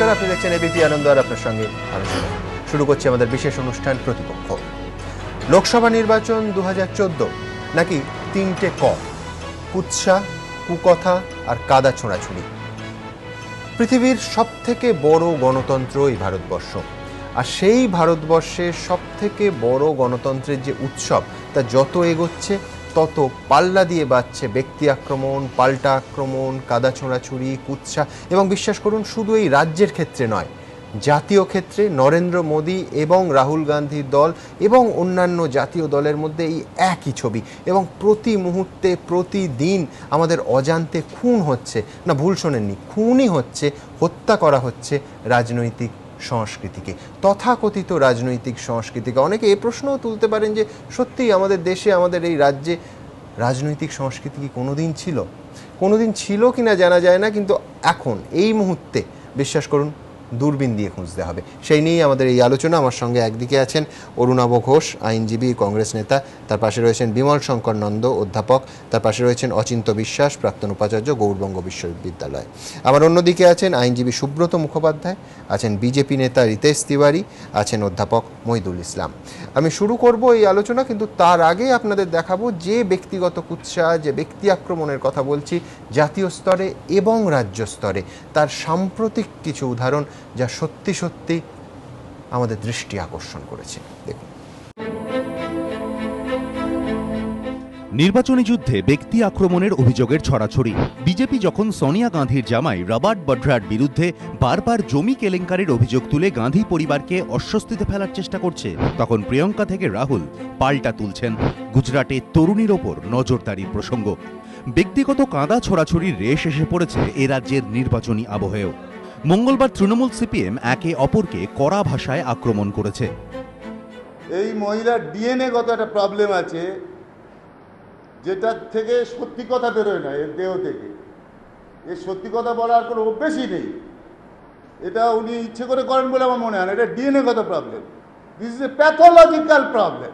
নমস্কার, আপনি দেখছেন এবিপি আনন্দ আর আপনার সঙ্গে আলোচনা শুরু করছি আমাদের বিশেষ অনুষ্ঠান প্রতিপক্ষ। লোকসভা নির্বাচন 2014 নাকি তিনটে ক, কুৎসা, কুকথা আর কাদা ছোঁড়াছুড়ি। পৃথিবীর সবথেকে বড় গণতন্ত্র এই ভারতবর্ষ, আর সেই ভারতবর্ষের সবথেকে বড় গণতন্ত্রের যে উৎসব তা যত এগোচ্ছে তত পাল্লা দিয়ে বাড়ছে ব্যক্তি আক্রমণ, পাল্টা আক্রমণ, কাদা ছোঁড়াছুড়ি, কুৎসা। এবং বিশ্বাস করুন, শুধু এই রাজ্যের ক্ষেত্রে নয়, জাতীয় ক্ষেত্রে নরেন্দ্র মোদী এবং রাহুল গান্ধীর দল এবং অন্যান্য জাতীয় দলের মধ্যে এই একই ছবি। এবং প্রতি মুহূর্তে প্রতিদিন আমাদের অজান্তে খুন হচ্ছে, না ভুল শোনেননি, খুনই হচ্ছে, হত্যা করা হচ্ছে রাজনৈতিক সংস্কৃতিকে, তথাকথিত রাজনৈতিক সংস্কৃতিকে। অনেকে এ প্রশ্নও তুলতে পারেন যে সত্যিই আমাদের দেশে, আমাদের এই রাজ্যে রাজনৈতিক সংস্কৃতি কি কোনোদিন ছিল? কোনোদিন ছিল কিনা জানা যায় না, কিন্তু এখন এই মুহূর্তে বিশ্বাস করুন দূরবীন দিয়ে খুঁজতে হবে। সেই নিয়েই আমাদের এই আলোচনা। আমার সঙ্গে একদিকে আছেন অরুণাভ ঘোষ, আইনজীবী, কংগ্রেস নেতা, তার পাশে রয়েছেন বিমল শঙ্কর নন্দ, অধ্যাপক, তার পাশে রয়েছেন অচিন্ত বিশ্বাস, প্রাক্তন উপাচার্য, গৌড়বঙ্গ বিশ্ববিদ্যালয়। আমার অন্যদিকে আছেন আইনজীবী সুব্রত মুখোপাধ্যায়, আছেন বিজেপি নেতা রিতেশ তিওয়ারি, আছেন অধ্যাপক মহিদুল ইসলাম। আমি শুরু করব এই আলোচনা, কিন্তু তার আগে আপনাদের দেখাবো যে ব্যক্তিগত কুৎসা, যে ব্যক্তি আক্রমণের কথা বলছি জাতীয় স্তরে এবং রাজ্য স্তরে, তার সাম্প্রতিক কিছু উদাহরণ যা সত্যি সত্যি আমাদের দৃষ্টি আকর্ষণ করেছে। দেখুন, নির্বাচনী যুদ্ধে ব্যক্তি আক্রমণের অভিযোগের ছড়াছড়ি। বিজেপি যখন সোনিয়া গান্ধীর জামাই রবার্ট বড্রার বিরুদ্ধে বারবার জমি কেলেঙ্কারির অভিযোগ তুলে গান্ধী পরিবারকে অস্বস্তিতে ফেলার চেষ্টা করছে, তখন প্রিয়ঙ্কা থেকে রাহুল পাল্টা তুলছেন গুজরাটে তরুণীর ওপর নজরদারির প্রসঙ্গ। ব্যক্তিগত কাঁদা ছোড়াছড়ির রেশ এসে পড়েছে এ রাজ্যের নির্বাচনী আবহেও। মঙ্গলবার তৃণমূল সিপিএম একে অপরকে কড়া ভাষায় আক্রমণ করেছে। এই মহিলার ডিএনএ গত একটা প্রবলেম আছে, যেটার থেকে সত্যি কথা বেরোয় না, এর দেহ থেকে। এর সত্যি কথা বলার কোনো অভ্যেসই নেই। এটা উনি ইচ্ছে করে করেন বলে আমার মনে হয় না, এটা ডিএনএ গত problem. This is a pathological problem.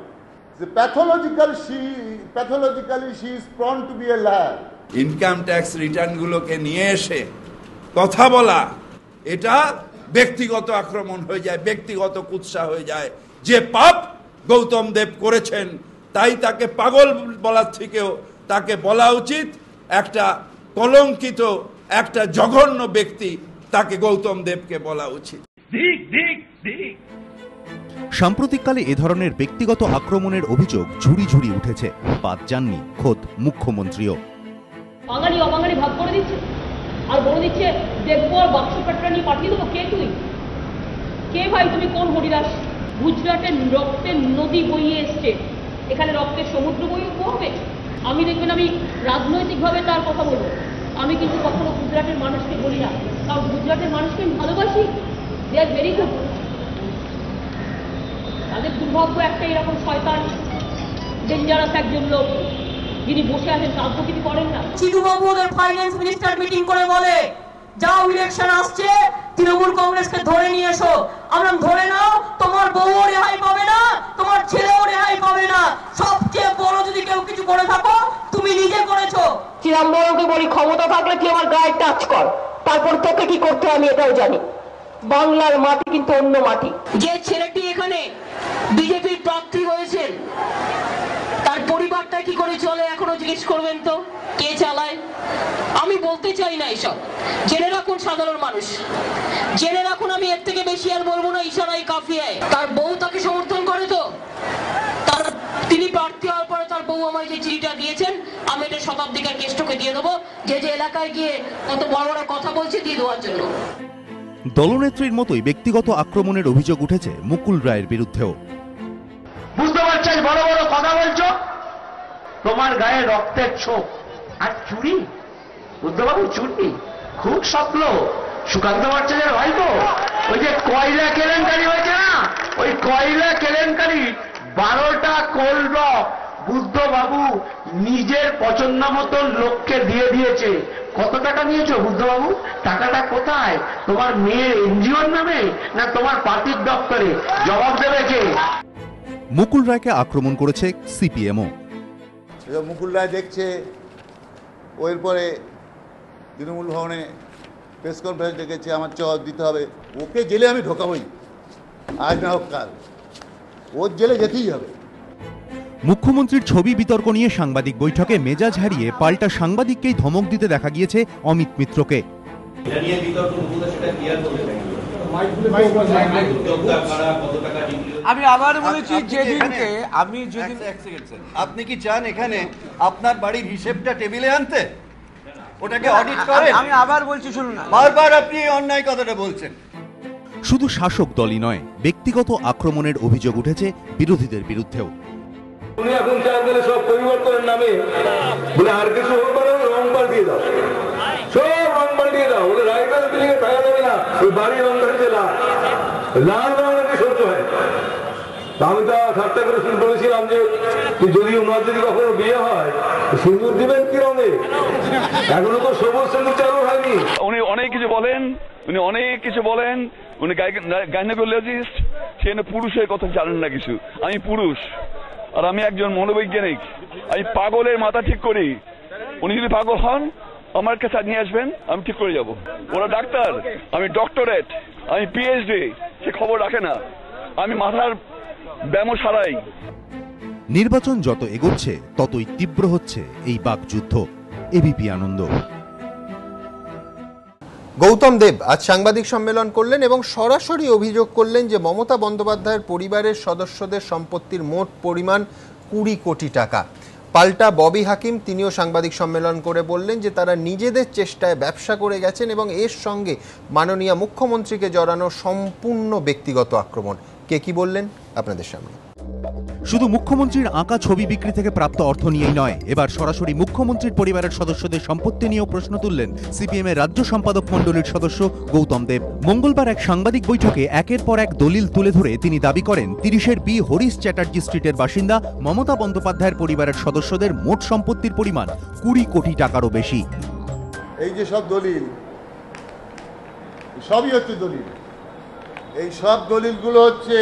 Pathologically she is prone to be a liar. Income tax রিটার্নগুলোকে নিয়ে এসে কথা বলা, এটা ব্যক্তিগত আক্রমণ হয়ে যায়, ব্যক্তিগত কুৎসা হয়ে যায়। যে পাপ গৌতম দেব করেছেন, তাই তাকে পাগল বলার থেকেও তাকে বলা উচিত একটা কলঙ্কিত, একটা জঘন্য ব্যক্তি, তাকে গৌতম দেবকে বলা উচিত। সাম্প্রতিককালে এ ধরনের ব্যক্তিগত আক্রমণের অভিযোগ ঝুড়ি ঝুড়ি উঠেছে। বাদ যাননি খোদ মুখ্যমন্ত্রীও। বাঙালি অবাঙালি ভাগ করে দিচ্ছে, আর বলে দিচ্ছে দেখবো আর বাক্স পেটরা নিয়ে পাঠিয়ে দেবো। কে তুই? কে ভাই তুমি? কোন হরিদাস? গুজরাটের রক্তের নদী বইয়ে এসছে, এখানে রক্তের সমুদ্র বইয়ে পড়বে। আমি দেখবেন, আমি রাজনৈতিকভাবে তার কথা বলবো, আমি কিন্তু কখনো গুজরাটের মানুষকে বলি না, কারণ গুজরাটের মানুষকে আমি ভালোবাসি। দে আর ভেরি গুড। তাদের দুর্ভাগ্য একটা, এরকম শয়তান ডেঞ্জারাস একজন লোক যিনি বসে আছেন, রাজনীতি করেন না। চিদুবাবু ওদের ফাইন্যান্স মিনিস্টার মিটিং করে বলে, যাও ইলেকশন আসছে, তৃণমূল কংগ্রেসকে ধরে নিয়ে এসো। আমরা ধরে নাও, তোমার বউও রেহাই পাবে না, তোমার ছেলেও রেহাই পাবে না। সবচেয়ে বড় যদি কেউ কিছু করে থাকো, তুমি নিজে করেছো। চিদম্বরমকে বলি, ক্ষমতা থাকলে তুই আমার গায়ে টাচ কর, তারপর তোকে কি করতে হয় আমি এটাও জানি। বাংলার মাটি কিন্তু অন্য মাটি। যে ছেলেটি এখানে বিজেপির প্রার্থী হয়েছেন, তার পরিবারটা কি করে চলে এখনো জিজ্ঞেস করবেন তো? কে চালায়? আমি বলতে চাই না এসব। জেনে রাখুন সাধারণ মানুষ, জেনে রাখুন, আমি এর থেকে বেশি আর বলবো না। ইশারাই কাফিয়ায়। তার বউ তাকে সমর্থন করে তো, তিনি প্রার্থী হওয়ার পরে তার বউ আমায় যে চিঠিটা দিয়েছেন, আমি এটা শতাব্দীকার কেষ্টকে দিয়ে দেবো, যে যে এলাকায় গিয়ে কত বড় বড় কথা বলছে দিয়ে দেওয়ার জন্য। দলনেত্রীর মতোই ব্যক্তিগত আক্রমণের অভিযোগ উঠেছে মুকুল রায়ের বিরুদ্ধেও। বুঝতে পারছেন, বড় বড় কথা বলছো, তোমার গায়ে রক্তের ছোপ আর চুরি। বুদ্ধবাবু চুরি খুব স্বপ্ন। সুকান্ত ভট্টাচার্যের ভাই তো, ওই যে কয়লা কেলেঙ্কারি হয়েছে না, ওই কয়লা কেলেঙ্কারি 12টা কোল্ড ব্লক বুদ্ধবাবু নিজের পছন্দ মতো লোককে দিয়ে দিয়েছে। কত টাকা নিয়েছো বুদ্ধবাবু? টাকাটা কোথায়? তোমার মেয়ের এনজিওর নামে না তোমার পার্টির দপ্তরে? জবাব দেবে কে? মুকুল রায়কে আক্রমণ করেছে সিপিএমও। মুকুল রায় দেখছে, ওর পরে তৃণমূল ভবনে প্রেস কনফারেন্স ডেকেছে, আমার জবাব দিতে হবে। ওকে জেলে আমি ঢোকাবই, আজ না হোক কাল, ওর জেলে যেতেই হবে। মুখ্যমন্ত্রীর ছবি বিতর্ক নিয়ে সাংবাদিক বৈঠকে মেজাজ হারিয়ে পাল্টা সাংবাদিককেই ধমক দিতে দেখা গিয়েছে অমিত মিত্রকে। আমি আবার বলেছি যেদিনকে আপনি কি চান এখানে আপনার বাড়ির হিসেবটা টেবিলে আনতে, ওটাকে অডিট করেন? আমি আবার বলছি, শুনুন, বারবার আপনি এই অন্যায় কথাটা বলছেন। শুধু শাসক দলই নয়, ব্যক্তিগত আক্রমণের অভিযোগ উঠেছে বিরোধীদের বিরুদ্ধেও। উনি এখন চান গেলে সব পরিবর্তনের নামে বলে আর কিছু ব্যাপারে রং পাল্টিয়ে দাও, সব রং পাল্টিয়ে দাও, বলে রায়গঞ্জ বিল্ডিং এ থাকা যাবে না, ওই বাড়ি রং ধরেছে লাল রং নাকি সহ্য হয়। আমি তো ঠাট্টা করে শুরু করেছিলাম যে যদি ওনার যদি কখনো বিয়ে হয় সিঁদুর দিবেন কি রঙে, এখনো তো সবুজ সিঁদুর চালু হয়নি। উনি অনেক কিছু বলেন, উনি গাইনোকোলজিস্ট, সেখানে পুরুষের কথা জানেন না কিছু। আমি পুরুষ আর আমি একজন মনোবৈজ্ঞানিক, আমি পাগলের মাথা ঠিক করি। উনি যদি পাগল হন আমার কাছে নিয়ে আসবেন, আমি ঠিক করে যাব। ওরা ডাক্তার, আমি ডক্টরেট, আমি পিএইচডি, সে খবর রাখে না। আমি মাথার ব্যায়াম সারাই। নির্বাচন যত এগোচ্ছে ততই তীব্র হচ্ছে এই বাকযুদ্ধ। এবিপি আনন্দ। গৌতম দেব আজ সাংবাদিক সম্মেলন করলেন এবং সরাসরি অভিযোগ করলেন যে মমতা বন্দ্যোপাধ্যায়ের পরিবারের সদস্যদের সম্পত্তির মোট পরিমাণ 20 কোটি টাকা। পাল্টা ববি হাকিম তিনিও সাংবাদিক সম্মেলন করে বললেন যে তারা নিজেদের চেষ্টায় ব্যবসা করে গেছেন এবং এর সঙ্গে মাননীয় মুখ্যমন্ত্রীকে জড়ানো সম্পূর্ণ ব্যক্তিগত আক্রমণ। কে কি বললেন আপনাদের সামনে। শুধু মুখ্যমন্ত্রীর আঁকা ছবি বিক্রি থেকে প্রাপ্ত অর্থ নিয়েই নয়, এবার সরাসরি মুখ্যমন্ত্রীর পরিবারের সদস্যদের সম্পত্তি নিয়েও প্রশ্ন তুললেন সিপিএম এর রাজ্য সম্পাদক মণ্ডলীর সদস্য গৌতম দেব। মঙ্গলবার এক সাংবাদিক বৈঠকে একের পর এক দলিল তুলে ধরে তিনি দাবি করেন 30 বি হরিশ চ্যাটার্জি স্ট্রিটের বাসিন্দা মমতা বন্দ্যোপাধ্যায়ের পরিবারের সদস্যদের মোট সম্পত্তির পরিমাণ 20 কোটি টাকারও বেশি। এই যে সব দলিল, সবই হচ্ছে দলিল। এই সব দলিলগুলো হচ্ছে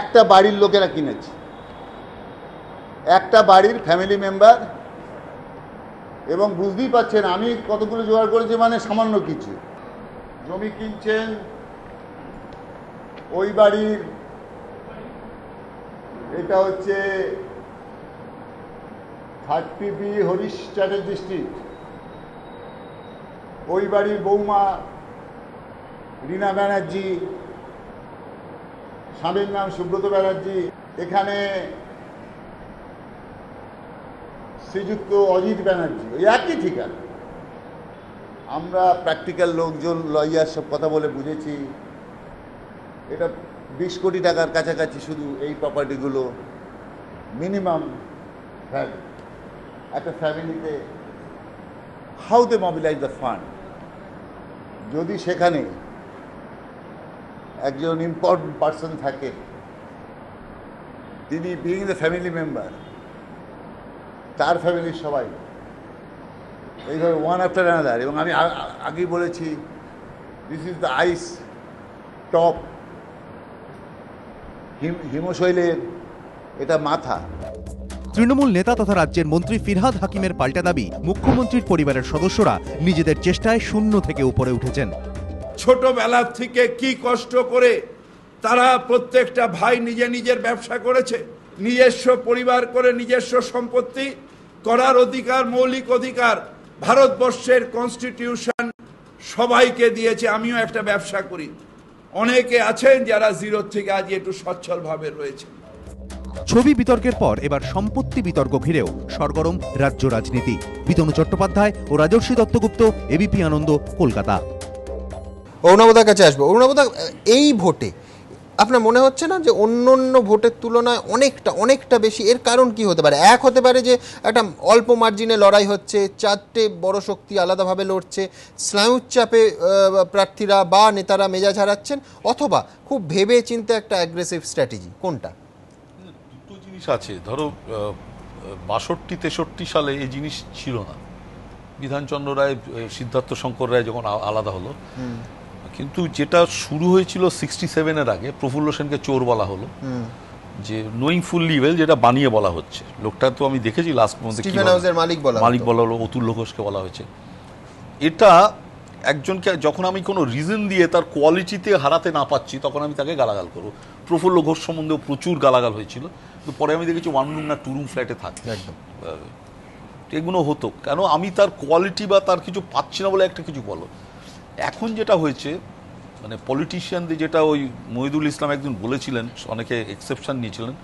একটা বাড়ির লোকেরা কিনেছে, একটা বাড়ির ফ্যামিলি মেম্বার। এবং বুঝতেই পারছেন আমি কতগুলো জোগাড় করেছি, মানে সামান্য কিছু জমি কিনছেন ওই বাড়ির। এটা হচ্ছে 30 বি হরিশ চ্যাটার্জি স্ট্রিট। ওই বাড়ির বৌমা রীনা ব্যানার্জি, স্বামীর নাম সুব্রত ব্যানার্জি। এখানে শ্রীযুক্ত অজিত ব্যানার্জি, ওই একই ঠিকানা। আমরা প্র্যাকটিক্যাল লোকজন, লয়ার সব কথা বলে বুঝেছি এটা 20 কোটি টাকার কাছাকাছি শুধু এই প্রপার্টিগুলো মিনিমাম ভ্যালু। একটা ফ্যামিলিতে how they mobilise the fund. যদি সেখানে একজন ইম্পর্টেন্ট পার্সন থাকে, তিনি বিইং দ্য ফ্যামিলি মেম্বার, তার ফ্যামিলির সবাই এইভাবে ওয়ান আফটার অ্যানাদার। এবং আমি আগেই বলেছি this is the ice top, হিমশৈলের এটা মাথা। তৃণমূল নেতা তথা রাজ্যের মন্ত্রী ফিরহাদ হাকিমের পাল্টা দাবি মুখ্যমন্ত্রীর পরিবারের সদস্যরা নিজেদের চেষ্টায় শূন্য থেকে উপরে উঠেছেন। ছোটবেলা থেকে কি কষ্ট করে তারা প্রত্যেকটা ভাই নিজের ব্যবসা করেছে, নিজস্ব পরিবার করে নিজস্ব সম্পত্তি করার অধিকার, মৌলিক অধিকার ভারতবর্ষের কনস্টিটিউশন সবাইকে দিয়েছে। আমিও একটা ব্যবসা করি। অনেকে আছেন যারা জিরো থেকে আজ একটু সচ্ছলভাবে রয়েছে। ছবি বিতর্কের পর এবার সম্পত্তি বিতর্ক ঘিরেও সরগরম রাজ্য রাজনীতি। বিতনু চট্টোপাধ্যায় ও রাজর্ষি দত্তগুপ্ত, এবিপি আনন্দ, কলকাতা। অরুণাবদার কাছে আসবো। অরুণাবদা, এই ভোটে আপনার মনে হচ্ছে না যে অন্য ভোটের তুলনায় অনেকটা বেশি? এর কারণ কি হতে পারে? এক হতে পারে যে একটা অল্প মার্জিনে লড়াই হচ্ছে, 4টে বড় শক্তি আলাদাভাবে লড়ছে, স্নায়ুচাপে প্রার্থীরা বা নেতারা মেজাজ হারাচ্ছেন, অথবা খুব ভেবে চিন্তে একটা অ্যাগ্রেসিভ স্ট্র্যাটেজি। কোনটা? দুটো জিনিস আছে। ধরো 62-63 সালে এই জিনিস ছিল না। বিধানচন্দ্র রায়, সিদ্ধার্থ শঙ্কর রায় যখন আলাদা হলো, কিন্তু যেটা শুরু হয়েছিল 67-এর আগে, প্রফুল্ল সেনকে চোর বলা হলো, যে নোয়িং ফুললি ইভিল, যেটা বানিয়ে বলা হচ্ছে। লোকটা তো আমি দেখেছি লাস্ট মধ্যে মালিক বলা হলো, অতুল্য ঘোষকে বলা হয়েছে। এটা একজনকে যখন আমি কোনো রিজন দিয়ে তার কোয়ালিটিতে হারাতে না পাচ্ছি তখন আমি তাকে গালাগাল করবো। প্রফুল্ল ঘোষ সম্বন্ধেও প্রচুর গালাগাল হয়েছিল, কিন্তু পরে আমি দেখেছি 1 রুম না 2 রুম ফ্ল্যাটে থাকে। এগুলো হতো কেন? আমি তার কোয়ালিটি বা তার কিছু পাচ্ছি না বলে একটা কিছু বলো। এখন যেটা হয়েছে মানে পলিটিশিয়ানদের, যেটা ওই মহিদুল ইসলাম একদিন বলেছিলেন, অনেকে এক্সেপশন নিয়েছিলেন,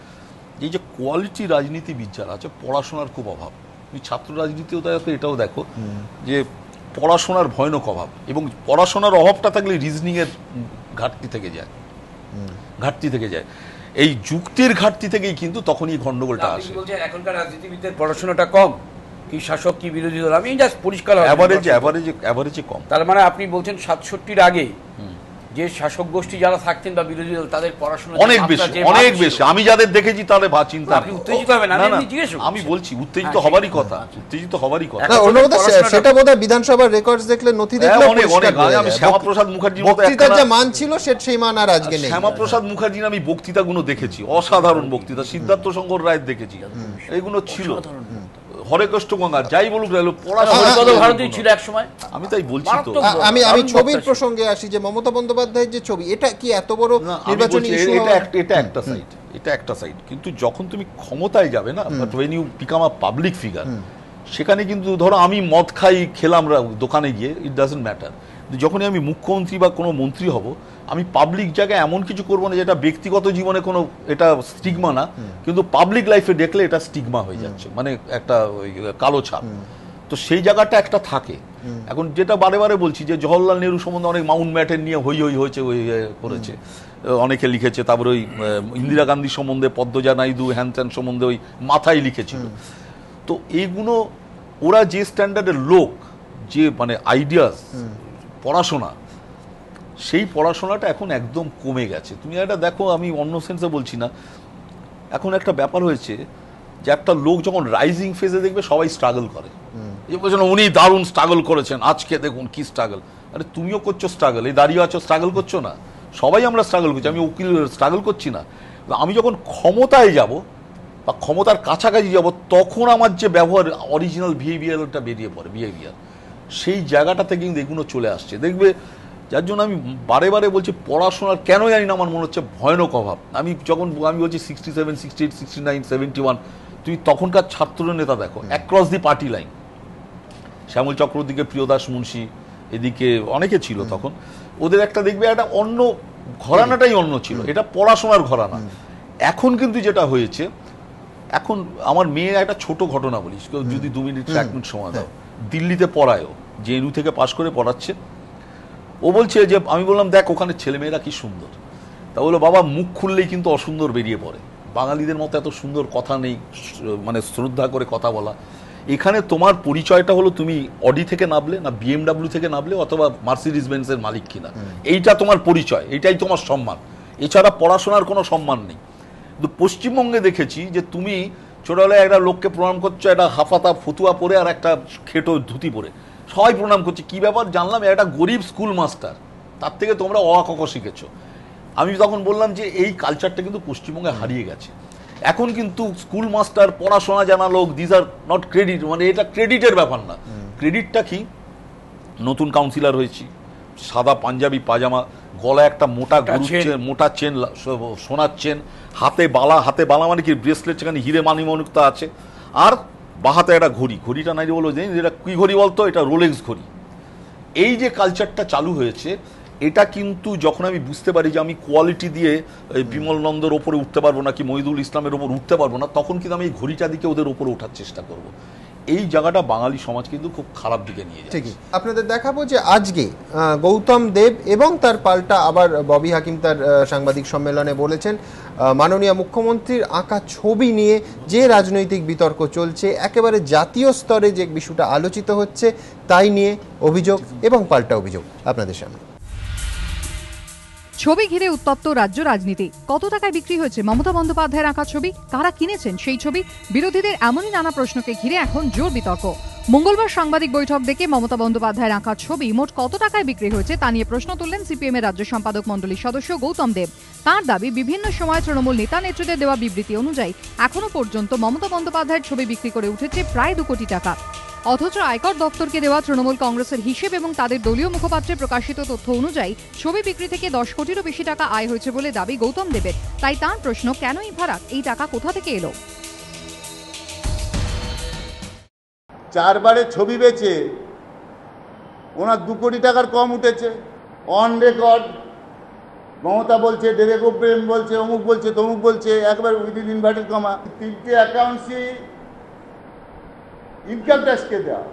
এই যে কোয়ালিটি রাজনীতিবিদ যারা আছে পড়াশোনার খুব অভাব। তুমি ছাত্র রাজনীতিও দেখো, এটাও দেখো যে পড়াশোনার ভয়ানক অভাব, এবং পড়াশোনার অভাবটা থাকলে রিজনিংয়ের ঘাটতি থেকে যায়, এই যুক্তির ঘাটতি থেকেই কিন্তু তখনই গন্ডগোলটা আসে। এখনকার রাজনীতিবিদদের পড়াশোনাটা কম, কি শাসক কি বিরোধী দল, আমি জাস্ট পরিষ্কার অ্যাভারেজে কম। তার মানে আপনি বলছেন 67-র আগে যে শাসক গোষ্ঠী যারা থাকতেন বা বিরোধী দল তাদের পড়াশোনা অনেক বেশি। আমি যাদের দেখেছি তাদের চিন্তা আপনি উত্তেজিত হবেন না, আমি বলছি উত্তেজিত হবারই কথা, সেটা বোধহয় বিধানসভার রেকর্ডস দেখলে, নথি দেখলে আমি শ্যামাপ্রসাদ মুখার্জির বক্তৃতার যে মান ছিল সেই মান আর আজকে নেই। শ্যামাপ্রসাদ মুখার্জির আমি বক্তৃতাগুলো দেখেছি, অসাধারণ বক্তৃতা। সিদ্ধার্থ শঙ্কর রায়ের দেখেছি, এইগুলো ছিল। হরেকৃষ্ণ গঙ্গা যাই বলুক, ভারতীয় ছিল এক সময়। আমি তাই বলছি। তো আমি ছবির প্রসঙ্গে আসি, যে মমতা বন্দ্যোপাধ্যায়ের যে ছবি, এটা কি এত বড় নির্বাচনী ইস্যু? এটা একটা সাইড, কিন্তু যখন তুমি ক্ষমতায় যাবে না, but when you become a public figure, সেখানে কিন্তু ধরো আমি মদ খেলাম দোকানে গিয়ে, ইট ডাজন্ট ম্যাটার। যখনই আমি মুখ্যমন্ত্রী বা কোনো মন্ত্রী হব, আমি পাবলিক জায়গায় এমন কিছু করবো না যেটা ব্যক্তিগত জীবনে কোনো এটা স্টিগমা না, কিন্তু পাবলিক লাইফে দেখলে এটা স্টিগমা হয়ে যাচ্ছে, মানে একটা কালো ছাপ। তো সেই জায়গাটা একটা থাকে। এখন যেটা বারে বারে বলছি যে জওহরলাল নেহরু সম্বন্ধে অনেক মাউন্ট ব্যাটেন নিয়ে হই হয়েছে, করেছে, অনেকে লিখেছে। তারপরে ওই ইন্দিরা গান্ধী সম্বন্ধে, পদ্মজা নাইডু হ্যান ত্যান সম্বন্ধে ওই মাথায় লিখেছিল। তো এইগুলো ওরা যে স্ট্যান্ডার্ডের লোক, যে মানে আইডিয়াস, পড়াশোনা, সেই পড়াশোনাটা এখন একদম কমে গেছে। তুমি এটা দেখো, আমি অন্য সেন্সে বলছি না, এখন একটা ব্যাপার হয়েছে যে একটা লোক যখন রাইজিং ফেজে দেখবে সবাই স্ট্রাগল করে, যে বলছেন উনি দারুণ স্ট্রাগল করেছেন, আজকে দেখুন কি স্ট্রাগল। আরে তুমিও করছো স্ট্রাগল, এই দাঁড়িয়ে আছো, স্ট্রাগল করছো না? সবাই আমরা স্ট্রাগল করছি, আমি উকিল স্ট্রাগল করছি না? আমি যখন ক্ষমতায় যাব বা ক্ষমতার কাছাকাছি যাব, তখন আমার যে ব্যবহার, অরিজিনাল বিহেভিয়ারটা বেরিয়ে পড়ে, বিহেভিয়ার, সেই জায়গাটা থেকে কিন্তু এগুলো চলে আসছে, দেখবে। যার জন্য আমি বারে বারে বলছি, পড়াশোনার কেন জানি না আমার মনে হচ্ছে ভয়ানক অভাব। আমি বলছি 67, 68, 69, 71, তুমি তখনকার ছাত্র নেতা দেখো, across the party line, Shyamal চক্রবর্তীকে, প্রিয়দাস মুন্সি, এদিকে অনেকে ছিল তখন, ওদের একটা দেখবে একটা অন্য ঘরানাটাই অন্য ছিল, এটা পড়াশোনার ঘরানা। এখন কিন্তু যেটা হয়েছে, এখন আমার মেয়ের একটা ছোট ঘটনা বলি, যদি 2 মিনিট 1 মিনিট সময় দাও। দিল্লিতে পড়ায়ও, জেএনইউ থেকে পাশ করে পড়াচ্ছে। ও বলছে যে, আমি বললাম দেখ ওখানে ছেলেমেয়েরা কি সুন্দর। তা বললো বাবা, মুখ খুললেই কিন্তু অসুন্দর বেরিয়ে পড়ে, বাঙালিদের মতো এত সুন্দর কথা নেই, মানে শ্রদ্ধা করে কথা বলা। এখানে তোমার পরিচয়টা হলো তুমি অডি থেকে নামলে না BMW থেকে নামলে, অথবা মার্সিডিজ বেঞ্জের মালিক কিনা, এইটা তোমার পরিচয়, এইটাই তোমার সম্মান। এছাড়া পড়াশোনার কোনো সম্মান নেই। কিন্তু পশ্চিমবঙ্গে দেখেছি যে তুমি ছোটবেলায় একটা লোককে প্রণাম করছো, একটা হাফাতা ফতুয়া পরে আর একটা খেটো ধুতি পরে, সবাই প্রণাম করছে। কি ব্যাপার জানলাম, একটা গরিব স্কুল মাস্টার, তার থেকে তোমরা অ ক খ শিখেছো। আমি তখন বললাম যে এই কালচারটা কিন্তু পশ্চিমবঙ্গে হারিয়ে গেছে। এখন কিন্তু স্কুল মাস্টার, পড়াশোনা জানা লোক, দিস আর নট ক্রেডিট, মানে এটা ক্রেডিটের ব্যাপার না। ক্রেডিটটা কি, নতুন কাউন্সিলর হয়েছি, সাদা পাঞ্জাবি পাজামা, গলায় একটা মোটা চেন, সোনার চেন, হাতে বালা মানে কি ব্রেসলেট, সেখানে হিরে মানিমুক্তা আছে, আর বাহাতে একটা ঘড়িটা নাই বলো, এটা কি ঘড়ি বলতো, এটা রোলেক্স ঘড়ি। এই যে কালচারটা চালু হয়েছে, এটা কিন্তু যখন আমি বুঝতে পারি যে আমি কোয়ালিটি দিয়ে বিমল নন্দর ওপরে উঠতে পারবো না, কি মহিদুল ইসলামের ওপর উঠতে পারবো না, তখন কিন্তু আমি এই ঘড়িটা দিকে ওদের ওপরে ওঠার চেষ্টা করব। এই জায়গাটা বাঙালি সমাজ কিন্তু খুব খারাপ দিকে নিয়ে যায়। ঠিকই আপনাদের দেখাবো যে আজকে গৌতম দেব এবং তার পাল্টা আবার ববি হাকিম তার সাংবাদিক সম্মেলনে বলেছেন, মাননীয় মুখ্যমন্ত্রীর আঁকা ছবি নিয়ে যে রাজনৈতিক বিতর্ক চলছে, একেবারে জাতীয় স্তরে যে বিষয়টা আলোচিত হচ্ছে, তাই নিয়ে অভিযোগ এবং পাল্টা অভিযোগ আপনাদের সামনে। ছবি ঘিরে উত্তপ্ত রাজ্য রাজনীতি। কত টাকায় বিক্রি হয়েছে মমতা বন্দ্যোপাধ্যায়ের আঁকা ছবি, কারা কিনেছেন সেই ছবি, বিরোধীদের এমনই নানা প্রশ্নকে ঘিরে এখন জোর বিতর্ক। মঙ্গলবার সাংবাদিক বৈঠক ডেকে মমতা বন্দ্যোপাধ্যায়ের আঁকা ছবি মোট কত টাকায় বিক্রি হয়েছে তা নিয়ে প্রশ্ন তুললেন সিপিএম এর রাজ্য সম্পাদক মণ্ডলীর সদস্য গৌতম দেব। তাঁর দাবি, বিভিন্ন সময় তৃণমূল নেতা নেত্রীদের দেওয়া বিবৃতি অনুযায়ী এখনো পর্যন্ত মমতা বন্দ্যোপাধ্যায়ের ছবি বিক্রি করে উঠেছে প্রায় 2 কোটি টাকা। অথচ আয়কর দপ্তরকে দেওয়া তৃণমূল কংগ্রেসের হিসেব এবং তাদের দলীয় মুখপাত্রে প্রকাশিত তথ্য অনুযায়ী ছবি বিক্রি থেকে 10 কোটিরও বেশি টাকা আয় হয়েছে বলে দাবি গৌতম দেবের। তাই তাঁর প্রশ্ন, কেন এই ফারাক? এই টাকা কোথা থেকে এলো? 4 বারে ছবি বেচে ওনার 2 কোটি টাকার কম উঠেছে অন রেকর্ড। মমতা বলছে, দেবেগো প্রেম বলছে, অমুক বলছে, তমুক বলছে, একবার উইদিন ইনভার্টেড কমা। 3টে অ্যাকাউন্টসই ইনকাম ট্যাক্সকে দেওয়া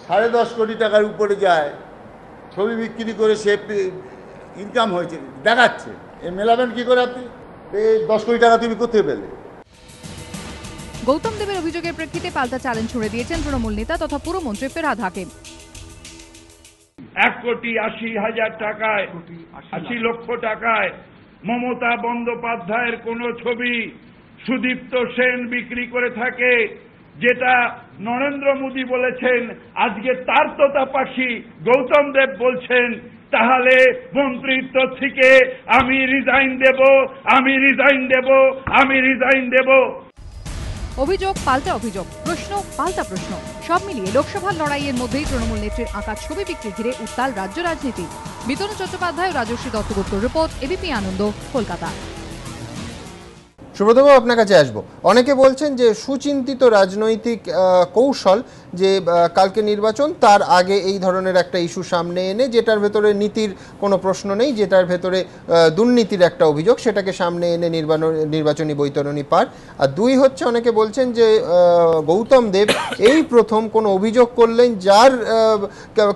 10.5 কোটি টাকার উপরে যায়। ছবি বিক্রি করে সে ইনকাম হয়েছে দেখাচ্ছে। এ মেলাবেন কি করে আপনি? এই 10 কোটি টাকা তুমি কোথায় পেলে? গৌতম দেবের অভিযোগের প্রেক্ষিতে পাল্টা চ্যালেঞ্জ ছুড়ে দিয়েছেন তৃণমূল নেতা তথা পুরমন্ত্রী ফেরহাদ হাকিম। 1,80,000 টাকায়, 80 লক্ষ টাকায় মমতা বন্দ্যোপাধ্যায়ের কোন ছবি সুদীপ্ত সেন বিক্রি করে থাকে, যেটা নরেন্দ্র মোদী বলেছেন, আজকে তার তোতা পাখি গৌতম দেব বলছেন, তাহলে মন্ত্রিত্ব থেকে আমি রিজাইন দেব, আমি রিজাইন দেব, আমি রিজাইন দেব। অভিযোগ পাল্টা অভিযোগ, প্রশ্ন পাল্টা প্রশ্ন, সব মিলিয়ে লোকসভার লড়াইয়ের মধ্যেই তৃণমূল নেত্রীর আঁকা ছবি বিক্রি ঘিরে উত্তাল রাজ্য রাজনীতি। বিতরণ চট্টোপাধ্যায় ও রাজশ্রী দত্তগুপ্তর রিপোর্ট, এবিপি আনন্দ, কলকাতা। সুব্রতবাবু, আপনার কাছে আসবো। অনেকে বলছেন যে সুচিন্তিত রাজনৈতিক কৌশল, যে কালকে নির্বাচন, তার আগে এই ধরনের একটা ইস্যু সামনে এনে, যেটার ভেতরে নীতির কোনো প্রশ্ন নেই, যেটার ভেতরে দুর্নীতির একটা অভিযোগ, সেটাকে সামনে এনে নির্বাচনী বৈতরণী পার। আর 2 হচ্ছে, অনেকে বলছেন যে গৌতম দেব এই প্রথম কোনো অভিযোগ করলেন যার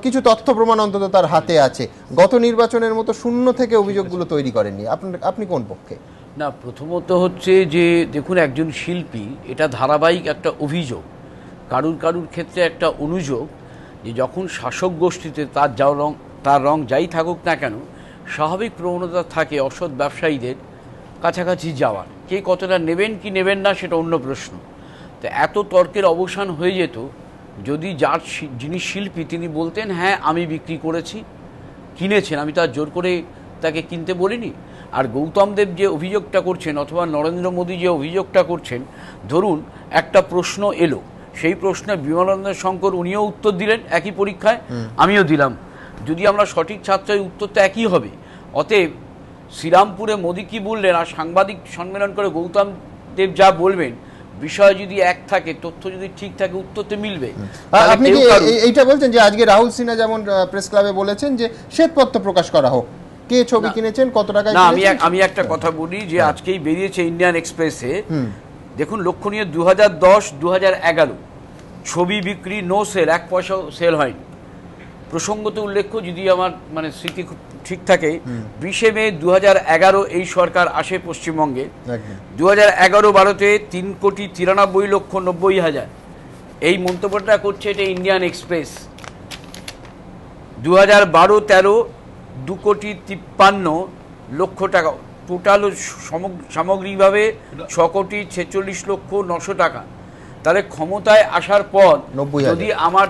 কিছু তথ্য প্রমাণ অন্তত তার হাতে আছে। গত নির্বাচনের মতো শূন্য থেকে অভিযোগগুলো তৈরি করেননি। আপনি কোন পক্ষে? না, প্রথমত হচ্ছে যে দেখুন, একজন শিল্পী, এটা ধারাবাহিক একটা অভিযোগ, কারুর ক্ষেত্রে একটা অনুযোগ, যে যখন শাসক গোষ্ঠীতে তার রং যাই থাকুক না কেন, স্বাভাবিক প্রবণতা থাকে অসৎ ব্যবসায়ীদের কাছাকাছি যাওয়ার। কে কতটা নেবেন কি নেবেন না সেটা অন্য প্রশ্ন। তো এত তর্কের অবসান হয়ে যেত যদি যিনি শিল্পী তিনি বলতেন, হ্যাঁ আমি বিক্রি করেছি, কিনেছেন, আমি তার জোর করে তাকে কিনতে বলিনি। আর গৌতম দেব যে অভিযোগটা করছেন, অথবা নরেন্দ্র মোদী যে অভিযোগটা করছেন, ধরুন একটা প্রশ্ন এলো, সেই প্রশ্নে বিমলানন্দ শঙ্কর উনিও উত্তর দিলেন একই পরীক্ষায়, আমিও দিলাম, যদি আমরা সঠিক ছাত্র, উত্তরটা একই হবে। অতএব শ্রীরামপুরে মোদী কি বললেন আর সাংবাদিক সম্মেলন করে গৌতম দেব যা বলবেন, বিষয় যদি এক থাকে, তথ্য যদি ঠিক থাকে, উত্তরতে মিলবে। আপনি কি এইটা বলছেন যে আজকে রাহুল সিনহা যেমন প্রেস ক্লাবে বলেছেন যে শ্বেতপত্র প্রকাশ করা হোক, কে ছবি কিনেছেন, কত টাকায় কিনেছেন? আমি একটা কথা বলি, যে আজকেই বেরিয়েছে ইন্ডিয়ান এক্সপ্রেসে, দেখুন লক্ষণীয় 2010-2011 ছবি বিক্রি নো সেল, 1 পয়সাও সেল হয়নি। প্রসঙ্গত উল্লেখ্য, যদি আমার স্মৃতি ঠিক থাকে, 20 মে 2011 এই সরকার আসে পশ্চিমবঙ্গে। 2011-12-তে 3,93,90,000 এই মন্তব্যটা করছে, এটা ইন্ডিয়ান এক্সপ্রেস। 2012-13 2,53,00,000 টাকা টোটাল, সামগ্রিকভাবে 6,46,09,000 টাকা। তাহলে ক্ষমতায় আসার পর যদি আমার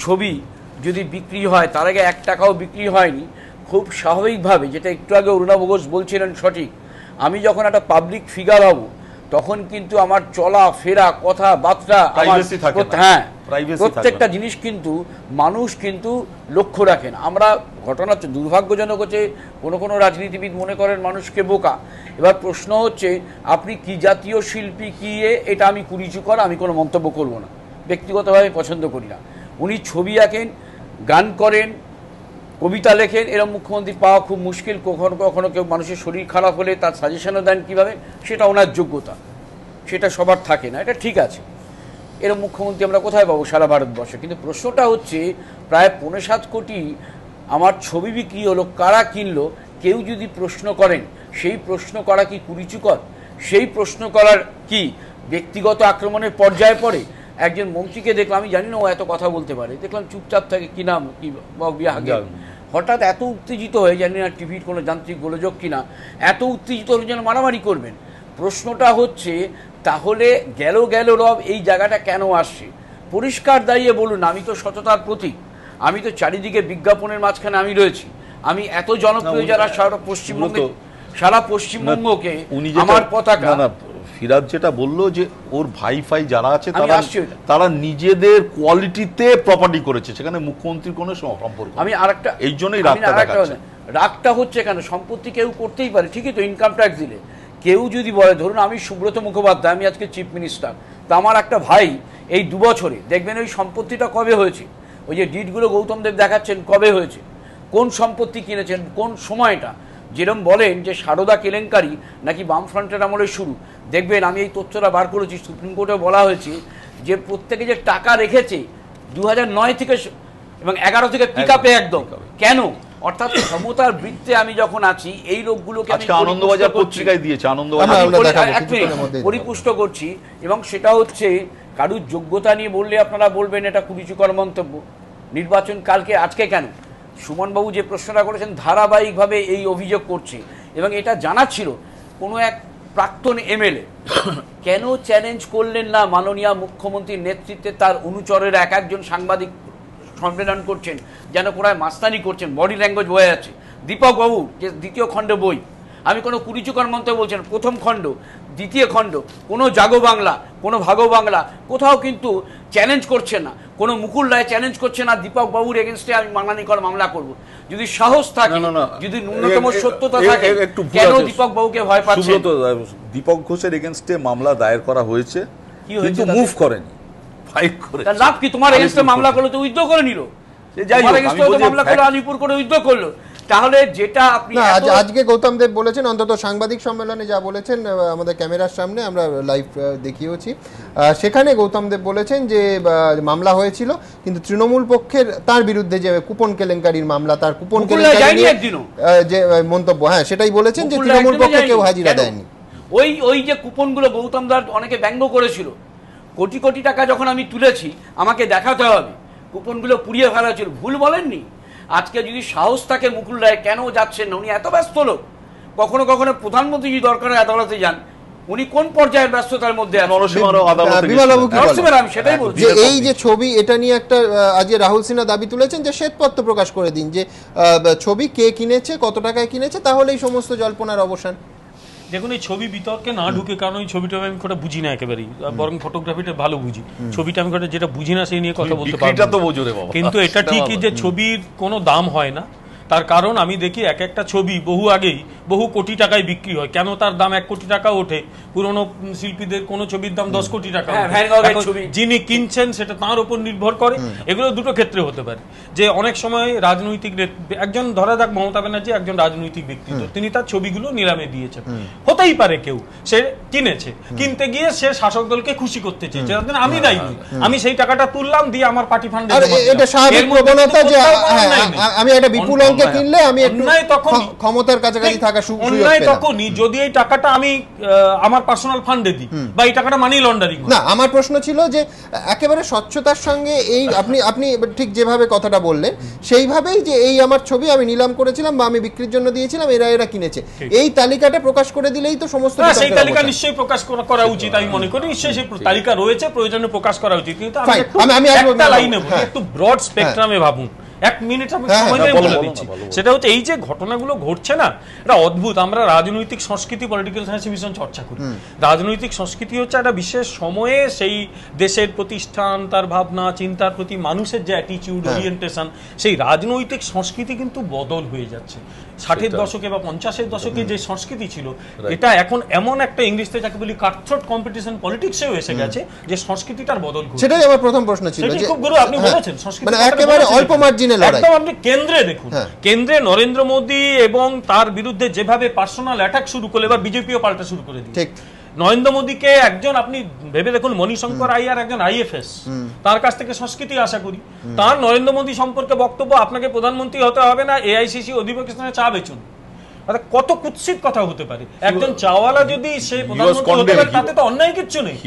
ছবি যদি বিক্রি হয়, তার আগে 1 টাকাও বিক্রি হয়নি, খুব স্বাভাবিকভাবে, যেটা একটু আগে অরুণাভ ঘোষ বলছিলেন সঠিক, আমি যখন একটা পাবলিক ফিগার হব, তখন কিন্তু আমার চলা ফেরা, কথাবার্তা, হ্যাঁ, প্রত্যেকটা জিনিস কিন্তু মানুষ কিন্তু লক্ষ্য রাখেন। আমরা ঘটনা দুর্ভাগ্যজনক হচ্ছে, কোনো রাজনীতিবিদ মনে করেন মানুষকে বোকা। এবার প্রশ্ন হচ্ছে, আপনি কি জাতীয় শিল্পী, কি এটা আমি কুরুচিকর, আমি কোনো মন্তব্য করব না, ব্যক্তিগতভাবে পছন্দ করি না। উনি ছবি আঁকেন, গান করেন, কবিতা লেখেন, এরকম মুখ্যমন্ত্রী পাওয়া খুব মুশকিল। কখনো কেউ মানুষের শরীর খারাপ হলে তার সাজেশনও দেন কীভাবে, সেটা ওনার যোগ্যতা, সেটা সবার থাকে না, এটা ঠিক আছে। এরকম মুখ্যমন্ত্রী আমরা কোথায় পাবো সারা ভারতবর্ষে? কিন্তু প্রশ্নটা হচ্ছে, প্রায় 5.7 কোটি আমার ছবি বিক্রি হলো, কারা কিনলো? কেউ যদি প্রশ্ন করেন, সেই প্রশ্ন করা কি কুরুচিকর? সেই প্রশ্ন করার কি ব্যক্তিগত আক্রমণের পর্যায়ে পড়ে? একজন মন্ত্রীকে দেখলাম, আমি জানি না ও এত কথা বলতে পারে, দেখলাম চুপচাপ থাকে, কি নাম, কি হঠাৎ এত উত্তেজিত হয়ে, জানি না টিভির কোনো যান্ত্রিক গোলযোগ কিনা, এত উত্তেজিত হলে যেন মারামারি করবেন। প্রশ্নটা হচ্ছে, তাহলে গেল রব এই জায়গাটা কেন আসছে? পরিষ্কার দাঁড়িয়ে বলুন, আমি তো সততার প্রতীক, আমি তো চারিদিকে বিজ্ঞাপনের মাঝখানে আমি রয়েছি, আমি এত জনপ্রিয়, যারা সারা পশ্চিমবঙ্গকে আমার পতাকা ফিরাজ যেটা বললো যে ওর ভাই ফাই যারা আছে তারা নিজেদের কোয়ালিটিতে প্রপার্টি করেছে, সেখানে মুখ্যমন্ত্রীর কোনো সম্পর্ক। আমি আরেকটা এই জন্যই রাগটা দেখাচ্ছে। রাগটা হচ্ছে কেন, সম্পত্তি কেউ করতেই পারে, ঠিকই তো, ইনকাম ট্যাক্স দিলে কেউ যদি বলে, ধরুন আমি সুব্রত মুখোপাধ্যায়, আমি আজকে চিফ মিনিস্টার, তা আমার একটা ভাই এই 2 বছরে দেখবেন ওই সম্পত্তিটা কবে হয়েছে, ওই যে ডিটগুলো গৌতম দেব দেখাচ্ছেন কবে হয়েছে, কোন সম্পত্তি কিনেছেন, কোন সময়টা। যেরকম বলেন যে সারদা কেলেঙ্কারি নাকি বামফ্রন্টের আমলের শুরু, দেখবেন আমি এই তথ্যটা বার করেছি, সুপ্রিম কোর্টে বলা হয়েছে যে প্রত্যেকে যে টাকা রেখেছে 2009 থেকে এবং 11 থেকে পিক আপে একদম। কেন? অর্থাৎ ক্ষমতার বৃত্তে আমি যখন আছি এই লোকগুলোকে আমি আনন্দবাজার পত্রিকায় দিয়েছে, পরিপুষ্ট করছি, এবং সেটা হচ্ছে কারুর যোগ্যতা নিয়ে বললে আপনারা বলবেন এটা কুরুচিকর মন্তব্য। নির্বাচন কালকে, আজকে কেন? সুমনবাবু যে প্রশ্নটা করেছেন ধারাবাহিকভাবে এই অভিযোগ করছে, এবং এটা জানা ছিল কোনো এক প্রাক্তন এমএলএ কেন চ্যালেঞ্জ করলেন না মাননীয় মুখ্যমন্ত্রীর নেতৃত্বে তার অনুচরের এক একজন সাংবাদিক সম্মেলন করছেন, যেন প্রায় মাস্তানি করছেন, বডি ল্যাঙ্গুয়েজ বয়ে আছে। দীপক বাবু যে 2য় খণ্ডে বই, আমি কোনো কুরুচিকর মন্তব্য বলছেন, 1ম খণ্ড 2য় খণ্ড, কোনো জাগো বাংলা, কোনো ভাগো বাংলা, কোথাও কিন্তু চ্যালেঞ্জ করছে না, কোনো মুকুল রায় চ্যালেঞ্জ করছে না দীপক বাবুর এগেনস্টে আমি মানহানিকর মামলা করব। যদি সাহস থাকে, যদি ন্যূনতম সত্যতা থাকে, কেন দীপক বাবুকে ভয় পাচ্ছেন? দীপক ঘোষের এগেনস্টে মামলা দায়ের করা হয়েছে, কিন্তু মুভ করেনি, ফাইট করেছে। তার লাভ কি? তোমার এগেনস্টে মামলা করলো তো উইথড্র করে নিল, তোমার এগেনস্টে তো মামলা করলো আলিপুর করে উইথড্র করলো। তাহলে যেটা আপনি আজকে গৌতম দেব বলেছেন, অন্তত সাংবাদিক সম্মেলনে যা বলেছেন আমাদের ক্যামেরার সামনে আমরা লাইভ দেখিয়েছি, সেখানে গৌতম দেব বলেছেন যে মামলা হয়েছিল, কিন্তু তৃণমূল পক্ষের তার বিরুদ্ধে যে কুপন কেলেঙ্কারির মামলা, তার কুপন কেলেঙ্কারি যে মন্তব্য, হ্যাঁ সেটাই বলেছেন যে তৃণমূল পক্ষে কেউ হাজিরা দেয়নি। ওই যে কুপনগুলো গৌতম দার অনেকে ব্যঙ্গ করেছিল, কোটি কোটি টাকা যখন আমি তুলেছি আমাকে দেখাতে হবে, কুপনগুলো পুড়িয়ে ফেলা ছিল, ভুল বলেননি। আজকে যদি সাহস থাকে মুকুল রায় কেন যাচ্ছেন না? উনি এত ব্যস্ত লোক, কখনো কখনো প্রধানমন্ত্রী যদি দরকার হয় আদালতে যান, উনি কোন পর্যায়ের ব্যস্ততার মধ্যে? সেটাই বলছি, এই যে ছবি, এটা নিয়ে একটা আজকে রাহুল সিনহা দাবি তুলেছেন যে শ্বেতপত্র প্রকাশ করে দিন, যে ছবি কে কিনেছে, কত টাকায় কিনেছে, তাহলে এই সমস্ত জল্পনার অবসান। দেখুন, এই ছবি বিতর্কে না ঢুকে, কারণ ওই ছবিটা আমি খুব বুঝি না একেবারেই, বরং ফটোগ্রাফিটা ভালো বুঝি, ছবিটা আমি যেটা বুঝি না সেই নিয়ে কথা বলতে পারবো। কিন্তু এটা ঠিকই যে ছবির কোনো দাম হয় না, তার কারণ আমি দেখি এক একটা ছবি বহু আগেই বহু কোটি টাকায় বিক্রি হয়, কেন তার দাম 1 কোটি টাকা ওঠে? পুরনো শিল্পীদের কোনো ছবির দাম 10 কোটি টাকা, যিনি কিনছেন সেটা তার উপর নির্ভর করে। এগুলো দুটো ক্ষেত্রে হতে পারে, যে অনেক সময় রাজনৈতিক একজন, ধরা যাক মমতা ব্যানার্জি একজন রাজনৈতিক ব্যক্তিত্ব, তিনি তার ছবিগুলো নিলামে দিয়েছেন, হতেই পারে কেউ সে কিনেছে, কিনতে গিয়ে সে শাসক দলকে খুশি করতে চেয়েছে, আমি দায়ী নই, আমি সেই টাকাটা তুললাম দিয়ে আমার পার্টি ফান্ডে, এটা স্বাভাবিক প্রবণতা যে আমি একটা বিপুল অঙ্কে কিনলে আমি ক্ষমতার কাছাকাছি থাকা অন্যায় তখনই যদি এই টাকাটা আমি আমার পার্সোনাল ফান্ডে দিই বা এই টাকাটা মানি লন্ডারিং। না, আমার প্রশ্ন ছিল যে একেবারে স্বচ্ছতার সঙ্গে এই আপনি ঠিক যেভাবে কথাটা বললেন সেইভাবেই, যে এই আমার ছবি আমি নিলাম করেছিলাম বা আমি বিক্রির জন্য দিয়েছিলাম, এরা কিনেছে, এই তালিকাটা প্রকাশ করে দিলেই তো সমস্ত। সেই তালিকা নিশ্চয়ই প্রকাশ করা উচিত, আমি মনে করি নিশ্চয়ই সেই তালিকা রয়েছে, প্রয়োজনে প্রকাশ করা উচিত। কিন্তু আমি একটা লাইনে বলি, একটু ব্রড স্পেকট্রামে ভাবুন, 1 মিনিট আমি সময় নিয়ে বলে দিচ্ছি। সেটা হচ্ছে এই যে ঘটনাগুলো ঘটছে না, এটা অদ্ভুত। আমরা রাজনৈতিক সংস্কৃতি, পলিটিক্যাল সায়েন্স ভীষণ চর্চা করি। রাজনৈতিক সংস্কৃতি হচ্ছে একটা বিশেষ সময়ে সেই দেশের প্রতিষ্ঠান, তার ভাবনা চিন্তার প্রতি মানুষের যে অ্যাটিটিউড, ওরিয়েন্টেশন, সেই রাজনৈতিক সংস্কৃতি কিন্তু বদল হয়ে যাচ্ছে। 60-এর দশকে বা 50-এর দশকে যে সংস্কৃতি ছিল, এটা এখন এমন একটা ইংলিশে যাকে বলি কাটথ্রোট কম্পিটিশন পলিটিক্সেও এসে গেছে, যে সংস্কৃতিটার বদল ঘটছে। সেটাই আমার প্রথম প্রশ্ন ছিল, যে খুব গুরু আপনি বলেছেন সংস্কৃতি মানে একেবারে অল্প মার্জিনে লড়াই। একদম আপনি কেন্দ্রে দেখুন, কেন্দ্রে নরেন্দ্র মোদী এবং তার বিরুদ্ধে যেভাবে পার্সোনাল অ্যাটাক শুরু করলে, এবার বিজেপিও পাল্টা শুরু করে দিয়েছে। নরেন্দ্র মোদীকে একজন, আপনি ভেবে দেখুন, মণিশঙ্কর আইয়ার একজন আইএফএস, তার কাছ থেকে সংস্কৃতি আশা করি। তার নরেন্দ্র মোদী সম্পর্কে বক্তব্য, আপনাকে প্রধানমন্ত্রী হতে হবে না, এআইসিসি অধিবেশনে চা বেচুন, কত কুৎসিত কথা হতে পারে। একজন চাওয়ালা যদি সে প্রধানমন্ত্রী হতে পারে, তাতে তো অন্যায় কিচ্ছু নেই।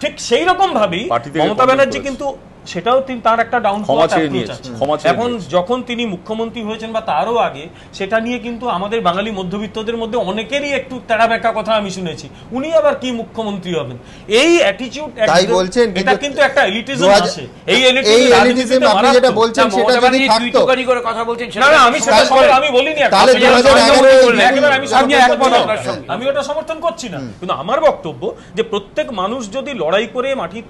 ঠিক সেই রকম ভাবেই মমতা ব্যানার্জি কিন্তু সেটাও তার একটা ডাউন এখন যখন তিনি মুখ্যমন্ত্রী হয়েছেন বা তারও আগে সেটা নিয়ে কিন্তু আমাদের বাঙালি মধ্যবিত্তদের মধ্যে অনেকেরই একটু তেড়া বেঁকা কথা আমি শুনেছি, উনি আবার কি মুখ্যমন্ত্রী হবেন, এই অ্যাটিটিউড এটা কিন্তু একটা এলিটিজম আছে। এই এলিটিজম আপনি যেটা বলছেন সেটা যদি থাকতো করে কথা বলছেন না না আমি সেটা আমি বলিনি, আমি ওটা সমর্থন করছি না, কিন্তু আমার বক্তব্য যে প্রত্যেক মানুষ যদি লড়াই করে মাটির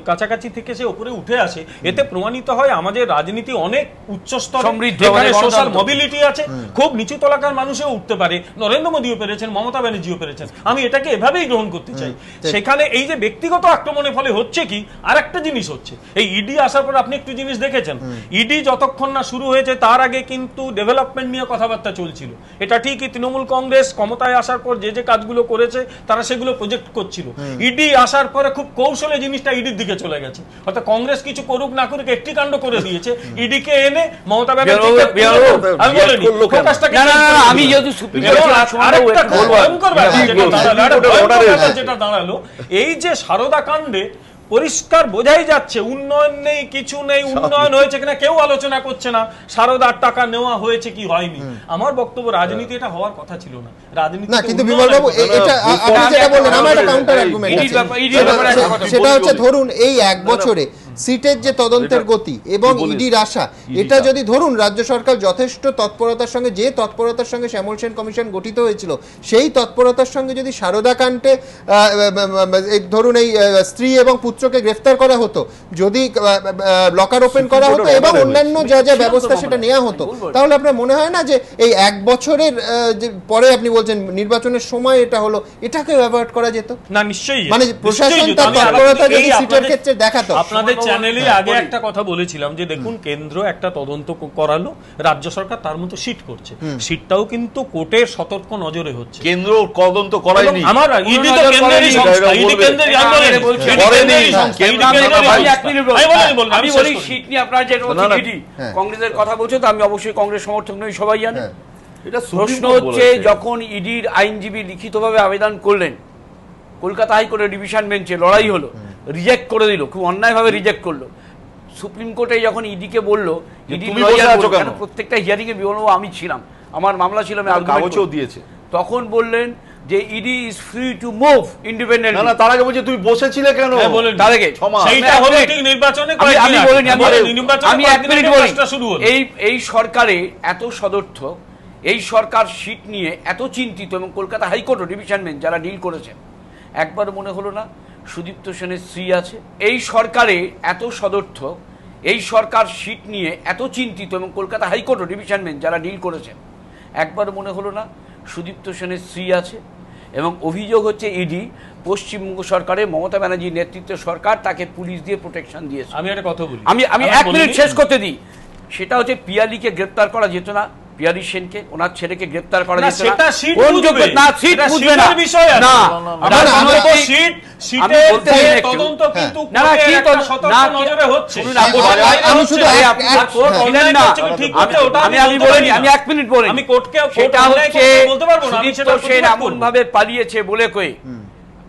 কাছাকাছি থেকে সে উপরে উঠে আসে, এতে প্রমাণিত হয় আমাদের রাজনীতি অনেক উচ্চস্তর, যেখানে সোশ্যাল মোবিলিটি আছে, খুব নিচু তলাকার মানুষও উঠতে পারে। নরেন্দ্র মোদীও পেরেছেন, মমতা ব্যানার্জিও পেরেছেন, আমি এটাকে এভাবেই গ্রহণ করতে চাই। সেখানে এই যে ব্যক্তিগত আক্রমণের ফলে হচ্ছে কি, আর একটা জিনিস হচ্ছে, এই ইডি আসার পর আপনি একটু জিনিস দেখেছেন, ইডি যতক্ষণ না শুরু হয়েছে তার আগে কিন্তু ডেভেলপমেন্ট নিয়ে কথাবার্তা চলছিল। এটা ঠিকই তৃণমূল কংগ্রেস ক্ষমতায় আসার পর যে যে কাজগুলো করেছে তারা সেগুলো প্রজেক্ট করছিল, ইডি আসার পরে খুব কৌশলে জিনিসটা ইডির দিকে চলে গেছে। অর্থাৎ কংগ্রেস কিছু করুক না করুক একটি কাণ্ড করে দিয়েছে, ইডিকে এনে মমতা ব্যানার্জি যেটা দাঁড়ালো, এই যে সারদা কাণ্ডে পরিষ্কার বোঝাই যাচ্ছে উন্নয়ন নেই, কিছু নেই, উন্নয়ন হয়েছে কিনা কেউ আলোচনা করছে না, সারদার টাকা নেওয়া হয়েছে কি হয়নি। আমার বক্তব্য রাজনীতি এটা হওয়ার কথা ছিল না, রাজনীতি না। কিন্তু বিমল বাবু এটা আপনি যেটা বললেন আমার একটা কাউন্টার আর্গুমেন্ট আছে, সেটা হচ্ছে ধরুন এই এক বছরে সিটের যে তদন্তের গতি এবং ইডির আশা, এটা যদি ধরুন রাজ্য সরকার যথেষ্ট তৎপরতার সঙ্গে, যে তৎপরতার সঙ্গে শ্যামল সেন কমিশন গঠিত হয়েছিল সেই তৎপরতার সঙ্গে যদি সারদা কাণ্ডে ধরুন এই স্ত্রী এবং পুত্রকে গ্রেফতার করা হতো, যদি লকার ওপেন করা হতো এবং অন্যান্য যা যা ব্যবস্থা সেটা নেওয়া হতো, তাহলে আপনার মনে হয় না যে এই এক বছরের পরে আপনি বলছেন নির্বাচনের সময় এটা হলো, এটাকে ব্যবহার করা যেত না? নিশ্চয়ই, মানে প্রশাসন তার তৎপরতা যদি সিটের ক্ষেত্রে দেখাতো। আপনাদের চ্যানেলে আগে একটা কথা বলেছিলাম যে দেখুন কেন্দ্র একটা তদন্ত করালো, রাজ্য সরকার তার মতো সিট করছে, সিটটাও কিন্তু কোর্টের সতর্ক নজরে হচ্ছে। কেন্দ্র তদন্ত করায়নি, আমার ইডি তো কেন্দ্রেরই সংস্থা, ইডি কেন্দ্রের আন্দোলনে বলছে আমি বলি সিট নিয়ে আপনারা যে ইডি কংগ্রেসের কথা বলছো, তো আমি অবশ্যই কংগ্রেস সমর্থক নই, সবাই জানে। এটা প্রশ্ন হচ্ছে যখন ইডির আইনজীবী লিখিতভাবে আবেদন করলেন, কলকাতা হাইকোর্টের ডিভিশন বেঞ্চে লড়াই হলো, রিজেক্ট করে দিল, খুব অন্যায়ভাবে রিজেক্ট করলো। সুপ্রিম কোর্টে যখন ইডিকে বললো, ইডি প্রত্যেকটা হিয়ারিং এ বিবরণ আমি ছিলাম, আমার মামলা ছিল, আমি কাগজও দিয়েছে, তখন বললেন যে ED is free to move independent. না তার আগে বলছে তুই বসেছিলে কেন? তার আগে সেইটা হলো ঠিক নির্বাচনে আমি বলিনি, আমি এক মিনিট বলি। এই সরকারে এত সদর্থক, এই সরকার সিট নিয়ে এত চিন্তিত এবং কলকাতা হাইকোর্ট ডিভিশন বেঞ্চ যারা ডিল করেছেন, একবার মনে হলো না সুদীপ্ত সেনের স্ত্রী আছে? এই সরকারে এত সদর্থক, এই সরকার সিট নিয়ে এত চিন্তিত এবং কলকাতা হাইকোর্ট ডিভিশন বেঞ্চ যারা ডিল করেছেন, একবার মনে হলো না সুদীপ্ত সেনের স্ত্রী আছে? এবং অভিযোগ হচ্ছে ইডি পশ্চিমবঙ্গ সরকারের মমতা ব্যানার্জির নেতৃত্বের সরকার তাকে পুলিশ দিয়ে প্রোটেকশন দিয়েছে। আমি একটা কথা বলি, আমি এক মিনিট শেষ করতে দিই। সেটা হচ্ছে পিয়ালিকে গ্রেপ্তার করা যেত না, পিয়ালি সেনকে, ওনার ছেলেকে গ্রেফতার করা যেত না, কোন যোগ্যতা না, সিট বুঝবে না, না সিটের তদন্ত কিন্তু নজরে হচ্ছে। আমি শুধু আমি বলিনি, আমি এক মিনিট বলি, আমি কোর্টকে সেটা হচ্ছে সুদীপ্ত সেন এমন ভাবে পালিয়েছে বলে কয়ে,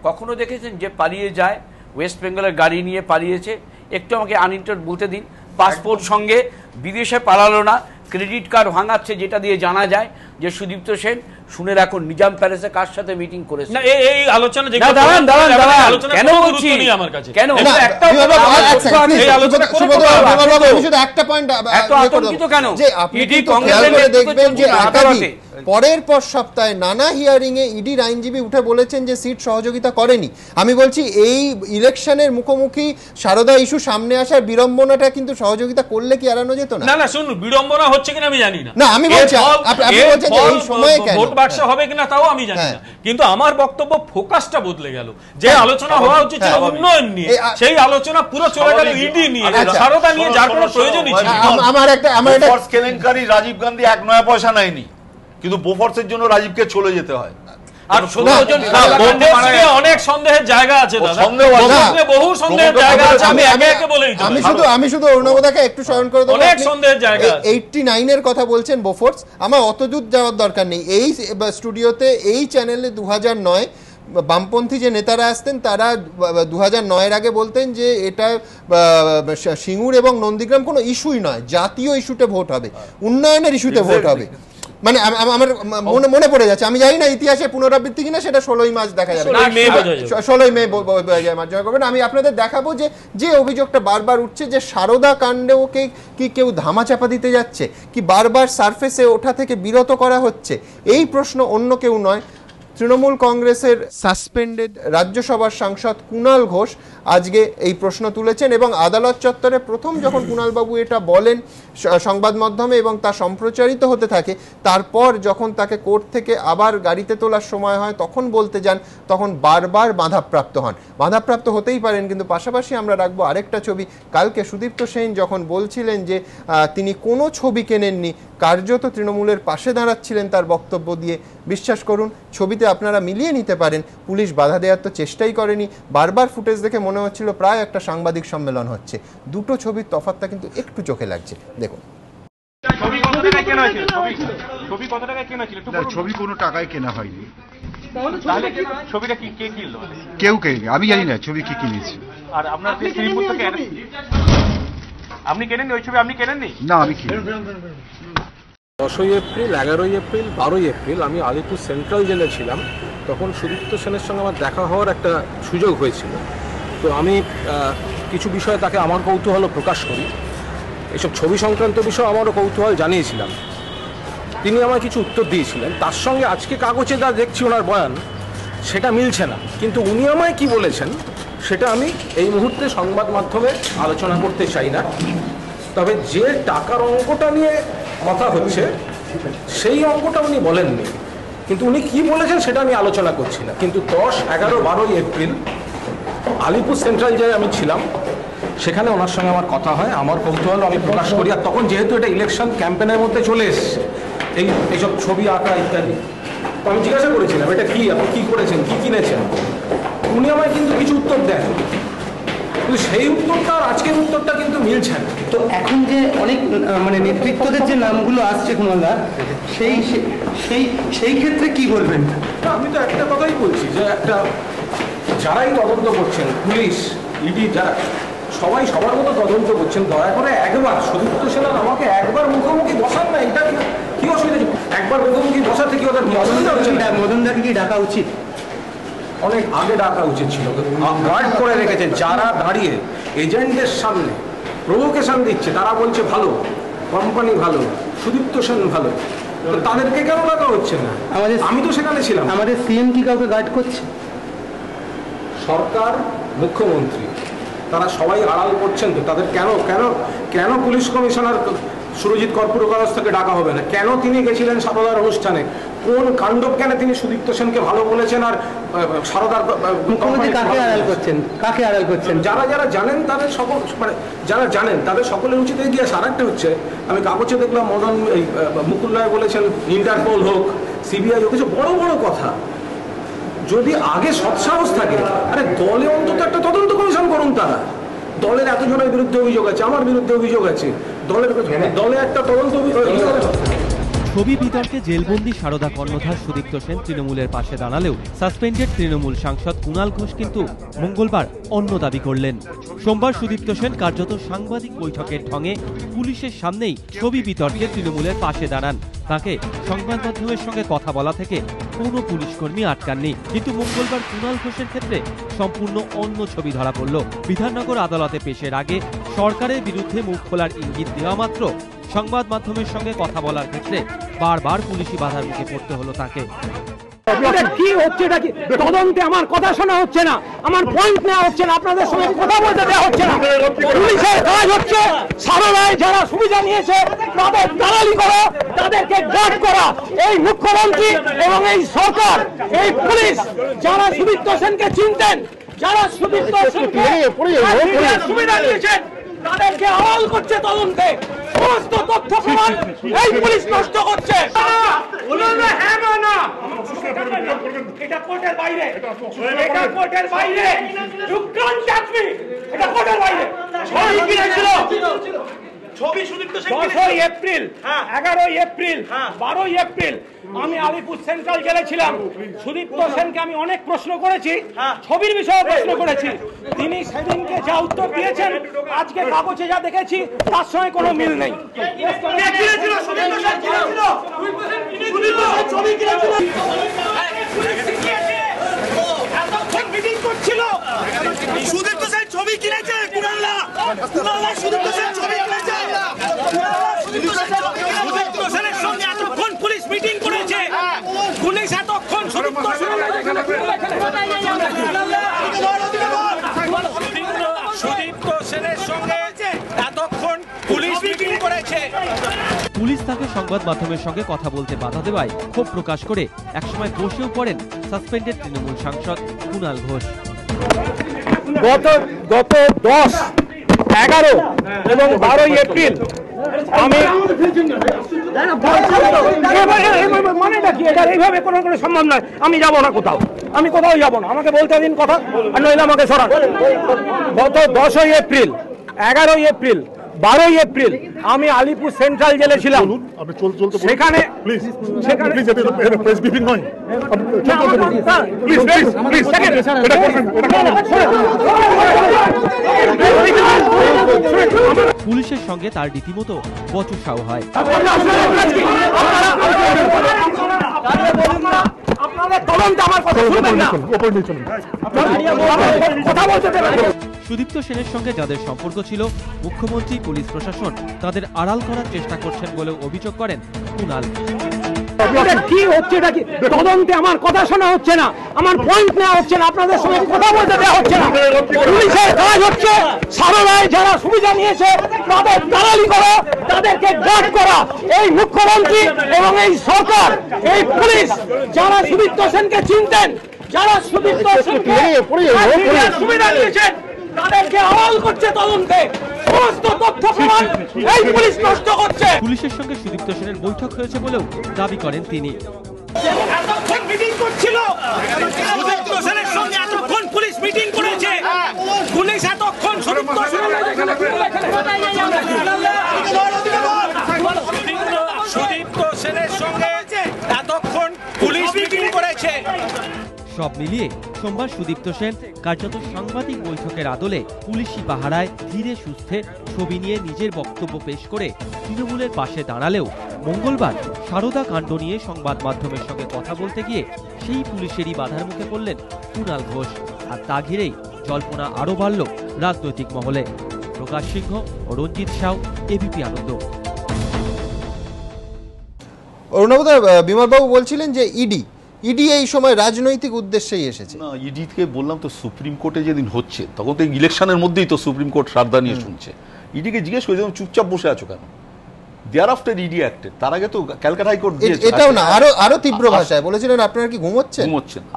কখনো দেখেছেন যে পালিয়ে যায় ওয়েস্ট বেঙ্গলের গাড়ি নিয়ে পালিয়েছে? একটু আমাকে আনইন্টার বলতে দিন, পাসপোর্ট সঙ্গে বিদেশে পালালো না, ক্রেডিট কার্ড ভাঙাচ্ছে, যেটা দিয়ে জানা যায় যে সুদীপ্ত সেন শুনে রাখুন নিজাম প্যালেসে কার সাথে মিটিং করেছে। না এই আলোচনা যে দাঁড়ান কেন বলছি আমার কাছে, কেন একটা শুধু একটা পয়েন্ট এত আতঙ্কিত কেন যে আপনি কংগ্রেসের দেখবেন যে আদালতে পরের পর সপ্তাহে নানা হিয়ারিং এ ইডির আইনজীবী উঠে বলেছেন যে সিট সহযোগিতা করেনি। আমি বলছি এই ইলেকশনের মুখোমুখি সারদা ইস্যু সামনে আসার বিড়ম্বনাটা কিন্তু সহযোগিতা করলে কি এড়ানো যেত না? না শুনুন, বিড়ম্বনা হচ্ছে কিনা আমি জানি না, না আমি বলছি আপনি বলছেন যে এই সময়ে কেন ভোট বাক্স হবে কিনা তাও আমি জানি না, কিন্তু আমার বক্তব্য ফোকাসটা বদলে গেল। যে আলোচনা হওয়া উচিত ছিল উন্নয়ন নিয়ে, সেই আলোচনা পুরো চলে গেল ইডি নিয়ে, সারদা নিয়ে, যার কোনো প্রয়োজনই ছিল না। আমার একটা কেলেঙ্কারি রাজীব গান্ধী 1 নয়া পয়সা নেয়নি, কিন্তু বোফোর্সের জন্য রাজীবকে চলে যেতে হয়। আর অনেক সন্দেহের জায়গা আছে, বহু সন্দেহের জায়গা আছে, আমি শুধু অরুণবদাকে একটু স্মরণ করে দেব, অনেক সন্দেহের জায়গা। 89 এর কথা বলছেন বোফোর্স, আমার অত দূর যাওয়ার দরকার নেই। এই স্টুডিওতে এই চ্যানেলে 2009 বামপন্থী যে নেতারা আসতেন তারা 2009-এর আগে বলতেন যে এটা সিঙ্গুর এবং নন্দীগ্রাম কোনো ইস্যুই নয়, জাতীয় ইস্যুতে ভোট হবে, উন্নয়নের ইস্যুতে ভোট হবে। মানে আমার মনে পড়ে যাচ্ছে, আমি জানি না ইতিহাসে পুনরাবৃত্তি কিনা, সেটা 16ই মার্চ দেখা যাবে, 16ই মে জয় করবেন। আমি আপনাদের দেখাবো যে অভিযোগটা বারবার উঠছে যে সারদা কাণ্ডেও কি কেউ ধামাচাপা দিতে যাচ্ছে, কি বারবার সারফেসে ওঠা থেকে বিরত করা হচ্ছে। এই প্রশ্ন অন্য কেউ নয়, তৃণমূল কংগ্রেসের সাসপেন্ডেড রাজ্যসভার সাংসদ কুণাল ঘোষ আজকে এই প্রশ্ন তুলেছেন এবং আদালত চত্বরে প্রথম যখন কুণালবাবু এটা বলেন সংবাদ মাধ্যমে এবং তা সম্প্রচারিত হতে থাকে, তারপর যখন তাকে কোর্ট থেকে আবার গাড়িতে তোলার সময় হয় তখন বলতে যান, তখন বারবার বাধাপ্রাপ্ত হন। বাধাপ্রাপ্ত হতেই পারেন, কিন্তু পাশাপাশি আমরা রাখবো আরেকটা ছবি। কালকে সুদীপ্ত সেন যখন বলছিলেন যে তিনি কোনো ছবি কেনেননি, কার্যত তৃণমূলের পাশে দাঁড়াচ্ছিলেন তার বক্তব্য দিয়ে, বিশ্বাস করুন ছবিতে আপনারা মিলিয়ে নিতে পারেন পুলিশ বাধা দেওয়ার তো চেষ্টাই করেনি। বারবার ফুটেজ দেখে মনে হচ্ছিল প্রায় একটা সাংবাদিক সম্মেলন হচ্ছে। দুটো ছবির তফাৎটা কিন্তু একটু চোখে লাগছে, দেখুন। ছবি কোনো টাকায় কেনা হয়নি। ছবিটা কি কে কিনলো? কেউ কেনে, আমি জানি না ছবি কি কিনেছে। আর আপনার শ্রীপুর থেকে আপনি কেনেননি ওই ছবি? আপনি কেনেননি? না, আমি কিনি। 10ই এপ্রিল, 11ই এপ্রিল, 12ই এপ্রিল আমি আলিপুর সেন্ট্রাল জেলে ছিলাম। তখন সুদীপ্ত সেনের সঙ্গে আমার দেখা হওয়ার একটা সুযোগ হয়েছিল। তো আমি কিছু বিষয়ে তাকে আমার কৌতূহল প্রকাশ করি। এসব ছবি সংক্রান্ত বিষয়ে আমারও কৌতূহল জানিয়েছিলাম। তিনি আমায় কিছু উত্তর দিয়েছিলেন, তার সঙ্গে আজকে কাগজে যা দেখছি ওনার বয়ান সেটা মিলছে না। কিন্তু উনি আমায় কি বলেছেন সেটা আমি এই মুহূর্তে সংবাদ মাধ্যমে আলোচনা করতে চাই না। তবে যে টাকার অঙ্কটা নিয়ে কথা হচ্ছে সেই অঙ্কটা উনি বলেননি, কিন্তু উনি কি বলেছেন সেটা আমি আলোচনা করছি না। কিন্তু 10, 11, 12ই এপ্রিল আলিপুর সেন্ট্রাল জেলে আমি ছিলাম, সেখানে ওনার সঙ্গে আমার কথা হয়, আমার কৌতূহল আমি প্রকাশ করি। আর তখন যেহেতু এটা ইলেকশন ক্যাম্পেনের মধ্যে চলে এসছে, এইসব ছবি আঁকা ইত্যাদি, তো আমি জিজ্ঞাসা করেছিলাম এটা কি, আপনি কী করেছেন, কী কিনেছেন। উনি আমায় কিন্তু কিছু উত্তর দেন, কিন্তু সেই উত্তরটা আর আজকের উত্তরটা কিন্তু মিলছে না। তো এখন যে অনেক মানে নেতৃত্বদের যে নামগুলো আসছে কুণালদা, সেই ক্ষেত্রে কি বলবেন? আমি তো একটা কথাই বলছি যে যারাই তদন্ত করছেন, পুলিশ, ইডি, যারা সবাই সবার মতো তদন্ত করছেন, দয়া করে একবার সুদীপ্ত সেন আমাকে একবার মুখোমুখি বসান না। এটা কি অসুবিধা? একবার মুখোমুখি বসা থেকে ওদের মদনদাকে কি ডাকা উচিত? অনেক আগে ডাকা উচিত ছিল। গার্ড করে রেখেছেন, যারা দাঁড়িয়ে এজেন্টদের সামনে প্রভোকেশন দিচ্ছে, তারা বলছে ভালো কোম্পানি, ভালো সুদীপ্ত সেন ভালো, তাদেরকে কেন ডাকা হচ্ছে না? আমি তো সেখানে ছিলাম। আমাদের সিএম কি কাউকে গার্ড করছে? সরকার, মুখ্যমন্ত্রী, তারা সবাই আড়াল করছেন তো। তাদের কেন পুলিশ কমিশনার সুরজিৎ কর্পূরকাগজ থেকে ডাকা হবে না? কেন তিনি গেছিলেন সারদার অনুষ্ঠানে? কোন কাণ্ডজ্ঞানে তিনি সুদীপ্ত সেনকে ভালো বলেছেন আর সারদার কাকে আড়াল করছেন? যারা জানেন তাদের সকল, মানে যারা জানেন তাদের সকলের উচিত এগিয়ে আসা। আরেকটা হচ্ছে, আমি কাগজে দেখলাম মুকুল রায় বলেছেন ইন্টারপোল হোক, সিবিআই হোক, কিছু বড় বড় কথা। যদি আগে সৎসাহস থাকে, আরে দলে অন্তত একটা তদন্ত কমিশন করুন। তারা দলের এতজনের বিরুদ্ধে অভিযোগ আছে, আমার বিরুদ্ধে অভিযোগ আছে, দলে একটা তদন্ত ছবি বিতর্কে জেলবন্দি সারদা কর্ণধার সুদীপ্ত সেন তৃণমূলের পাশে দাঁড়ালেও সাসপেন্ডেড তৃণমূল সাংসদ কুণাল ঘোষ কিন্তু মঙ্গলবার অন্য দাবি করলেন। সোমবার সুদীপ্ত সেন কার্যত সাংবাদিক বৈঠকের ঢঙে পুলিশের সামনেই ছবি বিতর্কে তৃণমূলের পাশে দাঁড়ান। তাকে সংবাদ মাধ্যমের সঙ্গে কথা বলা থেকে কোনো পুলিশকর্মী আটকাননি। কিন্তু মঙ্গলবার কুণাল ঘোষের ক্ষেত্রে সম্পূর্ণ অন্য ছবি ধরা পড়ল। বিধাননগর আদালতে পেশের আগে সরকারের বিরুদ্ধে মুখ খোলার ইঙ্গিত দেওয়া মাত্র সংবাদ মাধ্যমের সঙ্গে কথা বলার ক্ষেত্রে বারবার পুলিশি বাধার মুখে পড়তে হলো তাকে। কি হচ্ছে, এটা কি তদন্তে আমার কথা শোনা হচ্ছে না, আমার পয়েন্ট নেওয়া হচ্ছে না, আপনাদের সঙ্গে কথা বলতে দেওয়া হচ্ছে না। পুলিশের কাজ হচ্ছে সারদায় যারা সুবিধা নিয়েছে তাদের দালালি করা, তাদেরকে গার্ড করা। এই মুখ্যমন্ত্রী এবং এই সরকার, এই পুলিশ যারা সুদীপ্ত সেনকে চিনতেন, যারা সুদীপ্ত সেনকে সুবিধা নিয়েছেন, তাদেরকে আড়াল করছে তদন্তে। সমস্ত তথ্য প্রমাণ এই পুলিশ নষ্ট করছে। এটা কোর্টের বাইরে, এটা কোর্টের বাইরে, you can't touch me, এটা কোর্টের বাইরে। ছবি কিনেছিল, ছবি সুদীপ্ত সেন 10ই এপ্রিল 11ই এপ্রিল 12ই এপ্রিল আমি আলিপুর সেন্ট্রাল জেলে ছিলাম। সুদীপ্ত সেনকে আমি অনেক প্রশ্ন করেছি, ছবির বিষয়ে প্রশ্ন করেছি। তিনি সেদিনকে যা উত্তর দিয়েছেন আজকে কাগজে যা দেখেছি তার সঙ্গে কোনো মিল নেই। সুদীপ্ত সেন ছবি কিনেছে, কুনাল্লা সুদীপ্ত সেন ছবি কিনেছে। সুদীপ্ত সেনের সঙ্গে এতক্ষণ পুলিশ মিটিং করেছে, পুলিশ এতক্ষণ সুদীপ্ত সেনের সঙ্গে এতক্ষণ পুলিশ মিটিং করেছে। পুলিশ তাকে সংবাদ মাধ্যমের সঙ্গে কথা বলতে বাধা দেওয়ায় ক্ষোভ প্রকাশ করে একসময় বসেও পড়েন সাসপেন্ডেড তৃণমূল সাংসদ কুণাল ঘোষ। গত 10, 11 এবং 12ই এপ্রিল আমি মানেটা কি এটা এইভাবে কোনো সম্ভব নয়। আমি যাব না কোথাও, আমি কোথাও যাব না, আমাকে বলতে দিন কথা, আর নইলে আমাকে সরান। গত 10ই এপ্রিল, 11ই এপ্রিল, 12ই এপ্রিল আমি আলিপুর সেন্ট্রাল জেলে ছিলাম। সেখানে প্রেস ব্রিফিং নয়, পুলিশের সঙ্গে তার রীতিমতো বচসাও হয়। সুদীপ্ত সেনের সঙ্গে যাদের সম্পর্ক ছিল, মুখ্যমন্ত্রী, পুলিশ প্রশাসন তাদের আড়াল করার চেষ্টা করছেন বলেও অভিযোগ করেন কুণাল। কি হচ্ছে এটা কি তদন্তে আমার কথা শোনা হচ্ছে না, আমার পয়েন্ট নেওয়া হচ্ছে না, আপনাদের সঙ্গে কথা বলতে দেওয়া হচ্ছে না। পুলিশের কাজ হচ্ছে সারদায় যারা সুবিধা নিয়েছে তাদের দালালি করা, তাদেরকে গার্ড করা। এই মুখ্যমন্ত্রী এবং এই সরকার, এই পুলিশ যারা সুদীপ্ত সেনকে চিনতেন, যারা সুদীপ্ত সেনকে সুবিধা নিয়েছেন তাদেরকে আড়াল করছে তদন্তে। সমস্ত তথ্য প্রমাণ এই পুলিশ নষ্ট করছে। পুলিশের সঙ্গে সুদীপ্ত সেনের বৈঠক হয়েছে বলেও দাবি করেন তিনি। এতক্ষণ মিটিং করছিল, সুদীপ্ত সেনের সঙ্গে এতক্ষণ পুলিশ মিটিং করেছে, পুলিশ এতক্ষণ সুদীপ্ত সেনের সঙ্গে এতক্ষণ পুলিশ মিটিং করেছে। সব মিলিয়ে সোমবার সুদীপ্ত সেন কার্যত সাংবাদিক বৈঠকের আদলে পুলিশি পাহারায় ধীরে সুস্থে ছবি নিয়ে নিজের বক্তব্য পেশ করে তৃণমূলের পাশে দাঁড়ালেও মঙ্গলবার সারদা কাণ্ড নিয়ে সংবাদ মাধ্যমের সঙ্গে কথা বলতে গিয়ে সেই পুলিশেরই বাধার মুখে পড়লেন কুণাল ঘোষ। আর তা ঘিরেই জল্পনা আরও বাড়ল রাজনৈতিক মহলে। প্রকাশ সিংহ ও রঞ্জিত সাউ, এবিপি আনন্দ। অরুণাবদা, বিমলবাবু বলছিলেন যে ইডি এই সময় রাজনৈতিক উদ্দেশ্যেই এসেছে। না, ইডিকে বললাম তো সুপ্রিম কোর্টে যেদিন হচ্ছে তখন তো ইলেকশনের মধ্যেই তো সুপ্রিম কোর্ট শ্রদ্ধা নিয়ে শুনছে। ইডিকে জিজ্ঞেস করে চুপচাপ বসে আছো কেন? দেয়ার আফটার ইডি অ্যাক্টেড, তার আগে তো ক্যালকাটা হাইকোর্ট দিয়েছে। এটাও না, আরো তীব্র ভাষায় বলেছিলেন আপনারা কি ঘুমোচ্ছেন।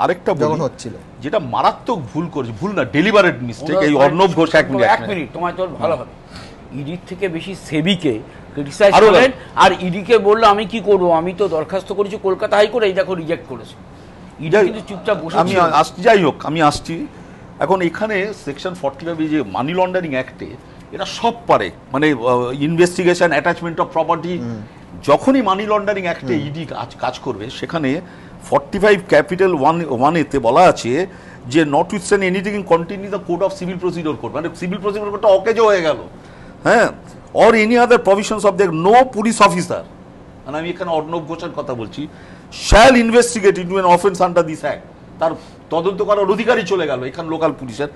আরেকটা যখন হচ্ছিল যেটা মারাত্মক ভুল করেছে, ভুল না ডেলিভারেট মিস্টেক, এই অর্ণব ঘোষ। এক মিনিট তোমার তোর ভালো হবে। ইডির থেকে বেশি সেবিকে ক্রিটিসাইজ করেন, আর ইডিকে বললো আমি কি করবো, আমি তো দরখাস্ত করেছি কলকাতা হাইকোর্ট, এই দেখো রিজেক্ট করেছে। আমি আসছি, যাই হোক আমি আসছি। এখন এখানে সেকশন 45 যে মানি লন্ডারিং অ্যাক্টে এরা সব পারে, মানে ইনভেস্টিগেশন, অ্যাটাচমেন্ট অফ প্রপার্টি। যখনই মানি লন্ডারিং অ্যাক্টে ইডি কাজ করবে, সেখানে 45 ক্যাপিটাল 1A-তে বলা আছে যে not withstand anything in continue the code of civil procedure code, মানে সিভিল প্রসিডিওর কোডটা অকেজো হয়ে গেল, হ্যাঁ, or any other provisions of the no police officer, মানে আমি এখানে অর্ণব ঘোষের কথা বলছি, shall investigate into an offence under this act, তার তদন্ত করার অধিকারই চলে গেল এখানে লোকাল পুলিশের,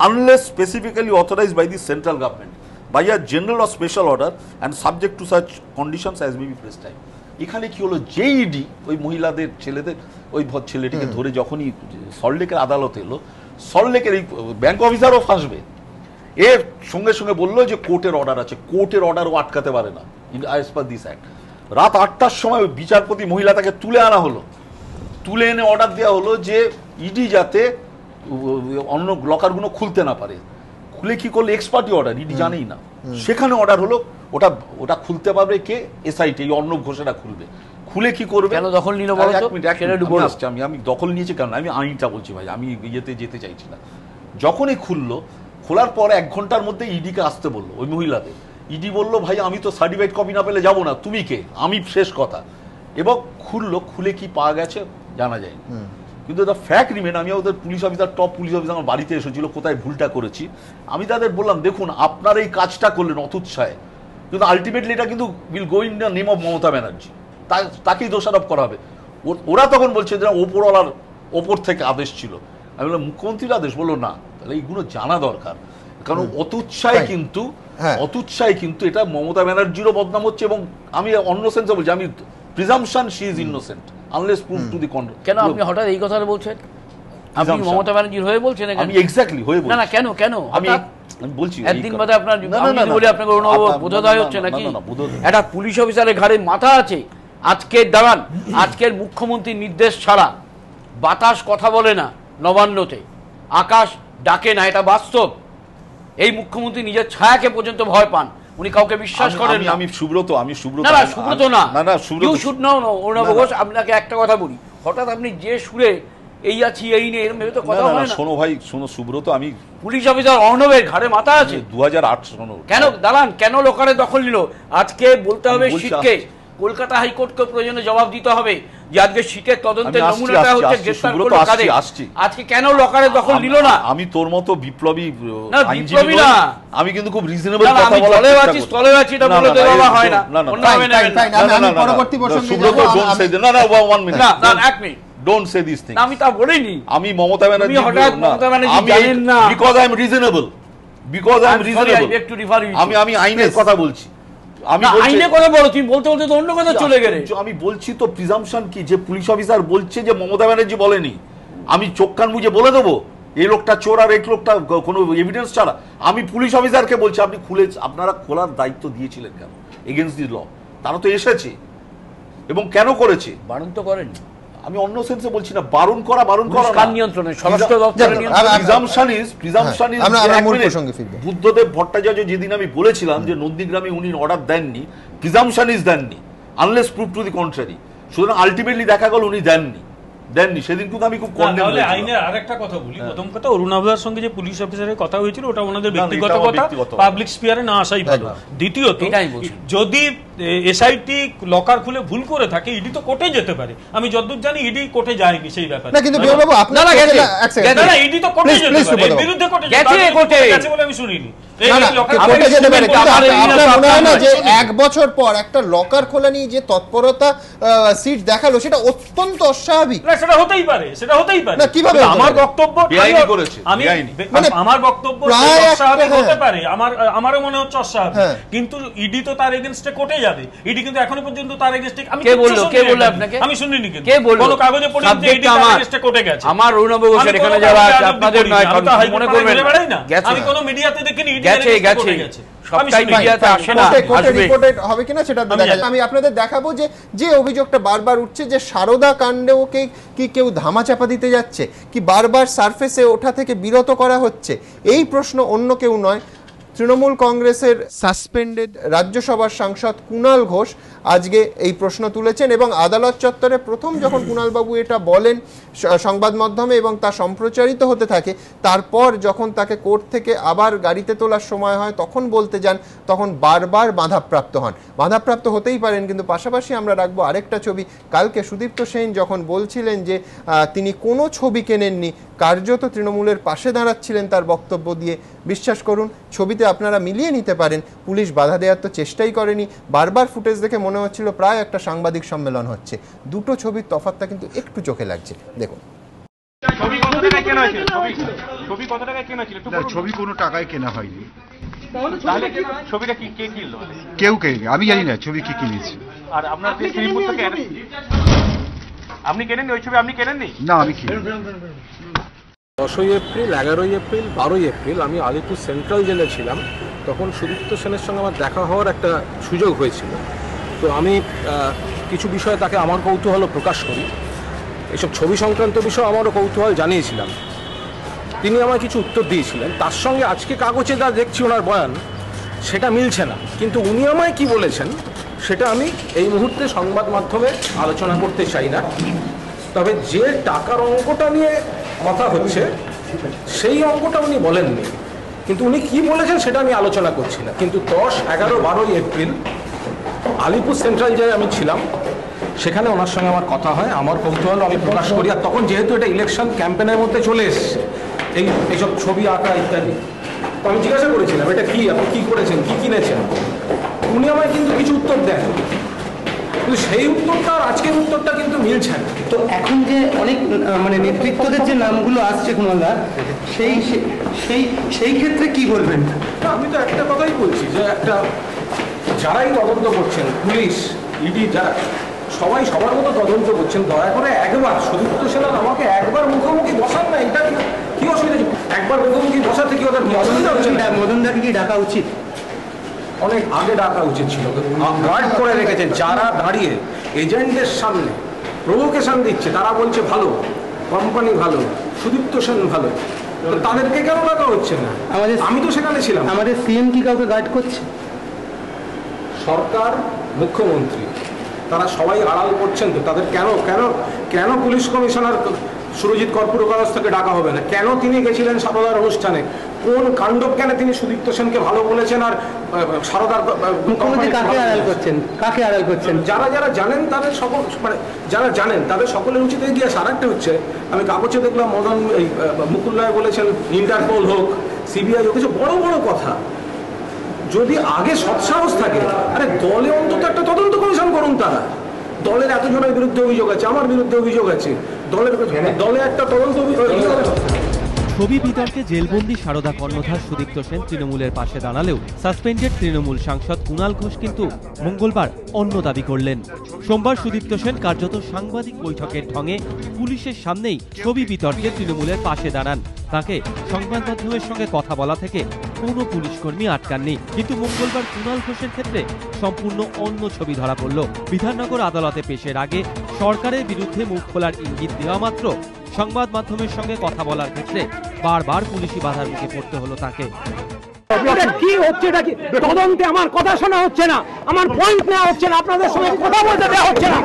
unless specifically authorised by the central government by a general or special order and subject to such conditions as may be prescribed. এখানে কি হলো, যেই ইডি ওই মহিলাদের ছেলেদের ওই ছেলেটিকে ধরে যখনই সল্টলেকের আদালতে এলো, সল্টলেকের এই ব্যাংক অফিসারও ফাঁসবে, এর সঙ্গে সঙ্গে বললো যে কোর্টের অর্ডার আছে, কোর্টের অর্ডারও আটকাতে পারে না অ্যাজ পার দিস অ্যাক্ট। রাত 8টার সময় বিচারপতি মহিলাটাকে তুলে আনা হলো, তুলে এনে অর্ডার দেওয়া হলো যে ইডি যাতে অন্য লকারগুলো খুলতে না পারে। খুলে কি করলে, এক্সপার্টি অর্ডার, ইডি জানেই না, সেখানে অর্ডার হলো ওটা খুলতে পারবে কে, এসআইটি, এই অর্ণব ঘোষেরা খুলবে। খুলে কি করবে, কেন দখল নিল আমি দখল নিয়েছি কেন, আমি আইনটা বলছি ভাই, আমি ইয়েতে যেতে চাইছি না। যখনই খুললো, খোলার পর 1 ঘন্টার মধ্যে ইডিকে আসতে বললো ওই মহিলাদের, ইডি বললো ভাই আমি তো সার্টিফাইড কপি না পেলে যাবো না, তুমি কে, আমি শেষ কথা। এবং খুলে কি পাওয়া গেছে জানা যায়, কিন্তু দ্য ফ্যাক্ট রিমেন, আমি ওদের police officer, top police officer আমার বাড়িতে এসেছিল, কোথায় ভুলটা করেছি আমি তাদের বললাম দেখুন আপনার এই কাজটা করলেন অতুৎসাহে, কিন্তু আলটিমেটলি এটা কিন্তু will go in the name of Mamata Banerjee, তাকেই দোষারোপ করা হবে। ওরা তখন বলছে যে ওপরওয়ালার ওপর থেকে আদেশ ছিল, আমি বললাম মুখ্যমন্ত্রীর আদেশ, বললো না, তাহলে এইগুলো জানা দরকার, কারণ অতুৎসাহে কিন্তু এটা মমতা ব্যানার্জিরও বদনাম হচ্ছে। এবং আমি অন্য সেন্সে বলছি, আমি presumption she is innocent unless prove to the contrary. কেন আপনি হঠাৎ এই কথাটা বলছেন? আপনি মমতা ব্যানার্জির হয়ে বলছেন? আমি এক্স্যাক্টলি হয়ে বলছি। না কেন আমি বলছি একদিন বাদে আপনার বলে আপনাকে বোধোদয় হচ্ছে নাকি? একটা পুলিশ অফিসারের ঘাড়ে মাথা আছে। আজকের মুখ্যমন্ত্রীর নির্দেশ ছাড়া বাতাস কথা বলে না, নবান্নতে আকাশ ডাকে না, এটা বাস্তব। এই মুখ্যমন্ত্রী নিজের ছায়াকে পর্যন্ত ভয় পান, উনি কাউকে বিশ্বাস করেন না। আমি সুব্রত না শুড নাও অরুণাভ ঘোষ, আপনাকে একটা কথা বলি, হঠাৎ আপনি যে সুরে এই আছি এই নেই এরকম ভেবে তো কথা হয় না। শোনো ভাই, শোনো সুব্রত, আমি পুলিশ অফিসার অর্ণবের ঘাড়ে মাথা আছে। 2008 শোনো কেন দালান, কেন লোকালে দখল নিল? আজকে বলতে হবে শীতকে, কলকাতা হাইকোর্টকে প্রয়োজনে জবাব দিতে হবে যে আজকে শীতের তদন্তের নমুনাটা হচ্ছে গ্রেফতার করলো কাদের, আজকে কেন লোকালে দখল নিল না? আমি তোর মতো বিপ্লবী বিপ্লবী না, আমি কিন্তু খুব রিজনেবল কথা বলার স্থলে আছি এটা বলে দেওয়া হয় না। আমি পরবর্তী প্রসঙ্গে যাব। না 1 মিনিট, না 1 minute, don't say this things. আমি তা বলিনি। আমি মমতা ব্যানার্জি জানেন না, বিকজ আই এম রিজনেবল, আমি আইনের কথা বলছি। আমি আইনে কথা বলো, তুমি বলতে বলতে তো অন্য কথা চলে গেলে। আমি বলছি তো প্রিজাম্পশন কি, যে পুলিশ অফিসার বলছে যে মমতা ব্যানার্জি বলেনি, আমি চোখ কান বুঝে বলে দেবো এই লোকটা চোর আর এই লোকটা কোনো এভিডেন্স ছাড়া? আমি পুলিশ অফিসারকে বলছি আপনি আপনারা খোলার দায়িত্ব দিয়েছিলেন কেন এগেইনস্ট দি ল? তারা তো এসেছে এবং কেন করেছে? বারণ তো করেন। আমি অন্য সেন্সে বলছি না, বারণ করা নিয়ন্ত্রণে স্বরাষ্ট্র দপ্তরের বুদ্ধদেব ভট্টাচার্য যেদিন আমি বলেছিলাম যে নন্দীগ্রামে উনি অর্ডার দেননি, প্রিজাম্পশন ইজ দেননি unless prove to the contrary, সুতরাং আলটিমেটলি দেখা গেল উনি দেননি, সেদিন কিন্তু আমি খুব কন্ডেম করেছি। আইনের আরেকটা কথা বলি, প্রথম কথা অরুণাভদার সঙ্গে যে পুলিশ অফিসারের কথা হয়েছিল ওটা ওনাদের ব্যক্তিগত কথা, পাবলিক স্পিয়ারে না আসাই ভালো। দ্বিতীয়ত, যদি এসআইটি লকার খুলে ভুল করে থাকে ইডি তো কোর্টে যেতে পারে। আমি যতদূর জানি ইডি কোর্টে যায়নি সেই ব্যাপারে। না কিন্তু বিজয় বাবু আপনারা না ইডি তো কোর্টে যেতে পারে, এর বিরুদ্ধে কোর্টে গেছে বলে আমি শুনিনি। এক বছর পর একটা লকার খোলা নিয়ে যে তৎপরতা সিট দেখালো সেটা অত্যন্ত অস্বাভাবিক। সেটা হতেই পারে, না কিভাবে? আমার বক্তব্য অস্বাভাবিক হতে পারে, আমারও মনে হচ্ছে অস্বাভাবিক, কিন্তু ইডি তো তার এগেইনস্টে কোর্টে যাবে। ইডি কিন্তু এখনো পর্যন্ত তার এগেইনস্টে আমি শুনিনি, কিন্তু কোন কাগজে পড়ি যে ইডি তার এগেইনস্টে কোর্টে গেছে। আমার অরুণাভ ঘোষের এখানে যাওয়া আছে, আপনাদের নয়, মনে করবেন না। আমি কোন মিডিয়াতে দেখিনি আমি আপনাদের দেখাবো যে অভিযোগটা বারবার উঠছে যে সারদা কাণ্ডেও কি কেউ ধামাচাপা দিতে যাচ্ছে, কি বারবার সারফেসে ওঠা থেকে বিরত করা হচ্ছে। এই প্রশ্ন অন্য কেউ নয়, তৃণমূল কংগ্রেসের সাসপেন্ডেড রাজ্যসভার সাংসদ কুণাল ঘোষ আজকে এই প্রশ্ন তুলেছেন। এবং আদালত চত্বরে প্রথম যখন কুণালবাবু এটা বলেন সংবাদ মাধ্যমে এবং তা সম্প্রচারিত হতে থাকে, তারপর যখন তাকে কোর্ট থেকে আবার গাড়িতে তোলার সময় হয় তখন বলতে যান, তখন বারবার বাধাপ্রাপ্ত হন। বাধাপ্রাপ্ত হতেই পারেন, কিন্তু পাশাপাশি আমরা রাখবো আরেকটা ছবি। কালকে সুদীপ্ত সেন যখন বলছিলেন যে তিনি কোনো ছবি কেনেননি, কার্যত তৃণমূলের পাশে দাঁড়াচ্ছিলেন তার বক্তব্য দিয়ে, বিশ্বাস করুন ছবিতে আপনারা মিলিয়ে নিতে পারেন পুলিশ বাধা দেওয়ার তো চেষ্টাই করেনি। বারবার ফুটেজ দেখে মনে হচ্ছিল প্রায় একটা সাংবাদিক সম্মেলন হচ্ছে। দুটো ছবির তফাৎটা কিন্তু একটু চোখে লাগছে। দেখুন ছবি কোনো টাকায় কেনা হয়নি। ছবিটা কি কে কিনলো? কেউ আমি জানি না ছবি কি কিনেছে। আর আপনার শ্রীপুর থেকে আপনি কেনেননি ওই ছবি? আপনি কেনেননি? না আমি কিনি। 10 এপ্রিল, 11 এপ্রিল, 12 এপ্রিল আমি আলিপুর সেন্ট্রাল জেলে ছিলাম। তখন সুদীপ্ত সেনের সঙ্গে আমার দেখা হওয়ার একটা সুযোগ হয়েছিল। তো আমি কিছু বিষয়ে তাকে আমার কৌতূহল প্রকাশ করি, এইসব ছবি সংক্রান্ত বিষয়ে আমারও কৌতূহল জানিয়েছিলাম। তিনি আমায় কিছু উত্তর দিয়েছিলেন, তার সঙ্গে আজকে কাগজে যা দেখছি ওনার বয়ান সেটা মিলছে না। কিন্তু উনি আমায় কি বলেছেন সেটা আমি এই মুহূর্তে সংবাদ মাধ্যমে আলোচনা করতে চাই না। তবে যে টাকার অঙ্কটা নিয়ে কথা হচ্ছে সেই অঙ্কটা উনি বলেননি। কিন্তু উনি কি বলেছেন সেটা আমি আলোচনা করছি না। কিন্তু 10, 11, 12 এপ্রিল আলিপুর সেন্ট্রাল জেলে আমি ছিলাম, সেখানে ওনার সঙ্গে আমার কথা হয়, আমার কৌতূহল আমি প্রকাশ করি। আর তখন যেহেতু এটা ইলেকশন ক্যাম্পেনের মধ্যে চলে এসছে, এইসব ছবি আঁকা ইত্যাদি, তো আমি জিজ্ঞাসা করেছিলাম এটা কি, আপনি কী করেছেন, কী কিনেছেন। উনি আমায় কিন্তু কিছু উত্তর দেন, কিন্তু সেই উত্তরটা আর আজকের উত্তরটা কিন্তু মিলছে না। তো এখন যে অনেক মানে নেতৃত্বদের যে নামগুলো আসছে কুণালদা, সেই ক্ষেত্রে কি বলবেন? আমি তো একটা কথাই বলছি যে যারাই তদন্ত করছেন, পুলিশ, ইডি, যারা সবাই সবার মতো তদন্ত করছেন, দয়া করে একবার সুদীপ্ত সেনার আমাকে একবার মুখোমুখি বসান না। এটা কি অসুবিধা? একবার মুখোমুখি বসাতে কি ওদের অসুবিধা হচ্ছে না? মদনদাকে কি ডাকা উচিত? অনেক আগে ডাকা উচিত ছিল। গার্ড করে রেখেছে, যারা দাঁড়িয়ে এজেন্টদের সামনে প্রভোকেশন দিচ্ছে, তারা বলছে ভালো, কোম্পানি ভালো, সুদীপ্ত সেন ভালো, তাদেরকে কেন ডাকা হচ্ছে না? আমি তো সেখানে ছিলাম। আমাদের সিএম কি কাউকে গার্ড করছে? সরকার, মুখ্যমন্ত্রী, তারা সবাই আড়াল করছেন তো। তাদের কেন পুলিশ কমিশনার সুরজিৎ কর্পূরকারজ থেকে ডাকা হবে না? কেন তিনি গেছিলেন সারদার অনুষ্ঠানে? কোন কাণ্ডজ্ঞানে তিনি সুদীপ্ত সেনকে ভালো বলেছেন? আর সারদার মুখ্যমন্ত্রী কাকে আড়াল করছেন? যারা জানেন তাদের সকল, মানে যারা জানেন তাদের সকলের উচিত এগিয়ে আসা। আরেকটা হচ্ছে, আমি কাগজে দেখলাম মুকুল রায় বলেছেন ইন্টারপোল হোক, সিবিআই হোক, কিছু বড় বড় কথা। যদি আগে সৎসাহস থাকে, আরে দলে অন্তত একটা তদন্ত কমিশন করুন। তারা দলের এতজনের বিরুদ্ধে অভিযোগ আছে, আমার বিরুদ্ধে অভিযোগ আছে, দলে একটা তদন্ত ছবি বিতর্কে জেলবন্দি সারদা কর্ণধার সুদীপ্ত সেন তৃণমূলের পাশে দাঁড়ালেও সাসপেন্ডেড তৃণমূল সাংসদ কুণাল ঘোষ কিন্তু মঙ্গলবার অন্য দাবি করলেন। সোমবার সুদীপ্ত সেন কার্যত সাংবাদিক বৈঠকের ঢঙে পুলিশের সামনেই ছবি বিতর্কে তৃণমূলের পাশে দাঁড়ান। তাকে সংবাদ মাধ্যমের সঙ্গে কথা বলা থেকে কোনো পুলিশকর্মী আটকাননি। কিন্তু মঙ্গলবার কুণাল ঘোষের ক্ষেত্রে সম্পূর্ণ অন্য ছবি ধরা পড়ল। বিধাননগর আদালতে পেশের আগে সরকারের বিরুদ্ধে মুখ খোলার ইঙ্গিত দেওয়া মাত্র সংবাদ মাধ্যমের সঙ্গে কথা বলার ক্ষেত্রে বারবার পুলিশি বাধার মুখে পড়তে হলো তাকে। কি হচ্ছে, এটা কি তদন্তে আমার কথা শোনা হচ্ছে না, আমার পয়েন্ট নেওয়া হচ্ছে না, আপনাদের সঙ্গে কথা বলতে দেওয়া হচ্ছে না।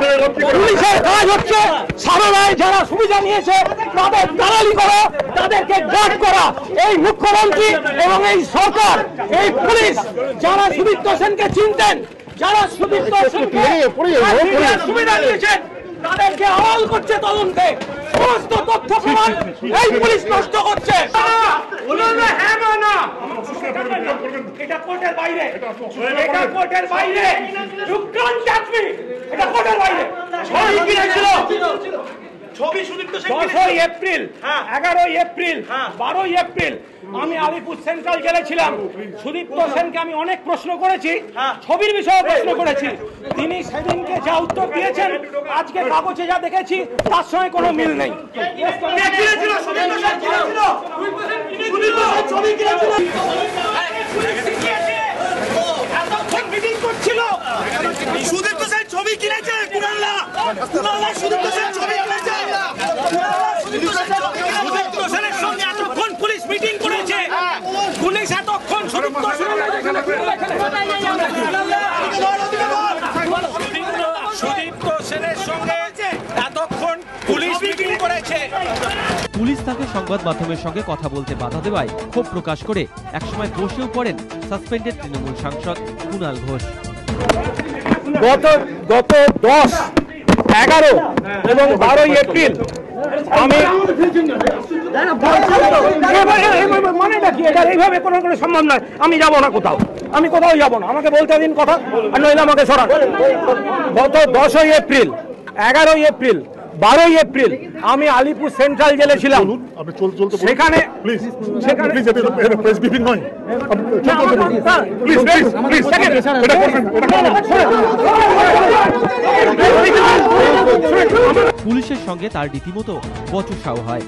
পুলিশের কাজ হচ্ছে সারদায় যারা সুবিধা নিয়েছে তাদের দালালি করা, তাদেরকে গার্ড করা। এই মুখ্যমন্ত্রী এবং এই সরকার, এই পুলিশ যারা সুদীপ্ত সেনকে চিনতেন, যারা সুদীপ্ত সেনকে সুবিধা নিয়েছেন, তাদেরকে আড়াল করছে তদন্তে। সমস্ত তথ্য প্রমাণ এই পুলিশ নষ্ট করছে। এটা কোর্টের বাইরে, এটা কোর্টের বাইরে। You can't touch me. এটা কোর্টের বাইরে। ছবি কিনেছিল, ছবি Sudipta Sen 10 April, 11 April, 12 April আমি আলিপুর সেন্ট্রাল জেলে ছিলাম। সুদীপ্ত সেনকে আমি অনেক প্রশ্ন করেছি, ছবির বিষয়ে প্রশ্ন করেছি। তিনি সেদিনকে যা উত্তর দিয়েছেন, আজকে কাগজে যা দেখেছি তার সঙ্গে কোনো মিল নেই। এতক্ষণ মিটিং করছিল, সুদীপ্ত সেন ছবি কিনেছে, কুণালদা সুদীপ্ত সেন ছবি কিনেছে, সুদীপ্ত সেনের সঙ্গে এতক্ষণ পুলিশ মিটিং করেছে। পুলিশ এতক্ষণ সুদীপ্ত সেনের সঙ্গে এতক্ষণ পুলিশ মিটিং করেছে। পুলিশ তাকে সংবাদ মাধ্যমের সঙ্গে কথা বলতে বাধা দেওয়ায় ক্ষোভ প্রকাশ করে একসময় বসেও পড়েন সাসপেন্ডেড তৃণমূল সাংসদ কুণাল ঘোষ। গত 10, 11 এবং 12 এপ্রিল আমি মানেটা কি, এটা এইভাবে কোনো সম্ভব নয়। আমি যাবো না কোথাও, আমি কোথাও যাবো না, আমাকে বলতে দিন কথা, আর নইলে আমাকে সরান। গত 10 এপ্রিল, 11 এপ্রিল, 12 এপ্রিল আমি আলিপুর সেন্ট্রাল জেলে ছিলাম। সেখানে পুলিশের সঙ্গে তার রীতিমতো বচসাও হয়।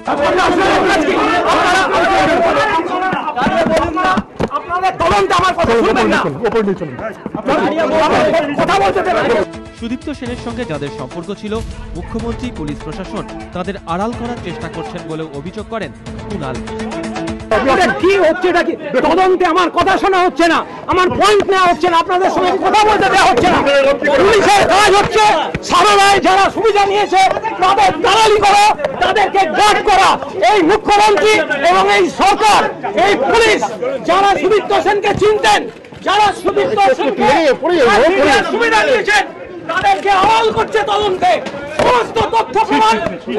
সুদীপ্ত সেনের সঙ্গে যাদের সম্পর্ক ছিল, মুখ্যমন্ত্রী, পুলিশ প্রশাসন তাদের আড়াল করার চেষ্টা করছেন বলেও অভিযোগ করেন কুণাল। কি হচ্ছে, এটা কি তদন্তে আমার কথা শোনা হচ্ছে না, আমার পয়েন্ট নেওয়া হচ্ছে না, আপনাদের সঙ্গে কথা বলতে দেওয়া হচ্ছে না। পুলিশের কাজ হচ্ছে সারদায় যারা সুবিধা নিয়েছে তাদের দালালি করা, তাদেরকে গার্ড করা। এই মুখ্যমন্ত্রী এবং এই সরকার, এই পুলিশ যারা সুদীপ্ত সেনকে চিনতেন, যারা সুদীপ্ত সেনকে সুবিধা নিয়েছেন, তাদেরকে আড়াল করছে তদন্তে। সমস্ত তথ্য প্রমাণ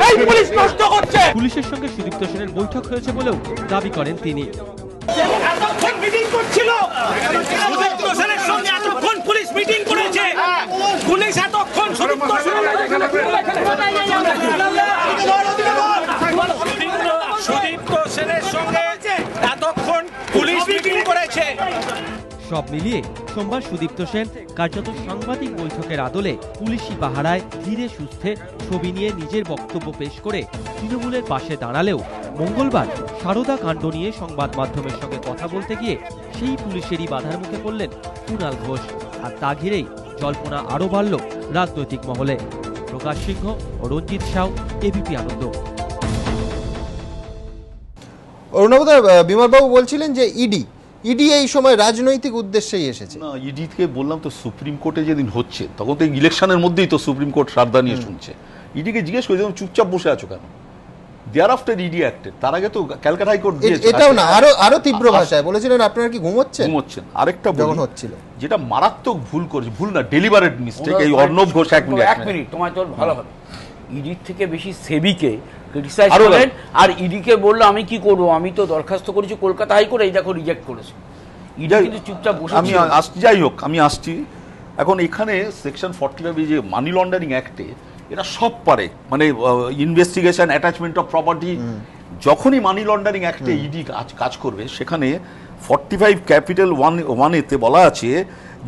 এই পুলিশ নষ্ট করছে। পুলিশের সঙ্গে সুদীপ্ত সেনের বৈঠক হয়েছে বলেও দাবি করেন তিনি। এতক্ষণ মিটিং করছিল, সুদীপ্ত সেনের সঙ্গে এতক্ষণ পুলিশ মিটিং করেছে। পুলিশ এতক্ষণ সুদীপ্ত সেনের সঙ্গে এতক্ষণ পুলিশ মিটিং করেছে। সব মিলিয়ে সোমবার সুদীপ্ত সেন কার্যত সাংবাদিক বৈঠকের আদলে পুলিশি পাহারায় ধীরে সুস্থে ছবি নিয়ে নিজের বক্তব্য পেশ করে তৃণমূলের পাশে দাঁড়ালেও মঙ্গলবার সারদা কাণ্ড নিয়ে সংবাদ মাধ্যমের সঙ্গে কথা বলতে গিয়ে সেই পুলিশেরই বাধার মুখে পড়লেন কুণাল ঘোষ। আর তা ঘিরেই জল্পনা আরও বাড়ল রাজনৈতিক মহলে। প্রকাশ সিংহ ও রঞ্জিত সাউ, এবিপি আনন্দ। অরুণাবদা, বিমলবাবু বলছিলেন যে ইডি এই সময় রাজনৈতিক উদ্দেশ্যেই এসেছে। না, ইডিকে বললাম তো সুপ্রিম কোর্টে যেদিন হচ্ছে তখন তো ইলেকশনের মধ্যেই তো সুপ্রিম কোর্ট সারদা নিয়ে শুনছে। ইডিকে জিজ্ঞেস করে চুপচাপ বসে আছো কেন? দেয়ার আফটার ইডি অ্যাক্টেড, তার আগে তো ক্যালকাটা হাইকোর্ট দিয়েছে। এটাও না, আরো তীব্র ভাষায় বলেছিলেন আপনারা কি ঘুমোচ্ছেন। আরেকটা যখন হচ্ছিল যেটা মারাত্মক ভুল করেছে, ভুল না ডেলিভারেট মিস্টেক, এই অর্ণব ঘোষ। এক মিনিট তোমার তো ভালো হবে। ইডির থেকে বেশি সেবিকে ক্রিটিসাইজ করেন, আর ইডিকে বললো আমি কি করবো, আমি তো দরখাস্ত করেছি কলকাতা হাইকোর্টে, এই দেখো রিজেক্ট করেছে। ইডি কিন্তু চুপচাপ বসে। আমি আসছি, যাই হোক আমি আসছি। এখন এখানে সেকশন 45 যে মানি লন্ডারিং অ্যাক্টে এরা সব পারে, মানে ইনভেস্টিগেশন, অ্যাটাচমেন্ট অফ প্রপার্টি। যখনই মানি লন্ডারিং অ্যাক্টে ইডি কাজ করবে, সেখানে 45 ক্যাপিটাল 1A-তে বলা আছে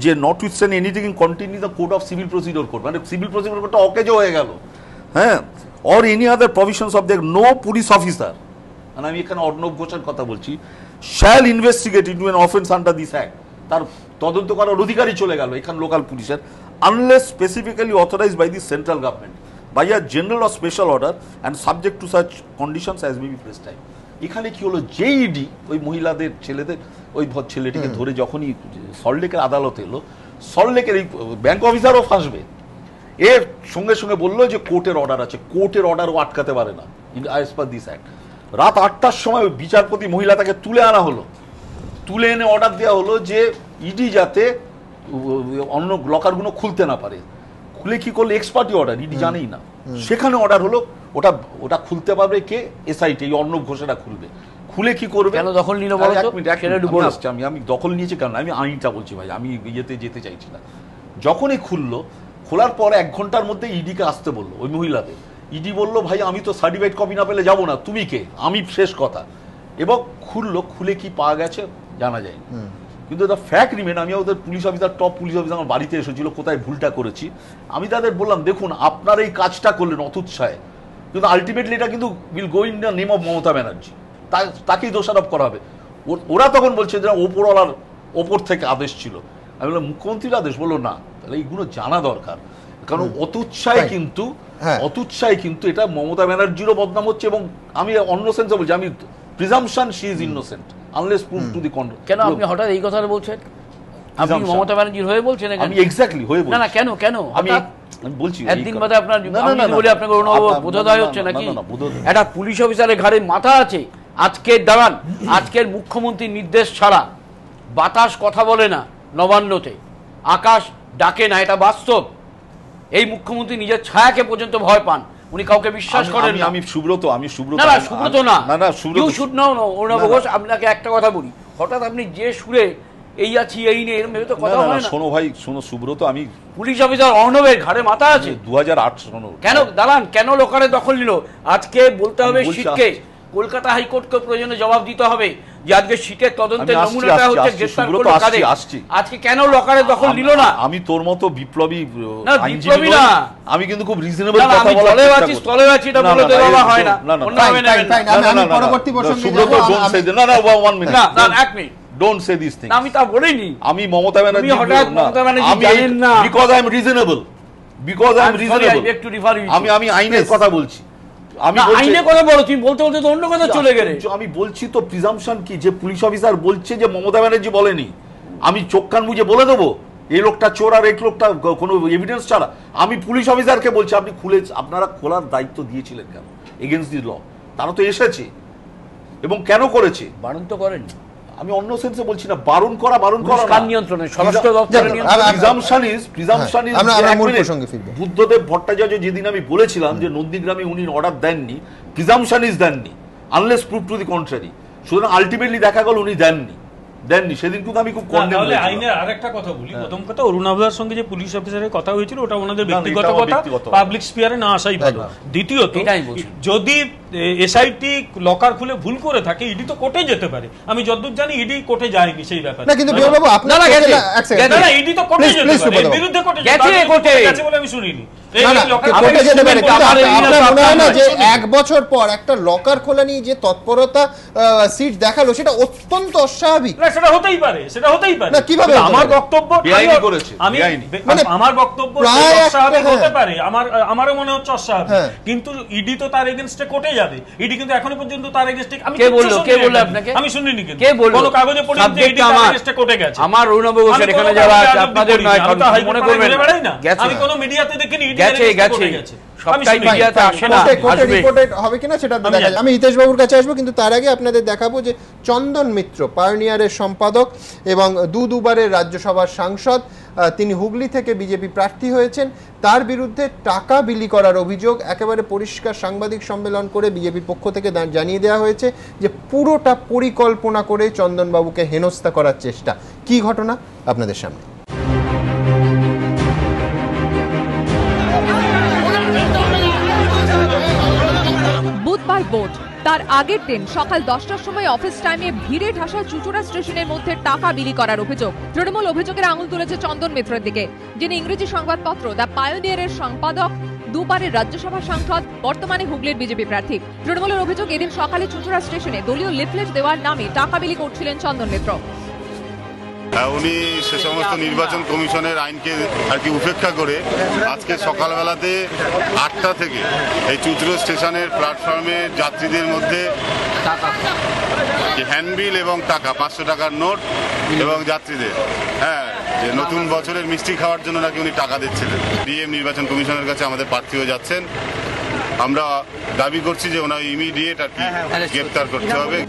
যে not withstand anything in continue the code of civil procedure code, মানে সিভিল প্রসিডিওর কোডটা অকেজো হয়ে গেল, হ্যাঁ, or any other provisions of the no police officer, মানে আমি এখানে অর্ণব ঘোষের কথা বলছি, shall investigate into an offence under this act, তার তদন্ত করার অধিকারই চলে গেল এখানে লোকাল পুলিশের, unless specifically authorised by the central government by a general or special order and subject to such conditions as may be prescribed. এখানে কি হলো, যেই ইডি ওই মহিলাদের ছেলেদের ওই ছেলেটিকে ধরে যখনই সল্টলেকের আদালতে এলো, সল্টলেকের এই ব্যাংক অফিসারও ফাঁসবে, এর সঙ্গে সঙ্গে বললো যে কোর্টের অর্ডার আছে, কোর্টের অর্ডারও আটকাতে পারে না অ্যাজ পার দিস অ্যাক্ট। রাত 8টার সময় বিচারপতি মহিলাটাকে তুলে আনা হলো, তুলে এনে অর্ডার দেওয়া হলো যে ইডি যাতে অন্য লকারগুলো খুলতে না পারে। খুলে কি করলে, এক্সপার্টি অর্ডার, ইডি জানেই না, সেখানে অর্ডার হলো ওটা খুলতে পারবে কে, এসআইটি, এই অর্ণব ঘোষেরা খুলবে। খুলে কি করবে, কেন দখল নিল আমি দখল নিয়েছি কেন, আমি আইনটা বলছি ভাই, আমি ইয়েতে যেতে চাইছি না। যখনই খোলার পর 1 ঘন্টার মধ্যে ইডিকে আসতে বললো ওই মহিলাদের। ইডি বললো ভাই আমি তো সার্টিফাইড কপি না পেলে যাবো না, তুমি কে, আমি শেষ কথা। এবং খুলে কি পাওয়া গেছে জানা যায়, কিন্তু দ্য ফ্যাক্ট রিমেন, আমি ওদের police officer, top police officer আমার বাড়িতে এসেছিল, কোথায় ভুলটা করেছি আমি তাদের বললাম দেখুন আপনার এই কাজটা করলেন অতুৎসাহে, কিন্তু আলটিমেটলি এটা কিন্তু will go in the name of Mamata Banerjee, তাকেই দোষারোপ করা হবে। ওরা তখন বলছে যে ওপরওয়ালার ওপর থেকে আদেশ ছিল। আমি বললাম মুখ্যমন্ত্রীর আদেশ, বললো না, তাহলে এইগুলো জানা দরকার, কারণ অতুৎসাহে কিন্তু এটা মমতা ব্যানার্জিরও বদনাম হচ্ছে। এবং আমি অন্য সেন্সে বলছি, আমি presumption she is innocent unless prove to the control. কেন আপনি হঠাৎ এই কথাটা বলছেন? আপনি মমতা ব্যানার্জির হয়ে বলছেন? আমি এক্স্যাক্টলি হয়ে বলছি। না কেন আমি বলছি একদিন বাদে আপনার বলে আপনাকে বোধোদয় হচ্ছে নাকি? একটা পুলিশ অফিসারের ঘাড়ে মাথা আছে। আজকের মুখ্যমন্ত্রীর নির্দেশ ছাড়া বাতাস কথা বলে না, নবান্নতে আকাশ ডাকে না, এটা বাস্তব। এই মুখ্যমন্ত্রী নিজের ছায়াকে পর্যন্ত ভয় পান, উনি কাউকে বিশ্বাস করেন না। আমি সুব্রত না অরুণাভ ঘোষ, আপনাকে একটা কথা বলি, হঠাৎ আপনি যে সুরে এই আছি এই নেই এরকম ভেবে তো কথা হয় না। শোনো ভাই, শোনো সুব্রত, আমি পুলিশ অফিসার অর্ণবের ঘাড়ে মাথা আছে। 2008 শোনো কেন দাঁড়ান, কেন লোকারে দখল নিল? আজকে বলতে হবে শীতকে কলকাতা হাইকোর্টকে প্রয়োজনে জবাব দিতে হবে যে আজকে শীতের তদন্তের নমুনাটা হচ্ছে গ্রেফতার করলো কাদের, আজকে কেন লকারে দখল নিল না? আমি তোর মতো বিপ্লবী বিপ্লবী না, আমি কিন্তু খুব রিজনেবল কথা বলার স্থলে আছি এটা বলে দেওয়া হয় না। আমি পরবর্তী প্রসঙ্গে যাব। না 1 মিনিট, না 1 minute, don't say this things. আমি তা বলিনি। আমি মমতা ব্যানার্জি জানেন না, বিকজ আই এম রিজনেবল, আমি আইনের কথা বলছি। আইনে কথা বলো, তুমি বলতে বলতে তো অন্য কথা চলে গেলে। আমি বলছি তো প্রিজাম্পশন কি, যে পুলিশ অফিসার বলছে যে মমতা ব্যানার্জি বলেনি, আমি চোখ কান বুঝে বলে দেবো এই লোকটা চোর আর এই লোকটা কোনো এভিডেন্স ছাড়া? আমি পুলিশ অফিসারকে বলছি আপনি আপনারা খোলার দায়িত্ব দিয়েছিলেন কেন এগেইনস্ট দি ল? তারা তো এসেছে এবং কেন করেছে? বারণ তো করেন। আমি অন্য সেন্সে বলছি না, বারণ করা কার নিয়ন্ত্রণে? স্বরাষ্ট্র দপ্তরের নিয়ন্ত্রণে। বুদ্ধদেব ভট্টাচার্য যেদিন আমি বলেছিলাম যে নন্দীগ্রামে উনি অর্ডার দেননি, প্রিজাম্পশন ইজ দেননি unless prove to the contrary. সুতরাং আলটিমেটলি দেখা গেল উনি দেননি সেদিন কিন্তু আমি খুব কন্ডেম করেছি। আইনের আরেকটা কথা বলি, প্রথম কথা অরুণাভদার সঙ্গে যে পুলিশ অফিসারের কথা হয়েছিল ওটা ওনাদের ব্যক্তিগত কথা, পাবলিক স্পিয়ারে না আসাই ভালো। দ্বিতীয়ত, যদি এসআইটি লকার খুলে ভুল করে থাকে ইডি তো কোর্টে যেতে পারে। আমি যতদূর জানি ইডি কোর্টে যায়নি সেই ব্যাপারে। না কিন্তু বিমল বাবু আপনারা না ইডি তো কোর্টে যেতে পারে, এর বিরুদ্ধে কোর্টে গেছে বলে আমি শুনিনি। এক বছর পর একটা লকার খোলা নিয়ে যে তৎপরতা সিট দেখালো সেটা অত্যন্ত অস্বাভাবিক। সেটা হতেই পারে, না কিভাবে? আমার বক্তব্য আমার বক্তব্য অস্বাভাবিক হতে পারে, আমারও মনে হচ্ছে অস্বাভাবিক, কিন্তু ইডি তো তার এগেইনস্টে কোর্টে যাবে। ইডি কিন্তু এখনো পর্যন্ত তার এগেইনস্টে আমি শুনিনি, কিন্তু কোন কাগজে পড়ি যে ইডি তার এগেইনস্টে কোর্টে গেছে। আমার অরুণাভ ঘোষের এখানে যাওয়া আপনাদের নয়, মনে করবেন না। আমি কোন মিডিয়াতে দেখিনি ইডি গেছে। আমি হিতেশ বাবুর কাছে আসবো, কিন্তু তার আগে আপনাদের দেখাবো যে চন্দন মিত্র পায়োনিয়ারের সম্পাদক এবং দুবারের রাজ্যসভার সাংসদ, তিনি হুগলি থেকে বিজেপি প্রার্থী হয়েছেন। তার বিরুদ্ধে টাকা বিলি করার অভিযোগ একেবারে পরিষ্কার সাংবাদিক সম্মেলন করে বিজেপির পক্ষ থেকে জানিয়ে দেওয়া হয়েছে যে পুরোটা পরিকল্পনা করে চন্দনবাবুকে হেনস্থা করার চেষ্টা। কি ঘটনা আপনাদের সামনে। বুধবার ভোট, তার আগের দিন সকাল 10টার সময় অফিস টাইমে ভিড়ে ঠাসা চুচুড়া স্টেশনের মধ্যে টাকা বিলি করার অভিযোগ। তৃণমূল অভিযোগের আঙুল তুলেছে চন্দন মিত্রের দিকে, যিনি ইংরেজি সংবাদপত্র দ্য পায়োনিয়ারের সম্পাদক, দুবারের রাজ্যসভা সাংসদ, বর্তমানে হুগলির বিজেপি প্রার্থী। তৃণমূলের অভিযোগ এদিন সকালে চুচুড়া স্টেশনে দলীয় লিফলেট দেওয়ার নামে টাকা বিলি করছিলেন চন্দন মিত্র। উনি সে সমস্ত নির্বাচন কমিশনের আইনকে আর কি উপেক্ষা করে আজকে সকালবেলাতে 8টা থেকে এই চুচুড়ো স্টেশনের প্ল্যাটফর্মে যাত্রীদের মধ্যে হ্যান্ডবিল এবং টাকা 500 টাকার নোট এবং যাত্রীদের যে নতুন বছরের মিষ্টি খাওয়ার জন্য নাকি উনি টাকা দিচ্ছিলেন। ডিএম নির্বাচন কমিশনের কাছে আমাদের প্রার্থী হয়ে যাচ্ছেন। আমরা দাবি করছি যে ওনার ইমিডিয়েট আর কি গ্রেপ্তার করতে হবে।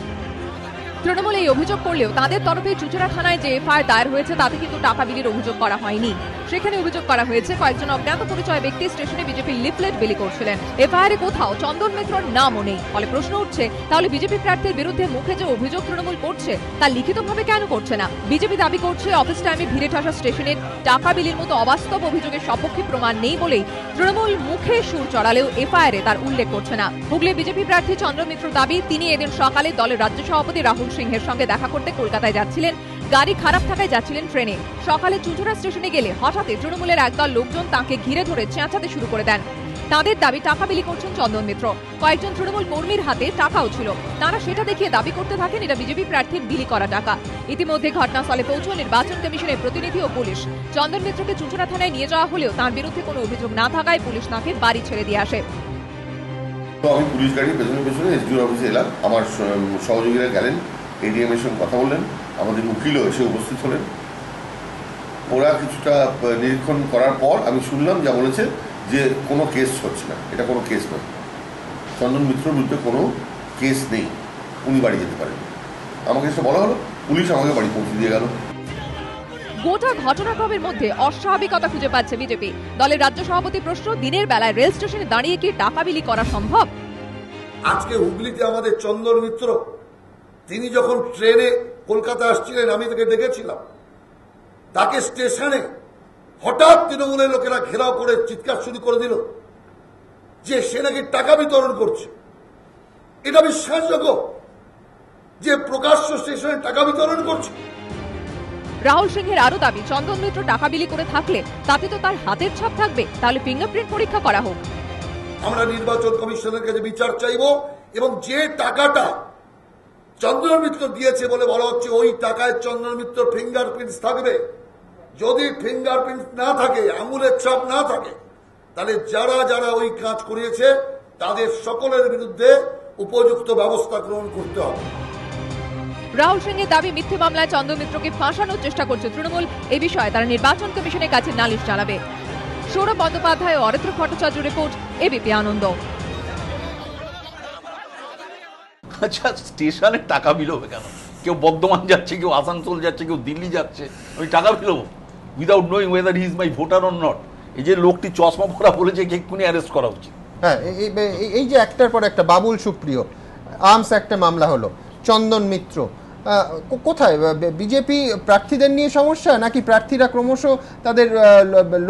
তৃণমূল এই অভিযোগ করলেও তাদের তরফে চুচুড়া থানায় যে এফআইআর দায়ের হয়েছে তাতে কিন্তু টাকা বিলির অভিযোগ করা হয়নি। সেখানে অভিযোগ করা হয়েছে কয়েকজন অজ্ঞাত পরিচয় ব্যক্তি স্টেশনে বিজেপির লিফলেট বিলি করছিলেন। এফআইআরে কোথাও চন্দন মিত্রর নামও নেই। ফলে প্রশ্ন উঠছে, তাহলে বিজেপি প্রার্থীর বিরুদ্ধে মুখে যে অভিযোগ তৃণমূল করছে তা লিখিতভাবে কেন করছে না? বিজেপি দাবি করছে অফিস টাইমে ভিড়ে ঠাসা স্টেশনের টাকা বিলির মতো অবাস্তব অভিযোগের সপক্ষে প্রমাণ নেই বলেই তৃণমূল মুখে সুর চড়ালেও এফআইআরে তার উল্লেখ করছে না। হুগলি বিজেপি প্রার্থী চন্দন মিত্র দাবি, তিনি এদিন সকালে দলের রাজ্য সভাপতি রাহুল সিংহের সঙ্গে দেখা করতে কলকাতায় যাচ্ছিলেন। গাড়ি খারাপ থাকায় যাচ্ছিলেন ট্রেনে। সকালে চুচুড়া স্টেশনে গেলে হঠাৎই তৃণমূলের একদল লোকজন তাকে ঘিরে ধরে চেঁচাতে শুরু করে দেন। তাদের দাবি টাকা বিলি করছেন চন্দন মিত্র। কয়েকজন তৃণমূল কর্মীর হাতে টাকাও ছিল। তারা সেটা দেখিয়ে দাবি করতে থাকেন এটা বিজেপি প্রার্থীর বিলি করা টাকা। ইতিমধ্যে ঘটনাস্থলে পৌঁছে নির্বাচন কমিশনের প্রতিনিধি ও পুলিশ। চন্দন মিত্রকে চুচুড়া থানায় নিয়ে যাওয়া হলেও তার বিরুদ্ধে কোনো অভিযোগ না থাকায় পুলিশ তাকে বাড়ি ছেড়ে দিয়ে আসে। আমি পুলিশ গাড়ি পেছনে এসডিওর অফিসে এলাম। আমার সহযোগীরা গেলেন, এডিএম এর সঙ্গে কথা বললেন, আমাদের উকিলও এসে উপস্থিত হলেন। ওরা কিছুটা নিরীক্ষণ করার পর আমি শুনলাম যা বলেছে যে কোনো কেস হচ্ছে না, এটা কোনো কেস নয়, চন্দন মিত্রর বিরুদ্ধে কোনো কেস নেই, উনি বাড়ি যেতে পারেন। আমাকে সেটা বলা হলো, পুলিশ আমাকে বাড়ি পৌঁছে দিয়ে গেল। গোটা ঘটনাক্রমের মধ্যে অস্বাভাবিকতা খুঁজে পাচ্ছে বিজেপি। দলের রাজ্য সভাপতি প্রশ্ন, দিনের বেলায় রেল স্টেশনে দাঁড়িয়ে কি টাকা বিলি করা সম্ভব? আজকে হুগলিতে আমাদের চন্দন মিত্র, তিনি যখন ট্রেনে কলকাতা আসছিলেন আমি তাকে দেখেছিলাম, তাকে স্টেশনে হঠাৎ তৃণমূলের লোকেরা ঘেরাও করে চিৎকার শুরু করে দিল যে সে নাকি টাকা বিতরণ করছে। এটা বিশ্বাসযোগ্য যে প্রকাশ্য স্টেশনে টাকা বিতরণ করছে? রাহুল সিংহের আরো দাবি, চন্দন মিত্র টাকা বিলি করে থাকলে তাতে তো তার হাতের ছাপ থাকবে, তাহলে ফিঙ্গারপ্রিন্ট পরীক্ষা করা হোক। আমরা নির্বাচন কমিশনের কাছে বিচার চাইব এবং যে টাকাটা চন্দন মিত্র দিয়েছে বলে বলা হচ্ছে ওই টাকায় চন্দন মিত্র ফিঙ্গারপ্রিন্টস থাকবে। যদি ফিঙ্গারপ্রিন্টস না থাকে, আঙুলের ছাপ না থাকে, তাহলে যারা যারা ওই কাজ করিয়েছে তাদের সকলের বিরুদ্ধে উপযুক্ত ব্যবস্থা গ্রহণ করতে হবে। রাহুল সিংয়ের দাবি, মিথ্যে মামলায় চন্দন মিত্রকে ফাঁসানোর চেষ্টা করছে তৃণমূল। এই বিষয়ে তারা নির্বাচন কমিশনের কাছে নালিশ জানাবে। সৌরভ বন্দ্যোপাধ্যায় ও অরিত্র ভট্টাচার্য রিপোর্ট, এবিপি আনন্দ। আচ্ছা, স্টেশনে টাকা বিলোবে কেন? কেউ বর্ধমান যাচ্ছে, কেউ আসানসোল যাচ্ছে, কেউ দিল্লি যাচ্ছে, আমি টাকা বিলোবো without knowing whether he is my voter or not? এই যে লোকটি চশমা পরা বলেছে, এক্ষুনি অ্যারেস্ট করা উচিত। হ্যাঁ, এই যে একটার পর একটা, বাবুল সুপ্রিয় আর্মস একটা মামলা হলো, চন্দন মিত্র, কোথায় বিজেপি প্রার্থীদের নিয়ে সমস্যা, নাকি প্রার্থীরা ক্রমশ তাদের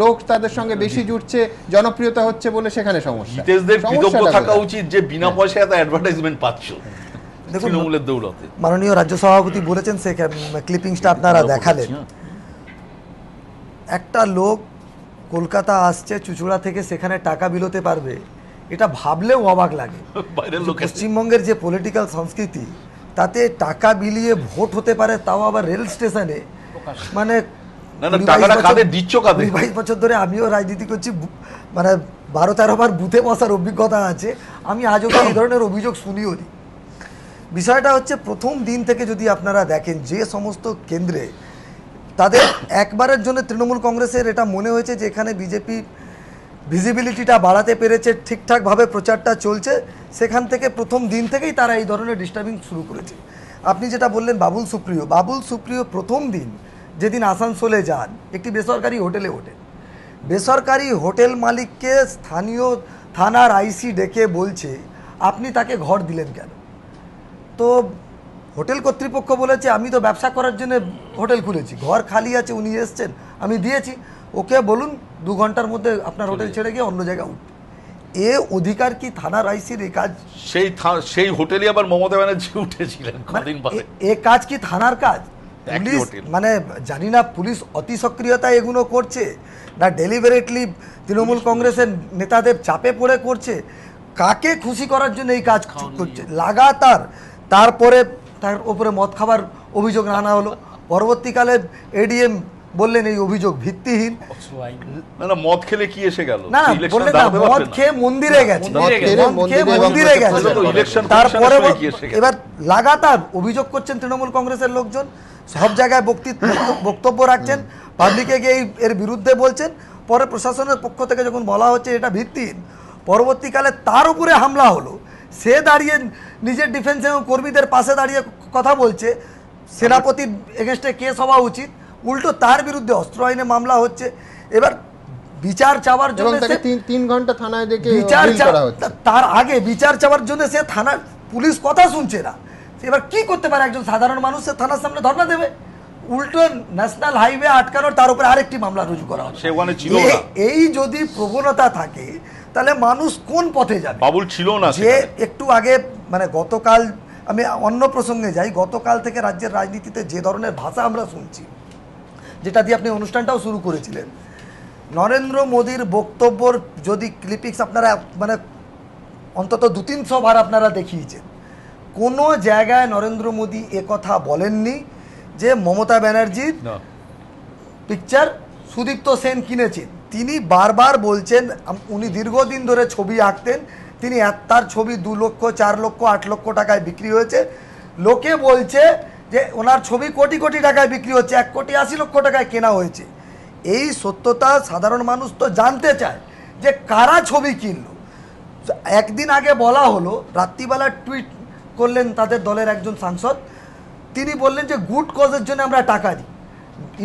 লোক তাদের সঙ্গে বেশি জুড়ছে, জনপ্রিয়তা হচ্ছে বলে সেখানে সমস্যা? হিতেশদের কৃতজ্ঞ থাকা উচিত যে বিনা পয়সায় এত অ্যাডভার্টাইজমেন্ট পাচ্ছ তৃণমূলের দৌলতে। মাননীয় রাজ্য সভাপতি বলেছেন, সে ক্লিপিংসটা আপনারা দেখালেন। একটা লোক কলকাতা আসছে চুচুড়া থেকে, সেখানে টাকা বিলোতে পারবে, এটা ভাবলেও অবাক লাগে। পশ্চিমবঙ্গের যে পলিটিক্যাল সংস্কৃতি, তাতে টাকা বিলিয়ে ভোট হতে পারে, তাও আবার রেল স্টেশনে। মানে 22 বছর ধরে আমিও রাজনীতি করছি, মানে 12-13 বার বুথে বসার অভিজ্ঞতা আছে, আমি আজও এই ধরনের অভিযোগ শুনিও নি। বিষয়টা হচ্ছে, প্রথম দিন থেকে যদি আপনারা দেখেন, যে সমস্ত কেন্দ্রে তাদের একবারের জন্য তৃণমূল কংগ্রেসের এটা মনে হয়েছে যে এখানে বিজেপি ভিজিবিলিটিটা বাড়াতে পেরেছে, ঠিকঠাকভাবে প্রচারটা চলছে, সেখান থেকে প্রথম দিন থেকেই তারা এই ধরনের ডিস্টার্বিং শুরু করেছে। আপনি যেটা বললেন বাবুল সুপ্রিয় প্রথম দিন যেদিন আসানসোলে যান, একটি বেসরকারি হোটেলে ওঠেন, বেসরকারি হোটেল মালিককে স্থানীয় থানার আইসি ডেকে বলছে, আপনি তাকে ঘর দিলেন কেন? তো হোটেল কর্তৃপক্ষ বলেছে, আমি তো ব্যবসা করার জন্য হোটেল খুলেছি, ঘর খালি আছে, উনি এসছেন, আমি দিয়েছি, ওকে বলুন 2 ঘন্টার মধ্যে আপনার হোটেল ছেড়ে গিয়ে অন্য জায়গায় উঠতে। এ অধিকার কি থানার আইসির? এই কাজ সেই হোটেলে আবার মমতা ব্যানার্জি উঠেছিলেন কদিন পরে। এ কাজ কি থানার কাজ? পুলিশ, মানে জানি না পুলিশ অতি সক্রিয়তায় এগুলো করছে, না ডেলিভারেটলি তৃণমূল কংগ্রেসের নেতাদের চাপে পড়ে করছে, কাকে খুশি করার জন্য এই কাজ করছে লাগাতার। তারপরে তার উপরে মদ খাবার অভিযোগ আনা হলো, পরবর্তীকালে এডিএম বললেন এই অভিযোগ ভিত্তিহীন। না, মদ খেলে কি এসে গেল? না, বললেন না, মদ খেয়ে মন্দিরে গেছে, তারপরে এবার লাগাতার অভিযোগ করছেন তৃণমূল কংগ্রেসের লোকজন, সব জায়গায় বক্তব্য রাখছেন, পাবলিকে গিয়ে এর বিরুদ্ধে বলছেন। পরে প্রশাসনের পক্ষ থেকে যখন বলা হচ্ছে এটা ভিত্তিহীন, পরবর্তীকালে তার উপরে হামলা হলো, সে দাঁড়িয়ে নিজের ডিফেন্সে কর্মীদের পাশে দাঁড়িয়ে কথা বলছে, সেনাপতির এগেনস্টে কেস হওয়া উচিত, উল্টো তার বিরুদ্ধে অস্ত্র আইনে মামলা হচ্ছে। এবার বিচার চাওয়ার জন্য 3 ঘন্টা থানায় ডেকে তার আগে বিচার চাওয়ার জন্য সে থানার পুলিশ কথা শুনছে না। এবার কি করতে পারে একজন সাধারণ মানুষ? সে থানার সামনে ধর্ণা দেবে, উল্টো ন্যাশনাল হাইওয়ে আটকানোর তার উপরে আরেকটি মামলা রুজু করা হবে। এই যদি প্রবণতা থাকে, তাহলে মানুষ কোন পথে যাবে? বাবুল ছিল না যে একটু আগে, মানে গতকাল, আমি অন্য প্রসঙ্গে যাই, গতকাল থেকে রাজ্যের রাজনীতিতে যে ধরনের ভাষা আমরা শুনছি, যেটা দিয়ে আপনি অনুষ্ঠানটাও শুরু করেছিলেন, নরেন্দ্র মোদীর বক্তব্যর যদি ক্লিপিংস আপনারা মানে অন্তত 200-300 বার আপনারা দেখিয়েছেন, কোনো জায়গায় নরেন্দ্র মোদী একথা বলেননি যে মমতা ব্যানার্জির পিকচার সুদীপ্ত সেন কিনেছেন। তিনি বারবার বলছেন, উনি দীর্ঘদিন ধরে ছবি আঁকতেন, তিনি তার ছবি 2 লক্ষ, 4 লক্ষ, 8 লক্ষ টাকায় বিক্রি হয়েছে। লোকে বলছে যে ওনার ছবি কোটি কোটি টাকায় বিক্রি হচ্ছে, 1,80,00,000 টাকায় কেনা হয়েছে। এই সত্যতা সাধারণ মানুষ তো জানতে চায় যে কারা ছবি কিনলো। একদিন আগে বলা হলো, রাত্রিবেলা টুইট করলেন তাদের দলের একজন সাংসদ, তিনি বললেন যে গুড কজের জন্য আমরা টাকা দিই,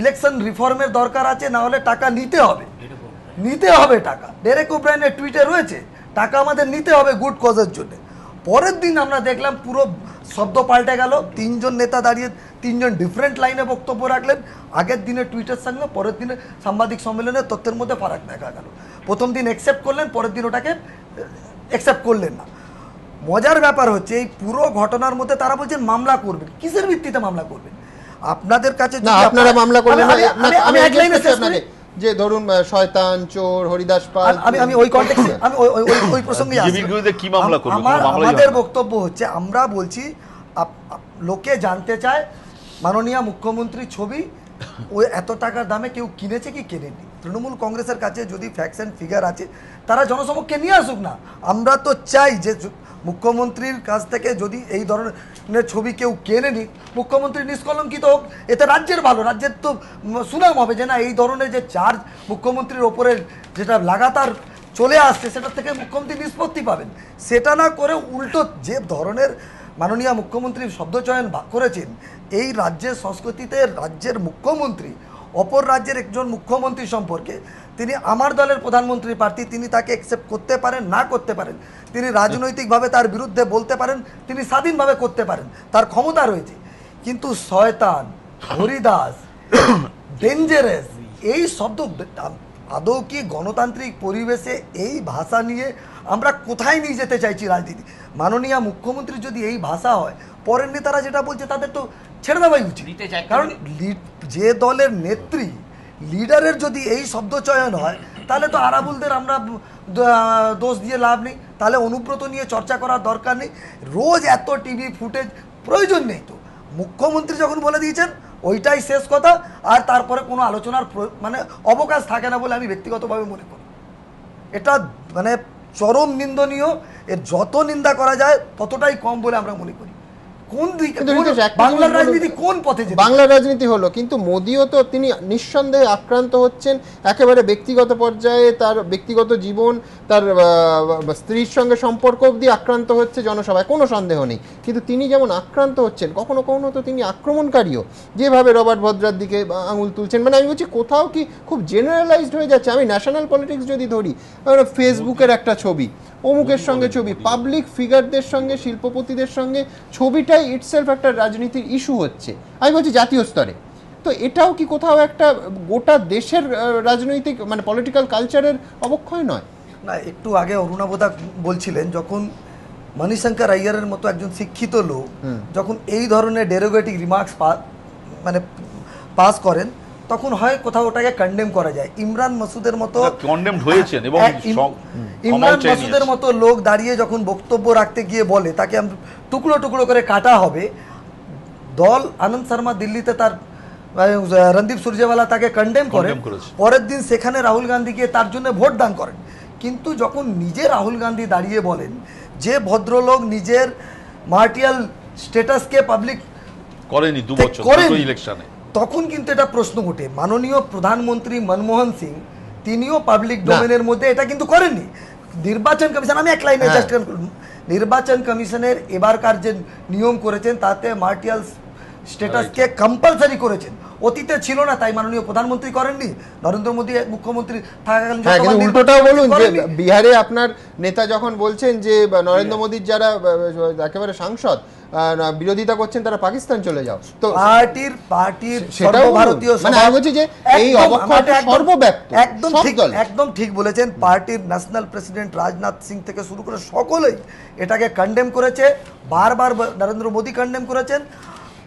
ইলেকশন রিফর্মের দরকার আছে, না হলে টাকা নিতে হবে টাকা। ডেরেক ওব্রায়েনের টুইটে রয়েছে, টাকা আমাদের নিতে হবে গুড কজের জন্য। পরের দিন আমরা দেখলাম পুরো শব্দ পাল্টে গেল, 3 জন নেতা দাঁড়িয়ে 3 জন ডিফারেন্ট লাইনে বক্তব্য রাখলেন। আগের দিনে টুইটের সঙ্গে পরের দিনে সাংবাদিক সম্মেলনে তথ্যের মধ্যে ফারাক দেখা গেল। প্রথম দিন অ্যাকসেপ্ট করলেন, পরের দিন ওটাকে অ্যাকসেপ্ট করলেন না। মজার ব্যাপার হচ্ছে, এই পুরো ঘটনার মধ্যে তারা বলছেন মামলা করবেন। কিসের ভিত্তিতে মামলা করবেন? আপনাদের কাছে আপনারা মামলা করবেন, আমি এক লাইনে শেষ করি, যে ধরুন শয়তান, চোর, হরিদাস পাল, আমি ওই কনটেক্সটে, আমি ওই প্রসঙ্গে আসি। কি মামলা করবে? আমাদের বক্তব্য হচ্ছে, আমরা বলছি লোকে জানতে চায় মাননীয় মুখ্যমন্ত্রীর ছবি ওই এত টাকার দামে কেউ কিনেছে কি কেনেনি। তৃণমূল কংগ্রেসের কাছে যদি ফ্যাক্টস অ্যান্ড ফিগার আছে তারা জনসমক্ষে নিয়ে আসুক না। আমরা তো চাই যে মুখ্যমন্ত্রীর কাছ থেকে যদি এই ধরনের ছবি কেউ কেনে নিক, মুখ্যমন্ত্রী নিষ্কলঙ্কিত হোক, এতে রাজ্যের ভালো, রাজ্যের তো সুনাম হবে যে না এই ধরনের যে চার্জ মুখ্যমন্ত্রীর ওপরে যেটা লাগাতার চলে আসছে সেটা থেকে মুখ্যমন্ত্রী নিষ্পত্তি পাবেন। সেটা না করে উল্টো যে ধরনের মাননীয় মুখ্যমন্ত্রী শব্দচয়ন করেছেন, এই রাজ্যের সংস্কৃতিতে রাজ্যের মুখ্যমন্ত্রী অপর রাজ্যের একজন মুখ্যমন্ত্রী সম্পর্কে, তিনি আমার দলের প্রধানমন্ত্রী প্রার্থী, তিনি তাকে অ্যাকসেপ্ট করতে পারেন না করতে পারেন, তিনি রাজনৈতিকভাবে তার বিরুদ্ধে বলতে পারেন, তিনি স্বাধীনভাবে করতে পারেন, তার ক্ষমতা রয়েছে। কিন্তু শয়তান, হরিদাস, ডেঞ্জারাস এই শব্দ আদৌ কি গণতান্ত্রিক পরিবেশে এই ভাষা নিয়ে আমরা কোথায় নিয়ে যেতে চাইছি রাজনীতি? মাননীয় মুখ্যমন্ত্রী যদি এই ভাষা হয়, পরের নেতারা যেটা বলছে তাদের তো ছেড়ে দেওয়াই উচিত। কারণ যে দলের নেত্রী, লিডারের যদি এই শব্দচয়ন হয়, তাহলে তো আরাবুলদের আমরা দোষ দিয়ে লাভ নেই, তাহলে অনুব্রত নিয়ে চর্চা করার দরকার নেই, রোজ এত টিভি ফুটেজ প্রয়োজন নেই। তো মুখ্যমন্ত্রী যখন বলে দিয়েছেন ওইটাই শেষ কথা, আর তারপরে কোনো আলোচনার মানে অবকাশ থাকে না বলে আমি ব্যক্তিগতভাবে মনে করি। এটা মানে চরম নিন্দনীয়, এর যত নিন্দা করা যায় ততটাই কম বলে আমরা মনে করি। কোন দিকে বাংলার রাজনীতি কোন পথে যেতে? বাংলার রাজনীতি হলো, কিন্তু মোদিও তো তিনি নিঃসন্দেহে আক্রান্ত হচ্ছেন একেবারে ব্যক্তিগত পর্যায়ে, তার ব্যক্তিগত জীবন, তার স্ত্রীর সঙ্গে সম্পর্ক অবধি আক্রান্ত হচ্ছে জনসভায়, কোনো সন্দেহ নেই। কিন্তু তিনি যেমন আক্রান্ত হচ্ছেন, কখনো কখনো তো তিনি আক্রমণকারীও, যেভাবে রবার্ট ভদ্রার দিকে আঙুল তুলছেন। মানে আমি বলছি কোথাও কি খুব জেনারেলাইজড হয়ে যাচ্ছে। আমি ন্যাশনাল পলিটিক্স যদি ধরি, ফেসবুকের একটা ছবি, অমুকের সঙ্গে ছবি, পাবলিক ফিগারদের সঙ্গে, শিল্পপতিদের সঙ্গে ছবিটাই ইটসেলফ একটা রাজনীতির ইস্যু হচ্ছে, আমি বলছি জাতীয় স্তরে। তো এটাও কি কোথাও একটা গোটা দেশের রাজনৈতিক মানে পলিটিক্যাল কালচারের অবক্ষয় নয়? না, একটু আগে অরুণাবোধা বলছিলেন, যখন মণিশঙ্কর আইয়ারের মতো একজন শিক্ষিত লোক যখন এই ধরনের ডেরোগেটিভ রিমার্কস মানে পাস করেন, তখন হয় কোথাও ওটাকে কন্ডেম করা যায়। ইমরান মাসুদের মতো লোক দাঁড়িয়ে যখন বক্তব্য রাখতে গিয়ে বলে তাকে টুকরো টুকরো করে কাটা হবে, দল আনন্দ শর্মা দিল্লিতে তার রণদীপ সুরজেওয়ালা তাকে কন্ডেম করে, পরের দিন সেখানে রাহুল গান্ধী গিয়ে তার জন্য ভোট দান করেন। কিন্তু যখন নিজে রাহুল গান্ধী দাঁড়িয়ে বলেন যে ভদ্রলোক নিজের মার্টিয়াল স্ট্যাটাসকে পাবলিক করেনি 2 বছর ইলেকশনে, তখন কিন্তু এটা প্রশ্ন ওঠে। মাননীয় প্রধানমন্ত্রী মনমোহন সিং তিনিও পাবলিক ডোমেনের মধ্যে এটা কিন্তু করেননি। নির্বাচন কমিশন, আমি এক লাইনে জাস্ট নির্বাচন কমিশনের এবারকার যে নিয়ম করেছেন তাতে মার্টিয়াল স্ট্যাটাসকে কম্পালসারি করেছেন, অতীতে ছিল না, তাই মাননীয় প্রধানমন্ত্রী করেননি। নরেন্দ্র মোদী মুখ্যমন্ত্রী থাকাকালীন উল্টোটাও বলুন যে বিহারে আপনার নেতা যখন বলছেন যে নরেন্দ্র মোদীর যারা একেবারে সাংসদ বিরোধিতা করছেন তারা পাকিস্তান চলে যাও, তো পার্টির সর্বভারতীয় মানে আমি বলছি যে এই অবক্ষয়টা সর্বব্যাপী। একদম ঠিক বলেছেন। পার্টির ন্যাশনাল প্রেসিডেন্ট রাজনাথ সিং থেকে শুরু করে সকলেই এটাকে কন্ডেম করেছে, বারবার নরেন্দ্র মোদী কন্ডেম করেছেন।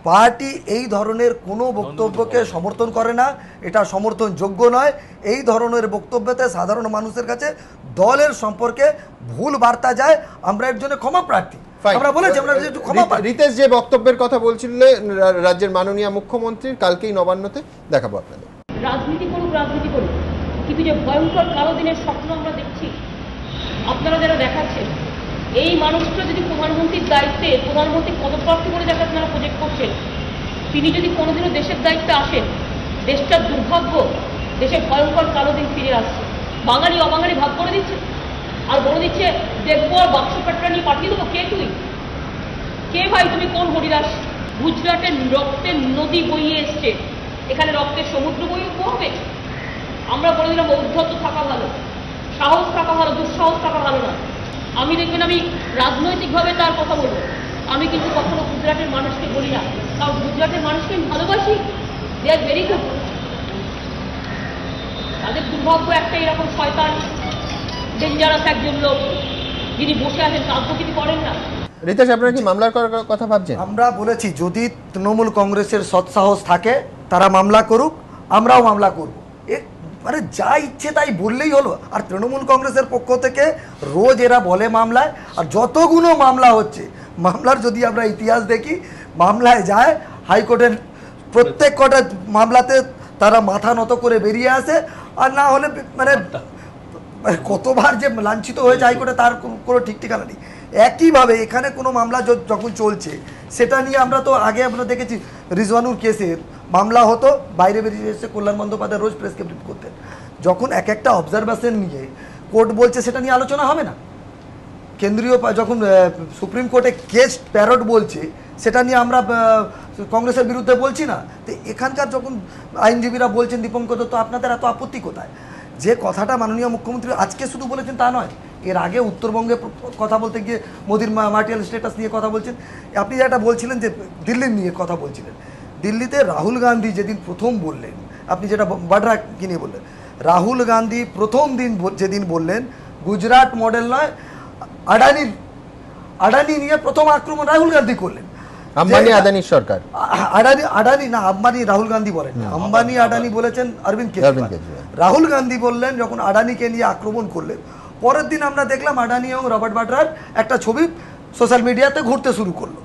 পার্টি এই ধরনের কোনো বক্তব্যকে সমর্থন করে না, এটা সমর্থনযোগ্য নয়। এই ধরনের বক্তব্যতে সাধারণ মানুষের কাছে দলের সম্পর্কে ভুল বার্তা যায়, আমরা এর জন্য ক্ষমা প্রার্থী। আমরা বলেছি আমরা একটু ক্ষমা প্রার্থী। রিতেশ যে বক্তব্যের কথা বলছিলেন রাজ্যের মাননীয় মুখ্যমন্ত্রীর, কালকেই নবান্নতে দেখাবো আপনাদের। রাজনীতি করুক, কিন্তু যে ভয়ঙ্কর কালো দিনের স্বপ্ন আমরা দেখছি, আপনারা যারা দেখাচ্ছেন, এই মানুষটা যদি প্রধানমন্ত্রীর দায়িত্বে প্রধানমন্ত্রী পদপ্রার্থী বলে যাকে আপনারা প্রজেক্ট করছেন, তিনি যদি কোনোদিনও দেশের দায়িত্বে আসেন, দেশটার দুর্ভাগ্য, দেশের ভয়ঙ্কর কালো দিন ফিরে আসছে। বাঙালি অবাঙালি ভাগ করে দিচ্ছে, আর বলে দিচ্ছে দেখবো আর বাক্স পেটটা নিয়ে পাঠিয়ে দেবো। কে তুই? কে ভাই তুমি? কোন হরিদাস? গুজরাটের রক্তের নদী বইয়ে এসছে, এখানে রক্তের সমুদ্র বইয়ে হবে। আমরা বলে দিলাম ঔদ্ধত্য থাকা ভালো, সাহস থাকা ভালো, দুঃসাহস থাকা ভালো না। আমি দেখবেন আমি রাজনৈতিকভাবে তার কথা বলবো, আমি কিন্তু কখনো গুজরাটের মানুষকে বলি না, কারণ গুজরাটের মানুষকে আমি ভালোবাসি, দে আর ভেরি গুড। তাদের দুর্ভাগ্য একটা এরকম শয়তান ডেঞ্জারাস একজন লোক যিনি বসে আছেন, রাজনীতি করেন না। রিতেশ, আপনারা কি মামলার কথা ভাবছেন? আমরা বলেছি যদি তৃণমূল কংগ্রেসের সৎসাহস থাকে তারা মামলা করুক, আমরাও মামলা করব। মানে যা ইচ্ছে তাই বললেই হলো। আর তৃণমূল কংগ্রেসের পক্ষ থেকে রোজ এরা বলে মামলায়, আর যতগুলো মামলা হচ্ছে, মামলার যদি আমরা ইতিহাস দেখি, মামলায় যায় হাইকোর্টের প্রত্যেক কটা মামলাতে তারা মাথা নত করে বেরিয়ে আসে, আর না হলে মানে কতবার যে লাঞ্ছিত হয়ে যায় করে তার কোনো ঠিক ঠিকানা নেই। একইভাবে এখানে কোনো মামলা যখন চলছে সেটা নিয়ে আমরা তো আগে আমরা দেখেছি রিজওয়ানুর কেসের মামলা হতো, বাইরে বেরিয়ে এসে কল্যাণ বন্দ্যোপাধ্যায় রোজ প্রেসকে ব্রিফ করতেন। যখন এক একটা অবজারভেশন নিয়ে কোর্ট বলছে সেটা নিয়ে আলোচনা হবে না, কেন্দ্রীয় যখন সুপ্রিম কোর্টে কেস প্যারট বলছে সেটা নিয়ে আমরা কংগ্রেসের বিরুদ্ধে বলছি না। তো এখানকার যখন আইনজীবীরা বলছেন দীপঙ্কর দত্ত আপনাদের এত আপত্তি কোথায়? যে কথাটা মাননীয় মুখ্যমন্ত্রী আজকে শুধু বলেছেন তা নয়, এর আগে উত্তরবঙ্গে কথা বলতে গিয়ে মোদির মার্টিয়াল স্ট্যাটাস নিয়ে কথা বলছেন। আপনি যেটা বলছিলেন যে দিল্লির নিয়ে কথা বলছিলেন, দিল্লিতে রাহুল গান্ধী যেদিন প্রথম বললেন, আপনি যেটা বাড্রা কি নিয়ে বললেন, রাহুল গান্ধী প্রথম দিন যেদিন বললেন গুজরাট মডেল নয় আডানি নিয়ে প্রথম আক্রমণ রাহুল গান্ধী করলেন। আম্বানি আদানি সরকার, আডানি না আম্বানি রাহুল গান্ধী বলেন, আম্বানি আডানি বলেছেন অরবিন্দ কেজরিওয়াল। রাহুল গান্ধী বললেন যখন আডানিকে নিয়ে আক্রমণ করলেন, পরের দিন আমরা দেখলাম আডানি এবং রবার্ট বাড্রার একটা ছবি সোশ্যাল মিডিয়াতে ঘুরতে শুরু করলো।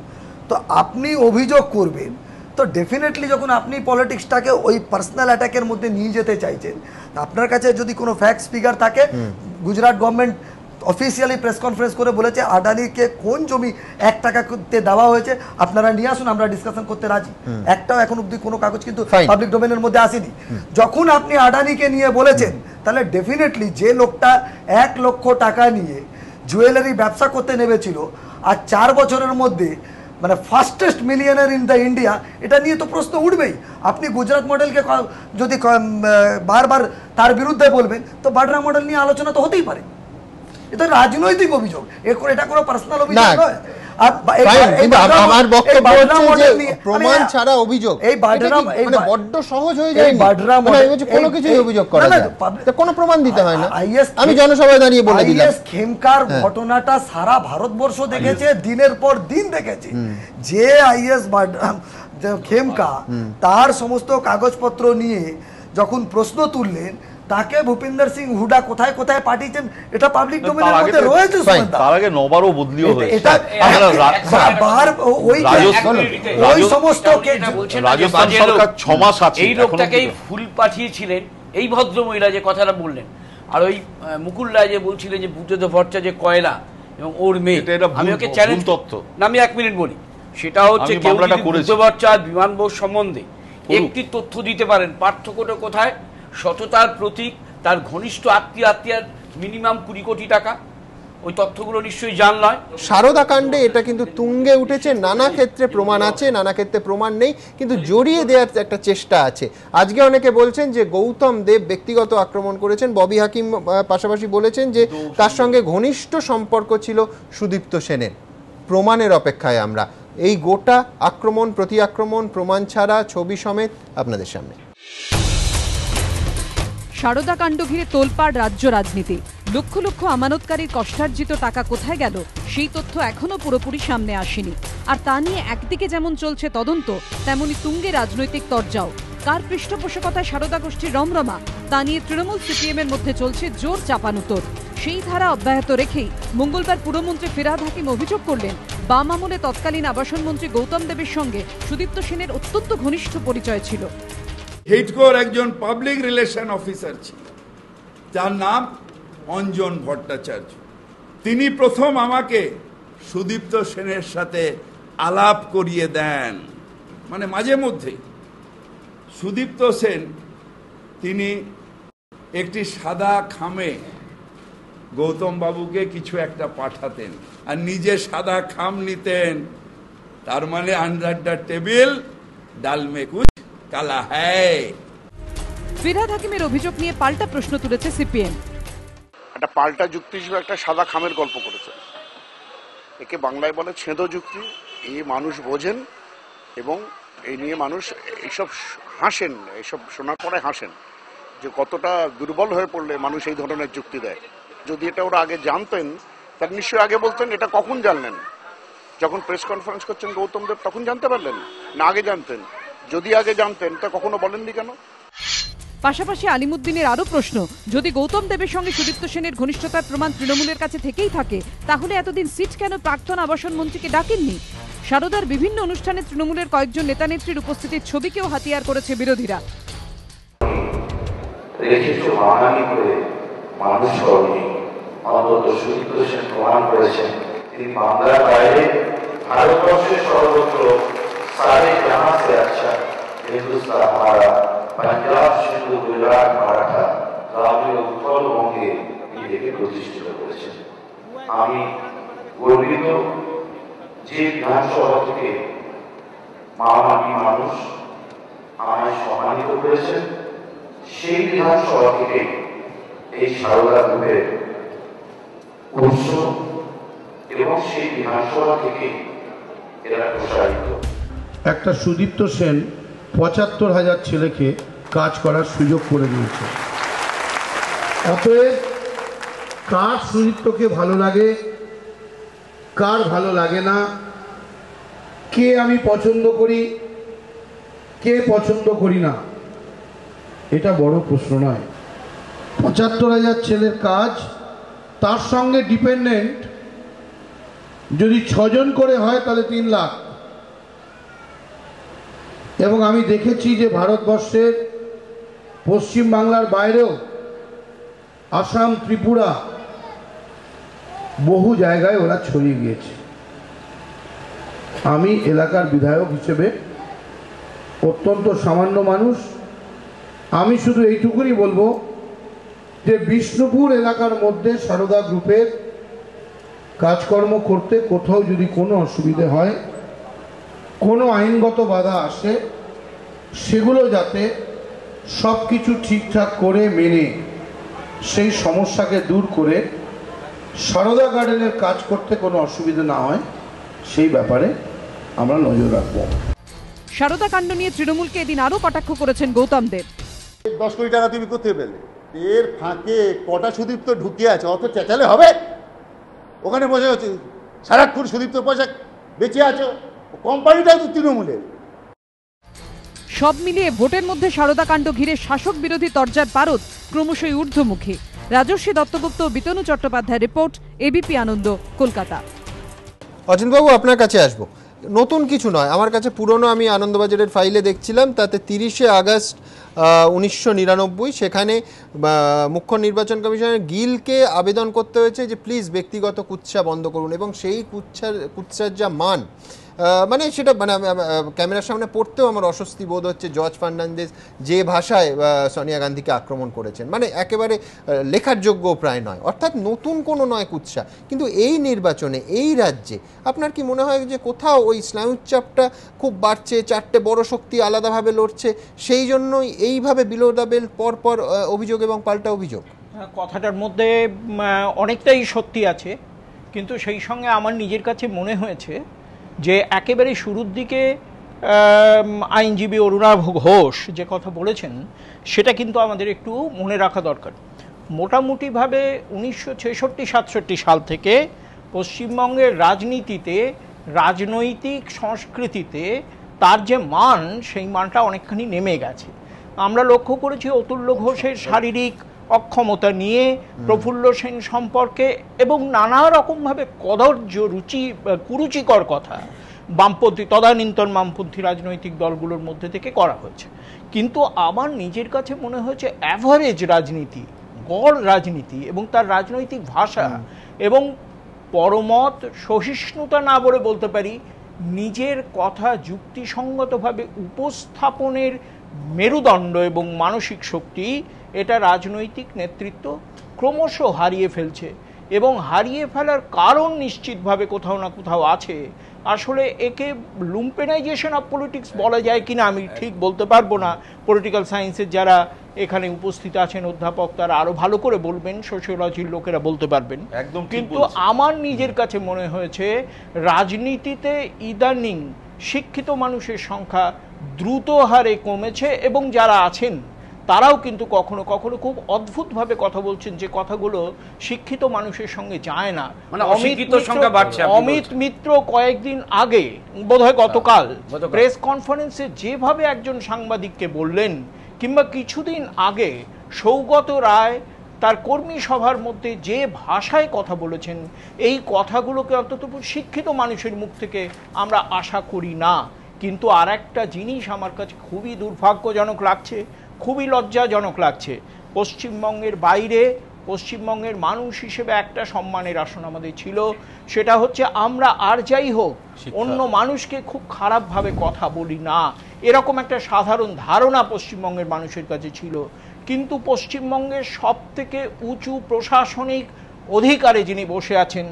তো আপনি অভিযোগ করবেন, তো ডেফিনেটলি যখন আপনি পলিটিক্সটাকে ওই পার্সোনাল অ্যাটাকের মধ্যে নিয়ে যেতে চাইছেন, আপনার কাছে যদি কোনো ফ্যাক্টস ফিগার থাকে, Gujarat government officially press conference করে বলেছে আডানিকে কোন জমি 1 টাকাতে দেওয়া হয়েছে আপনারা নিয়ে আসুন, আমরা ডিসকাশন করতে রাজি। একটাও এখন অব্দি কোনো কাগজ কিন্তু পাবলিক ডোমেনের মধ্যে আসেনি। যখন আপনি আডানিকে নিয়ে বলেছেন, তাহলে ডেফিনেটলি যে লোকটা 1 লক্ষ টাকা নিয়ে জুয়েলারি ব্যবসা করতে নেমেছিল আর 4 বছরের মধ্যে মানে fastest millionaire in the India, এটা নিয়ে তো প্রশ্ন উঠবেই। আপনি গুজরাট মডেলকে যদি বারবার তার বিরুদ্ধে বলবেন, তো বাড্রা মডেল নিয়ে আলোচনা তো হতেই পারে। এটা রাজনৈতিক অভিযোগ, এটা কোনো পার্সোনাল অভিযোগ নয়। আমার বক্তব্য হচ্ছে যে প্রমাণ ছাড়া অভিযোগ এই বাড্রা মানে বড্ড সহজ হয়ে যায়। বাড্রা মডেল কোনো কিছুই অভিযোগ করা যায় না, কোনো প্রমাণ দিতে হয় না। আমি জনসভায় দাঁড়িয়ে বলে দিলাম, খেমকার ঘটনাটা সারা ভারতবর্ষ দেখেছে, দিনের পর দিন দেখেছে। যে আইএস খেমকা তার সমস্ত কাগজপত্র নিয়ে যখন প্রশ্ন তুললেন, তাকে ভূপিন্দর সিং হুডা কোথায় কোথায় পাঠিয়েছেন এটা পাবলিক ডোমেনের মধ্যে রয়েছে। তার আগে 9 বারও বদলিও হয়েছে। এটা ওই সমস্ত রাজস্থান সরকার 6 মাস আছে, এই লোকটাকেই ফুল পাঠিয়েছিলেন এই ভদ্র মহিলা যে কথাটা বললেন। আর ওই মুকুল রায় যে বলছিলেন যে বুদ্ধদেব ভট্টাচার্য যে কয়লা এবং ওর মেয়ে, আমি ওকে চ্যালেঞ্জ তথ্য না, আমি 1 মিনিট বলি। সেটা হচ্ছে বুদ্ধদেব ভট্টাচার্য বিমান বোস সম্বন্ধে একটি তথ্য দিতে পারেন, পার্থক্যটা কোথায়? সততার প্রতীক, তার ঘনিষ্ঠ আত্মীয়ার মিনিমাম 20 কোটি টাকা, ওই তথ্যগুলো নিশ্চয়ই জান নয়। সারদা কাণ্ডে এটা কিন্তু তুঙ্গে উঠেছে, নানা ক্ষেত্রে প্রমাণ আছে, নানা ক্ষেত্রে প্রমাণ নেই, কিন্তু জড়িয়ে দেওয়ার একটা চেষ্টা আছে। আজকে অনেকে বলছেন যে গৌতম দেব ব্যক্তিগত আক্রমণ করেছেন, ববি হাকিম পাশাপাশি বলেছেন যে তার সঙ্গে ঘনিষ্ঠ সম্পর্ক ছিল সুদীপ্ত সেনের। প্রমাণের অপেক্ষায় আমরা, এই গোটা আক্রমণ প্রতি আক্রমণ প্রমাণ ছাড়া ছবি সমেত আপনাদের সামনে। সারদা কাণ্ড ঘিরে তোলপাড় রাজ্য রাজনীতি। লক্ষ লক্ষ আমানতকারীর কষ্টার্জিত টাকা কোথায় গেল সেই তথ্য এখনো পুরোপুরি সামনে আসেনি। আর তা নিয়ে একদিকে যেমন চলছে তদন্ত, তেমনি তুঙ্গে রাজনৈতিক তরজাও। কার পৃষ্ঠপোষকতায় সারদা গোষ্ঠীর রমরমা তা নিয়ে তৃণমূল সিপিএম এর মধ্যে চলছে জোর চাপানুতোর। সেই ধারা অব্যাহত রেখেই মঙ্গলবার পুরমন্ত্রী ফিরহাদ হাকিম অভিযোগ করলেন, বাম আমলে তৎকালীন আবাসন মন্ত্রী গৌতম দেবের সঙ্গে সুদীপ্ত সেনের অত্যন্ত ঘনিষ্ঠ পরিচয় ছিল। হিডকোর একজন পাবলিক রিলেশন অফিসার ছিল, যার নাম অঞ্জন ভট্টাচার্য। তিনি প্রথম আমাকে সুদীপ্ত সেনের সাথে আলাপ করিয়ে দেন, মানে মাঝে মধ্যেই। সুদীপ্ত সেন তিনি একটি সাদা খামে গৌতম বাবুকে কিছু একটা পাঠাতেন আর নিজে সাদা খাম নিতেন। তার মানে আন্ডার দ্য টেবিল ডাল মে কুছ কালা হ্যায়। ফিরহাদ হাকিমের অভিযোগ নিয়ে পাল্টা প্রশ্ন তুলেছে সিপিএম। একটা পাল্টা যুক্তি হিসেবে একটা সাদা খামের গল্প করেছে, একে বাংলায় বলে ছেঁদো যুক্তি। এই মানুষ বোঝেন এবং এই নিয়ে মানুষ এইসব হাসেন, এইসব শোনার পরে হাসেন যে কতটা দুর্বল হয়ে পড়লে মানুষ এই ধরনের যুক্তি দেয়। যদি এটা ওরা আগে জানতেন তার নিশ্চয়ই আগে বলতেন। এটা কখন জানলেন? যখন প্রেস কনফারেন্স করছেন গৌতম দেব তখন জানতে পারলেন না আগে জানতেন? যদি আগে জানতেন তা কখনো বলেননি কেন? পাশাপাশি আলিমুদ্দিনের আরো প্রশ্ন, যদি গৌতম দেবের সঙ্গে সুদীপ্ত সেনের ঘনিষ্ঠতার প্রমাণ তৃণমূলের কাছে থেকেই থাকে, তাহলে এতদিন সিট কেন প্রাক্তন আবাসন মন্ত্রীকে ডাকেননি? সারদার বিভিন্ন অনুষ্ঠানে তৃণমূলের কয়েকজন নেতা নেত্রীর উপস্থিতির ছবিকেও হাতিয়ার করেছে বিরোধীরা। রেখেছো বাঙালি করে মানুষ করেনি। অন্তত সুদীপ্ত সেন প্রমাণ করেছেন তিনি বাংলার বাইরে ভারতবর্ষের সর্বত্র সারে জাহাঁ সে আচ্ছা হিন্দুস্তান হামারা, পাঞ্জাব সিন্ধু গুজরাট মারাঠা গ্রামীণ উত্তরবঙ্গে নিজেকে প্রতিষ্ঠিত করেছেন। আমি গর্বিত যে বিধানসভা থেকে মহামানবী মানুষ আমায় সম্মানিত করেছেন, সেই বিধানসভা থেকে এই সারদা গ্রুপের উৎস এবং সেই বিধানসভা থেকে এরা প্রসারিত। একটা সুদীপ্ত সেন ৭৫,০০০ ছেলেকে কাজ করার সুযোগ করে দিয়েছে। অতএব কার সুদীপ্তকে ভালো লাগে, কার ভালো লাগে না, কে আমি পছন্দ করি, কে পছন্দ করি না, এটা বড় প্রশ্ন নয়। ৭৫,০০০ ছেলের কাজ, তার সঙ্গে ডিপেন্ডেন্ট যদি ৬ জন করে হয় তাহলে ৩ লাখ। এবং আমি দেখেছি যে ভারতবর্ষের পশ্চিম বাংলার বাইরেও আসাম, ত্রিপুরা বহু জায়গায় ওরা ছড়িয়ে গিয়েছে। আমি এলাকার বিধায়ক হিসেবে অত্যন্ত সামান্য মানুষ, আমি শুধু এইটুকুনি বলবো যে বিষ্ণুপুর এলাকার মধ্যে সারদা গ্রুপের কাজকর্ম করতে কোথাও যদি কোনো অসুবিধে হয়, কোনো আইনগত বাধা আসে, সেগুলো যাতে সব কিছু ঠিকঠাক করে মেনে সেই সমস্যাকে দূর করে সারদা গার্ডেনের কাজ করতে কোনো অসুবিধা না হয়, সেই ব্যাপারে আমরা নজর রাখবো। সারদা কাণ্ড নিয়ে তৃণমূলকে এদিন আরও কটাক্ষ করেছেন গৌতম দেব। 10 কোটি টাকা তুমি কোথায় পেলে? এর ফাঁকে কটা সুদীপ্ত ঢুকিয়ে আছে, অত চেঁচালে হবে? ওখানে বসে হচ্ছে সারাক্ষণ সুদীপ্ত পয়সা বেঁচে আছো, কোম্পানিটাও তো তৃণমূলের। সব মিলিয়ে ভোটের মধ্যে সারদা কাণ্ড ঘিরে শাসক বিরোধী তরজার পারদ ক্রমশই ঊর্ধ্বমুখী। রাজস্বী দত্তগুপ্ত, বিতনু চট্টোপাধ্যায় রিপোর্ট, এবিপি আনন্দ, কলকাতা। অচিন্তবাবু, আপনার কাছে আসবো। নতুন কিছু নয়, আমার কাছে পুরনো, আমি আনন্দবাজারের ফাইলে দেখছিলাম, তাতে 30শে আগস্ট 1999 সেখানে মুখ্য নির্বাচন কমিশনার গিলকে আবেদন করতে হয়েছে যে প্লিজ ব্যক্তিগত কুৎসা বন্ধ করুন, এবং সেই কুৎসার যা মান, মানে সেটা মানে ক্যামেরার সামনে পড়তেও আমার অস্বস্তি বোধ হচ্ছে। জর্জ ফার্নান্দেজ যে ভাষায় সোনিয়া গান্ধীকে আক্রমণ করেছেন, মানে একেবারে লেখার যোগ্য প্রায় নয়। অর্থাৎ নতুন কোনো নয় কুৎসা, কিন্তু এই নির্বাচনে এই রাজ্যে আপনার কি মনে হয় যে কোথাও ওই স্নায়ুচাপটা খুব বাড়ছে, 4টে বড় শক্তি আলাদাভাবে লড়ছে, সেই জন্যই এইভাবে বিলো দ্য বেল্ট পরপর অভিযোগ এবং পাল্টা অভিযোগ? কথাটার মধ্যে অনেকটাই সত্যি আছে, কিন্তু সেই সঙ্গে আমার নিজের কাছে মনে হয়েছে যে একেবারে শুরুর দিকে আইনজীবী অরুণা ঘোষ যে কথা বলেছেন সেটা কিন্তু আমাদের একটু মনে রাখা দরকার। মোটামুটিভাবে 1966-67 সাল থেকে পশ্চিমবঙ্গের রাজনীতিতে, রাজনৈতিক সংস্কৃতিতে তার যে মান, সেই মানটা অনেকখানি নেমে গেছে। আমরা লক্ষ্য করেছি অতুল্য ঘোষের শারীরিক অক্ষমতা নিয়ে, প্রফুল্ল সেন সম্পর্কে এবং নানা রকমভাবে কদর্য কুরুচিকর কথা বামপন্থী, তদানীন্তন বামপন্থী রাজনৈতিক দলগুলোর মধ্যে থেকে করা হয়েছে। কিন্তু আমার নিজের কাছে মনে হয়েছে অ্যাভারেজ রাজনীতি, গড় রাজনীতি এবং তার রাজনৈতিক ভাষা এবং পরমত সহিষ্ণুতা না বলে বলতে পারি নিজের কথা যুক্তিসঙ্গতভাবে উপস্থাপনের মেরুদণ্ড এবং মানসিক শক্তি, এটা রাজনৈতিক নেতৃত্ব ক্রমশ হারিয়ে ফেলছে। এবং হারিয়ে ফেলার কারণ নিশ্চিতভাবে কোথাও না কোথাও আছে। আসলে একে লুম্পেনাইজেশন অফ পলিটিক্স বলা যায় কিনা আমি ঠিক বলতে পারবো না। পলিটিক্যাল সায়েন্সের যারা এখানে উপস্থিত আছেন অধ্যাপক তারা আরো ভালো করে বলবেন, সোশিওলজির লোকেরা বলতে পারবেন। কিন্তু আমার নিজের কাছে মনে হয়েছে রাজনীতিতে ইদানিং শিক্ষিত মানুষের সংখ্যা দ্রুত হারে কমেছে এবং যারা আছেন তারাও কিন্তু কখনো কখনো খুব অদ্ভুতভাবে কথা বলছেন যে কথাগুলো শিক্ষিত মানুষের সঙ্গে যায় না। অমিত মিত্র কয়েকদিন আগে, বোধহয় গতকাল প্রেস কনফারেন্সে যেভাবে একজন সাংবাদিককে বললেন, কিংবা কিছুদিন আগে সৌগত রায় তার কর্মী সভার মধ্যে যে ভাষায় কথা বলেছেন, এই কথাগুলোকে অন্তত শিক্ষিত মানুষের মুখ থেকে আমরা আশা করি না। কিন্তু আর একটা জিনিস আমার কাছে খুবই দুর্ভাগ্যজনক লাগছে, খুবই লজ্জাজনক লাগছে। পশ্চিমবঙ্গের বাইরে পশ্চিমবঙ্গের মানুষ হিসেবে একটা সম্মানের আসন আমাদের ছিল, সেটা হচ্ছে আমরা আর যাই হোক অন্য মানুষকে খুব খারাপভাবে কথা বলি না, এরকম একটা সাধারণ ধারণা পশ্চিমবঙ্গের মানুষের কাছে ছিল। কিন্তু পশ্চিমবঙ্গের সবথেকে উঁচু প্রশাসনিক অধিকারে যিনি বসে আছেন,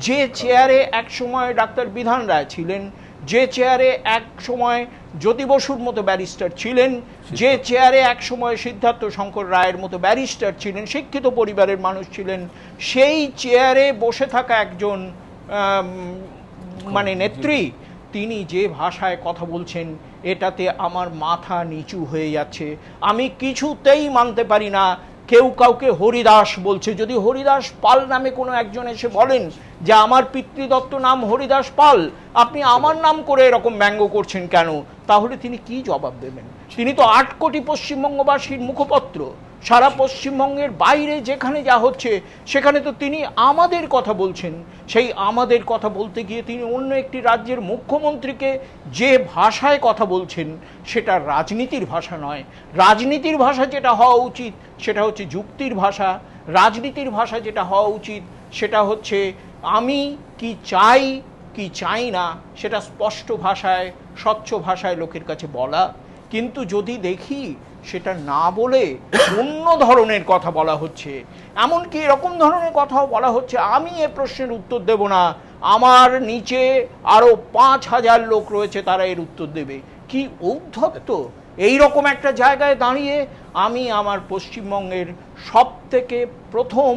যে চেয়ারে এক সময় ডাক্তার বিধান রায় ছিলেন, যে চেয়ারে এক সময় জ্যোতি বসুর মতো ব্যারিস্টার ছিলেন, যে চেয়ারে এক সময় সিদ্ধার্থ শঙ্কর রায়ের মতো ব্যারিস্টার ছিলেন, শিক্ষিত পরিবারের মানুষ ছিলেন, সেই চেয়ারে বসে থাকা একজন মানে নেত্রী, তিনি যে ভাষায় কথা বলছেন এটাতে আমার মাথা নিচু হয়ে যাচ্ছে। আমি কিছুতেই মানতে পারি না কেউ কাউকে হরিদাস বলছে। যদি হরিদাস পাল নামে কোনো একজন এসে বলেন যে আমার পিতৃদত্ত নাম হরিদাস পাল, আপনি আমার নাম করে এরকম ব্যঙ্গ করছেন কেন, তাহলে তিনি কি জবাব দেবেন? তিনি তো 8 কোটি পশ্চিমবঙ্গবাসীর মুখপত্র। সারা পশ্চিমবঙ্গের বাইরে যেখানে যা হচ্ছে সেখানে তো তিনি আমাদের কথা বলছেন। সেই আমাদের কথা বলতে গিয়ে তিনি অন্য একটি রাজ্যের মুখ্যমন্ত্রীকে যে ভাষায় কথা বলছেন সেটা রাজনীতির ভাষা নয়। রাজনীতির ভাষা যেটা হওয়া উচিত সেটা হচ্ছে যুক্তির ভাষা। রাজনীতির ভাষা যেটা হওয়া উচিত সেটা হচ্ছে আমি কি চাই কি চাই না সেটা স্পষ্ট ভাষায় স্বচ্ছ ভাষায় লোকের কাছে বলা। কিন্তু যদি দেখি সেটা না বলে অন্য ধরনের কথা বলা হচ্ছে, এমনকি এরকম ধরনের কথাও বলা হচ্ছে আমি এ প্রশ্নের উত্তর দেব না, আমার নিচে আরো 5000 লোক রয়েছে তারা এর উত্তর দেবে। কি ঔদ্ধত্য! এইরকম একটা জায়গায় দাঁড়িয়ে আমি আমার পশ্চিমবঙ্গের সবথেকে প্রথম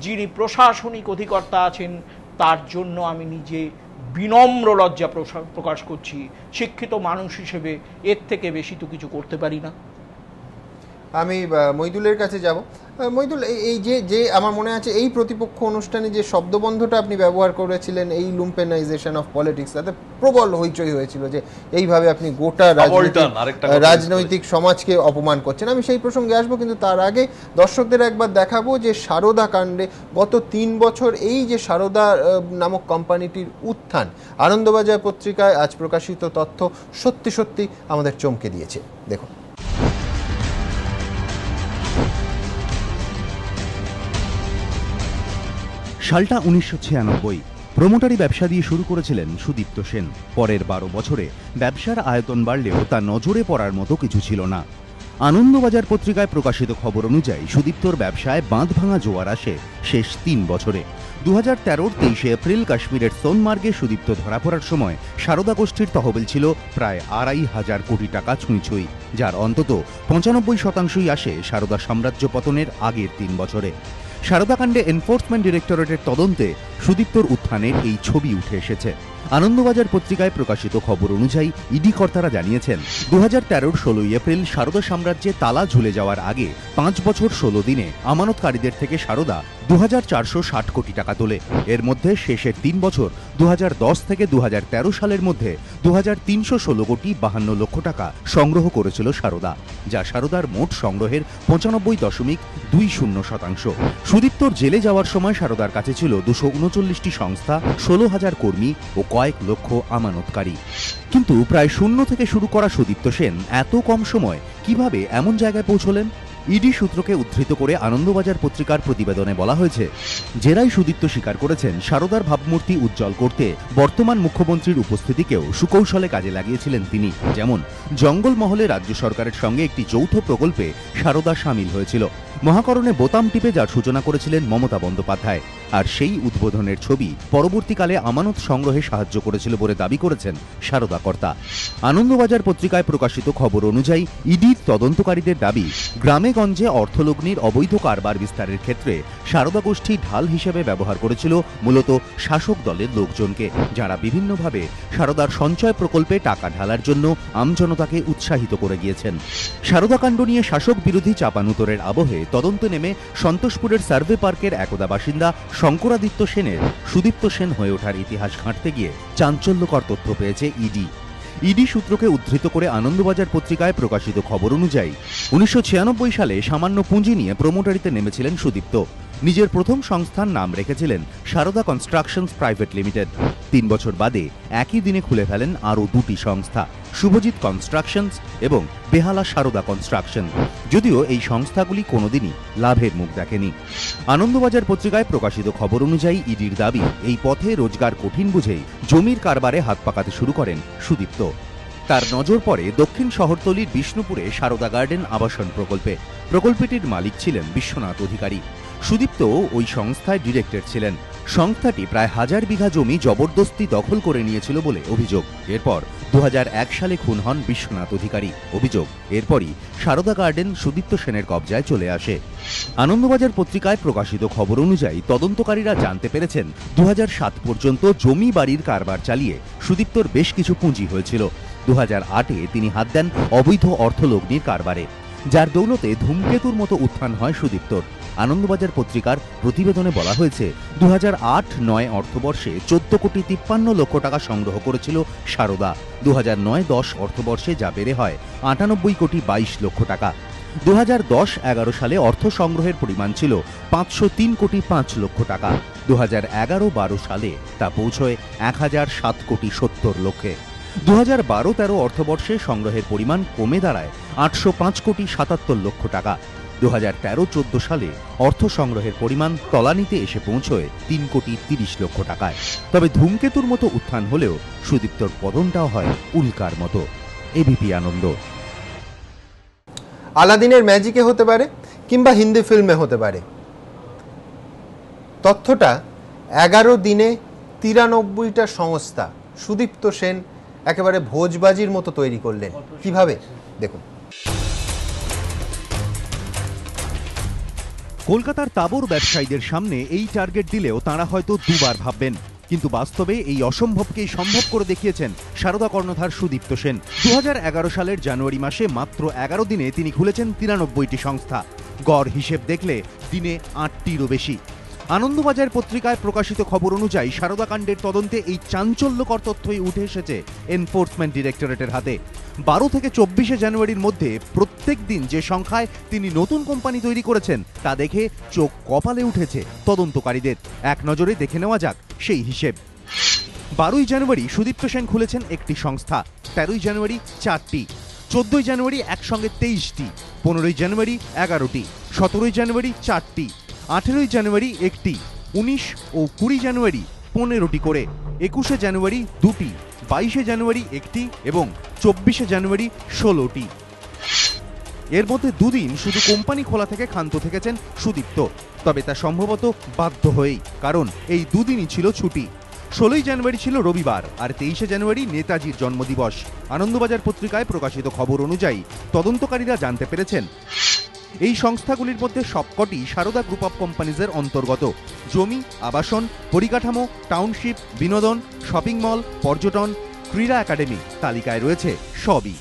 যিনি প্রশাসনিক অধিকর্তা আছেন তার জন্য আমি নিজে বিনম্র লজ্জা প্রকাশ করছি। শিক্ষিত মানুষ হিসেবে এর থেকে বেশি তো কিছু করতে পারি না। আমি মইদুলের কাছে যাব। মইদুল, এই যে আমার মনে আছে এই প্রতিপক্ষ অনুষ্ঠানে যে শব্দবন্ধটা আপনি ব্যবহার করেছিলেন, এই লুম্পেনাইজেশন অফ পলিটিক্স, তাতে প্রবল হইচই হয়েছিল যে এইভাবে আপনি গোটা রাজনৈতিক সমাজকে অপমান করছেন। আমি সেই প্রসঙ্গে আসবো, কিন্তু তার আগে দর্শকদের একবার দেখাবো যে সারদা কাণ্ডে গত 3 বছর এই যে সারদা নামক কোম্পানিটির উত্থান, আনন্দবাজার পত্রিকায় আজ প্রকাশিত তথ্য সত্যি সত্যি আমাদের চমকে দিয়েছে। দেখুন। সালটা 1996। প্রমোটারি ব্যবসা দিয়ে শুরু করেছিলেন সুদীপ্ত সেন। পরের 12 বছরে ব্যবসার আয়তন বাড়লেও তা নজরে পড়ার মতো কিছু ছিল না। আনন্দবাজার পত্রিকায় প্রকাশিত খবর অনুযায়ী সুদীপ্তর ব্যবসায় বাঁধ ভাঙা জোয়ার আসে শেষ 3 বছরে। 2013-র 23 এপ্রিল কাশ্মীরের সোনমার্গে সুদীপ্ত ধরা পড়ার সময় সারদা গোষ্ঠীর তহবিল ছিল প্রায় 2,500 কোটি টাকা ছুঁই, যার অন্তত 95% আসে সারদা সাম্রাজ্য পতনের আগের 3 বছরে। সারদাকাণ্ডে এনফোর্সমেন্ট ডিরেক্টরেটের তদন্তে সুদীপ্তর উত্থানের এই ছবি উঠে এসেছে। আনন্দবাজার পত্রিকায় প্রকাশিত খবর অনুযায়ী ইডি কর্তারা জানিয়েছেন 2013-র 16 এপ্রিল সারদা সাম্রাজ্যে তালা ঝুলে যাওয়ার আগে 5 বছর 16 দিনে আমানতকারীদের থেকে সারদা 2,460 কোটি টাকা তোলে। এর মধ্যে শেষের 3 বছর 2010 থেকে 2013 সালের মধ্যে 2,316 কোটি 52 লক্ষ টাকা সংগ্রহ করেছিল সারদা, যা সারদার মোট সংগ্রহের 95.20%। সুদীপ্তর জেলে যাওয়ার সময় সারদার কাছে ছিল 239টি সংস্থা, 16,000 কর্মী ও কয়েক লক্ষ আমানতকারী। কিন্তু প্রায় শূন্য থেকে শুরু করা সুদীপ্ত সেন এত কম সময় কিভাবে এমন জায়গায় পৌঁছলেন? ইডি সূত্রকে উদ্ধৃত করে আনন্দবাজার পত্রিকার প্রতিবেদনে বলা হয়েছে, জেরাই সুদীপ্ত স্বীকার করেছেন সারদার ভাবমূর্তি উজ্জ্বল করতে বর্তমান মুখ্যমন্ত্রীর উপস্থিতিকেও সুকৌশলে কাজে লাগিয়েছিলেন তিনি। যেমন জঙ্গলমহলে রাজ্য সরকারের সঙ্গে একটি যৌথ প্রকল্পে সারদা সামিল হয়েছিল। মহাকরণে বোতাম টিপে যার সূচনা করেছিলেন মমতা বন্দ্যোপাধ্যায়, আর সেই উদ্বোধনের ছবি পরবর্তীকালে আমানত সংগ্রহে সাহায্য করেছিল বলে দাবি করেছেন সারদা কর্তা। আনন্দবাজার পত্রিকায় প্রকাশিত খবর অনুযায়ী ইডির তদন্তকারীদের দাবি, গ্রামে-গঞ্জে অর্থলগ্নির অবৈধ কারবার বিস্তারের ক্ষেত্রে সারদা গোষ্ঠী ঢাল হিসেবে ব্যবহার করেছিল মূলত শাসক দলের লোকজনকে, যারা বিভিন্নভাবে সারদার সঞ্চয় প্রকল্পে টাকা ঢালার জন্য আমজনতাকে উৎসাহিত করে গিয়েছেন। সারদাকাণ্ড নিয়ে শাসক বিরোধী চাপানুতরের আবহে তদন্তে নেমে সন্তোষপুরের সার্ভে পার্কের একদা বাসিন্দা শঙ্করাদিত্য সেনের সুদীপ্ত সেন হয়ে ওঠার ইতিহাস ঘাঁটতে গিয়ে চাঞ্চল্যকর তথ্য পেয়েছে ইডি। ইডি সূত্রকে উদ্ধৃত করে আনন্দবাজার পত্রিকায় প্রকাশিত খবর অনুযায়ী 1996 সালে সামান্য পুঁজি নিয়ে প্রমোটারিতে নেমেছিলেন সুদীপ্ত। নিজের প্রথম সংস্থার নাম রেখেছিলেন সারদা কনস্ট্রাকশনস প্রাইভেট লিমিটেড। 3 বছর বাদে একই দিনে খুলে ফেলেন আরও 2টি সংস্থা, শুভজিৎ কনস্ট্রাকশনস এবং বেহালা সারদা কনস্ট্রাকশন। যদিও এই সংস্থাগুলি কোনোদিনই লাভের মুখ দেখেনি। আনন্দবাজার পত্রিকায় প্রকাশিত খবর অনুযায়ী ইডির দাবি, এই পথে রোজগার কঠিন বুঝেই জমির কারবারে হাত পাকাতে শুরু করেন সুদীপ্ত। তার নজর পড়ে দক্ষিণ শহরতলির বিষ্ণুপুরে সারদা গার্ডেন আবাসন প্রকল্পে। প্রকল্পটির মালিক ছিলেন বিশ্বনাথ অধিকারী। সুদীপ্ত ওই সংস্থায় ডিরেক্টর ছিলেন। সংস্থাটি প্রায় 1000 বিঘা জমি জবরদস্তি দখল করে নিয়েছিল বলে অভিযোগ। এরপর 2001 সালে খুন হন বিশ্বনাথ অধিকারী। অভিযোগ, এরপরই সারদা গার্ডেন সুদীপ্ত সেনের কবজায় চলে আসে। আনন্দবাজার পত্রিকায় প্রকাশিত খবর অনুযায়ী তদন্তকারীরা জানতে পেরেছেন 2007 পর্যন্ত জমি বাড়ির কারবার চালিয়ে সুদীপ্তর বেশ কিছু পুঁজি হয়েছিল। 2008-এ তিনি হাত দেন অবৈধ অর্থলগ্নির কারবারে, যার দৌলতে ধূমকেতুর মতো উত্থান হয় সুদীপ্তর। আনন্দবাজার পত্রিকার প্রতিবেদনে বলা হয়েছে 2008-09 অর্থবর্ষে 14 কোটি 53 লক্ষ টাকা সংগ্রহ করেছিল সারদা। 2009-10 অর্থবর্ষে যা বেড়ে হয় 98 কোটি 22 লক্ষ টাকা। 2010-11 সালে অর্থ সংগ্রহের পরিমাণ ছিল 503 কোটি 5 লক্ষ টাকা। 2011-12 সালে তা পৌঁছয় 1007 কোটি 70 লক্ষে। 2012-13 অর্থবর্ষে সংগ্রহের পরিমাণ কমে দাঁড়ায় 805 কোটি 77 লক্ষ টাকা। 2013-14 সালে অর্থ সংগ্রহের পরিমাণ তলানিতে এসে পৌঁছয় 3 কোটি 30 লক্ষ টাকায়। তবে ধূমকেতুর মতো উত্থান হলেও সুদীপ্তর পতনটাও হয় উল্কার মতো। এবিপি আনন্দ। আলাদিনের ম্যাজিকে হতে পারে কিংবা হিন্দি ফিল্মে হতে পারে। তথ্যটা 11 দিনে 93টা সংস্থা সুদীপ্ত সেন একেবারে ভোজবাজির মতো তৈরি করলেন। কিভাবে দেখুন। কলকাতার তাবড় ব্যবসায়ীদের সামনে এই টার্গেট দিলেও তাঁরা হয়তো দুবার ভাববেন, কিন্তু বাস্তবে এই অসম্ভবকেই সম্ভব করে দেখিয়েছেন সারদা কর্ণধার সুদীপ্ত সেন। 2011 সালের জানুয়ারি মাসে মাত্র 11 দিনে তিনি খুলেছেন 93টি সংস্থা। গড় হিসেব দেখলে দিনে 8টিরও বেশি। আনন্দবাজার পত্রিকায় প্রকাশিত খবর অনুযায়ী সারদা কাণ্ডের তদন্তে এই চাঞ্চল্যকর তথ্যই উঠে এসেছে এনফোর্সমেন্ট ডিরেক্টরেটের হাতে। 12 থেকে 24 জানুয়ারির মধ্যে প্রত্যেক দিন যে সংখ্যায় তিনি নতুন কোম্পানি তৈরি করেছেন তা দেখে চোখ কপালে উঠেছে তদন্তকারীদের। এক নজরে দেখে নেওয়া যাক সেই হিসেব। 12 জানুয়ারি সুদীপ্ত সেন খুলেছেন একটি সংস্থা, 13 জানুয়ারি 4টি, 14 জানুয়ারি একসঙ্গে 23টি, 15 জানুয়ারি 11টি, 17 জানুয়ারি 4টি, 18 জানুয়ারি 1টি, 19 ও 20 জানুয়ারি 15টি করে, 21 জানুয়ারি 2টি, 22 জানুয়ারি 1টি এবং 24 জানুয়ারি 16টি। এর মধ্যে 2 দিন শুধু কোম্পানি খোলা থেকে ক্ষান্ত থেকেছেন সুদীপ্ত, তবে তা সম্ভবত বাধ্য হয়েই, কারণ এই 2 দিনই ছিল ছুটি। 16 জানুয়ারি ছিল রবিবার আর 23 জানুয়ারি নেতাজির জন্মদিবস। আনন্দবাজার পত্রিকায় প্রকাশিত খবর অনুযায়ী তদন্তকারীরা জানতে পেরেছেন এই সংস্থাগুলির মধ্যে সবকটি সারদা গ্রুপ অফ কোম্পানিজের অন্তর্গত। জমি, আবাসন, পরিকাঠামো, টাউনশিপ, বিনোদন, শপিং মল, পর্যটন, ক্রীড়া একাডেমি, তালিকায় রয়েছে সবই।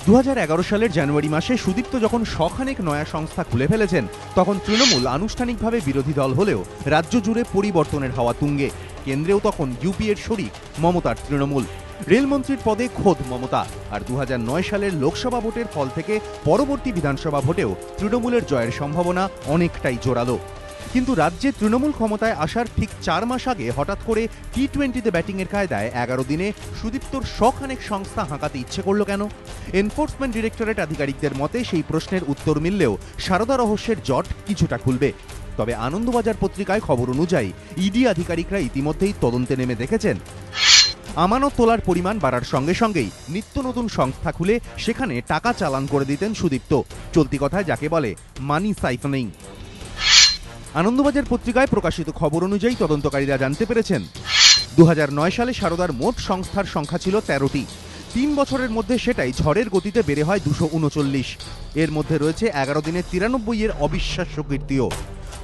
2011 সালের জানুয়ারি মাসে সুদীপ্ত যখন শখানেক নয়া সংস্থা খুলে ফেলেছেন, তখন তৃণমূল আনুষ্ঠানিকভাবে বিরোধী দল হলেও রাজ্য জুড়ে পরিবর্তনের হাওয়া তুঙ্গে। কেন্দ্রেও তখন ইউপিএর শরিক মমতার তৃণমূল। রেলমন্ত্রীর পদে খোদ মমতা। আর 2009 সালের লোকসভা ভোটের ফল থেকে পরবর্তী বিধানসভা ভোটেও তৃণমূলের জয়ের সম্ভাবনা অনেকটাই জোরালো। কিন্তু রাজ্যে তৃণমূল ক্ষমতায় আসার ঠিক 4 মাস আগে হঠাৎ করে টি-20তে ব্যাটিংয়ের কায়দায় 11 দিনে সুদীপ্তর শখানেক সংস্থা হাঁকাতে ইচ্ছে করল কেন? এনফোর্সমেন্ট ডিরেক্টরেট আধিকারিকদের মতে সেই প্রশ্নের উত্তর মিললেও সারদা রহস্যের জট কিছুটা খুলবে। তবে আনন্দবাজার পত্রিকায় খবর অনুযায়ী ইডি আধিকারিকরা ইতিমধ্যেই তদন্তে নেমে দেখেছেন আমানত তোলার পরিমাণ বাড়ার সঙ্গে সঙ্গেই নিত্য নতুন সংস্থা খুলে সেখানে টাকা চালান করে দিতেন সুদীপ্ত। চলতি কথায় যাকে বলে মানি সাইফনিং। আনন্দবাজার পত্রিকায় প্রকাশিত খবর অনুযায়ী তদন্তকারীরা জানতে পেরেছেন 2009 সালে সারদার মোট সংস্থার সংখ্যা ছিল 13টি। 3 বছরের মধ্যে সেটাই ঝড়ের গতিতে বেড়ে হয় 239। এর মধ্যে রয়েছে 11 দিনে 93-এর অবিশ্বাস্য কীর্তিও।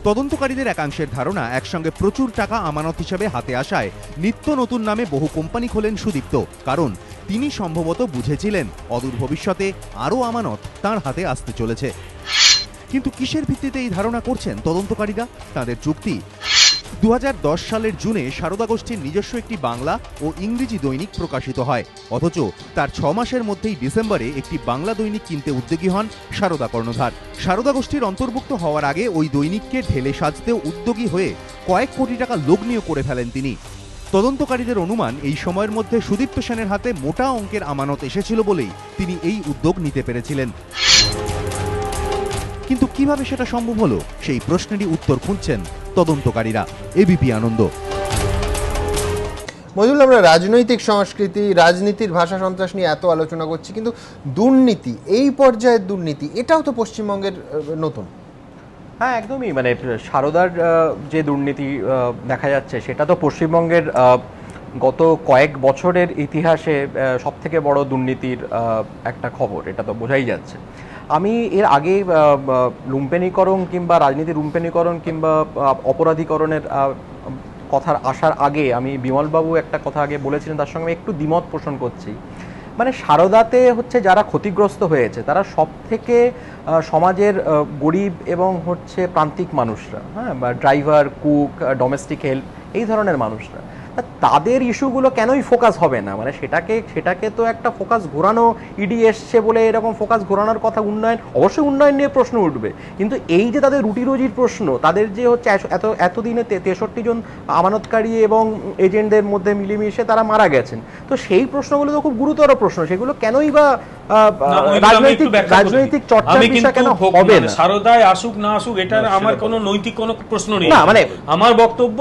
তদন্তকারীদের একাংশের ধারণা একসঙ্গে প্রচুর টাকা আমানত হিসেবে হাতে আসায় নিত্য নতুন নামে বহু কোম্পানি খোলেন সুদীপ্ত, কারণ তিনি সম্ভবত বুঝেছিলেন অদূর ভবিষ্যতে আরও আমানত তাঁর হাতে আসতে চলেছে। কিন্তু কিসের ভিত্তিতে এই ধারণা করছেন তদন্তকারীরা? তাদের যুক্তি, 2010 সালের জুনে সারদা গোষ্ঠীর নিজস্ব একটি বাংলা ও ইংরেজি দৈনিক প্রকাশিত হয়, অথচ তার 6 মাসের মধ্যেই ডিসেম্বরে একটি বাংলা দৈনিক কিনতে উদ্যোগী হন সারদা কর্ণধার। সারদা গোষ্ঠীর অন্তর্ভুক্ত হওয়ার আগে ওই দৈনিককে ঢেলে সাজতেও উদ্যোগী হয়ে কয়েক কোটি টাকা লগ্নিও করে ফেলেন তিনি। তদন্তকারীদের অনুমান এই সময়ের মধ্যে সুদীপ্ত সেনের হাতে মোটা অঙ্কের আমানত এসেছিল বলেই তিনি এই উদ্যোগ নিতে পেরেছিলেন। কিন্তু কিভাবে সেটা সম্ভব হলো, সেই প্রশ্নেরই উত্তর খুঁজছেন তদন্তকারীরা। এবিপি আনন্দ। মহিদুল, আমরা রাজনৈতিক সংস্কৃতি, রাজনীতির ভাষা সন্ত্রাস নিয়ে এত আলোচনা করছি, কিন্তু দুর্নীতি, এই পর্যায়ের দুর্নীতি, এটাও তো পশ্চিমবঙ্গের নতুন। হ্যাঁ, একদমই। মানে সারদার যে দুর্নীতি দেখা যাচ্ছে সেটা তো পশ্চিমবঙ্গের গত কয়েক বছরের ইতিহাসে সবথেকে বড় দুর্নীতির একটা খবর, এটা তো বোঝাই যাচ্ছে। আমি এর আগে লুম্পেনীকরণ কিংবা রাজনীতির লুম্পেনীকরণ কিংবা অপরাধীকরণের কথার আসার আগে আমি বিমলবাবু একটা কথা আগে বলেছিলেন, তার সঙ্গে একটু দ্বিমত পোষণ করছি। মানে সারদাতে হচ্ছে যারা ক্ষতিগ্রস্ত হয়েছে তারা সব থেকে সমাজের গরিব এবং হচ্ছে প্রান্তিক মানুষরা, হ্যাঁ, বা ড্রাইভার, কুক, ডোমেস্টিক হেল্প, এই ধরনের মানুষরা। তাদের ইস্যুগুলো কেনই ফোকাস হবে না? মানে সেটাকে তো একটা ফোকাস ঘোরানো, ইডি এসছে বলে এরকম ফোকাস ঘোরানোর কথা। উন্নয়ন, অবশ্যই উন্নয়ন নিয়ে প্রশ্ন উঠবে, কিন্তু এই যে তাদের রুটি রুজির প্রশ্ন, তাদের যে হচ্ছে এতদিনে 63 জন আমানতকারী এবং এজেন্টদের মধ্যে মিলেমিশে তারা মারা গেছেন, তো সেই প্রশ্নগুলো তো খুব গুরুতর প্রশ্ন। সেগুলো কেনই বা রাজনৈতিক চর্চার বিষয় কেন হবে না? সারদায় আসুক না আসুক, এটার আমার কোনো নৈতিক কোনো প্রশ্ন নেই। মানে আমার বক্তব্য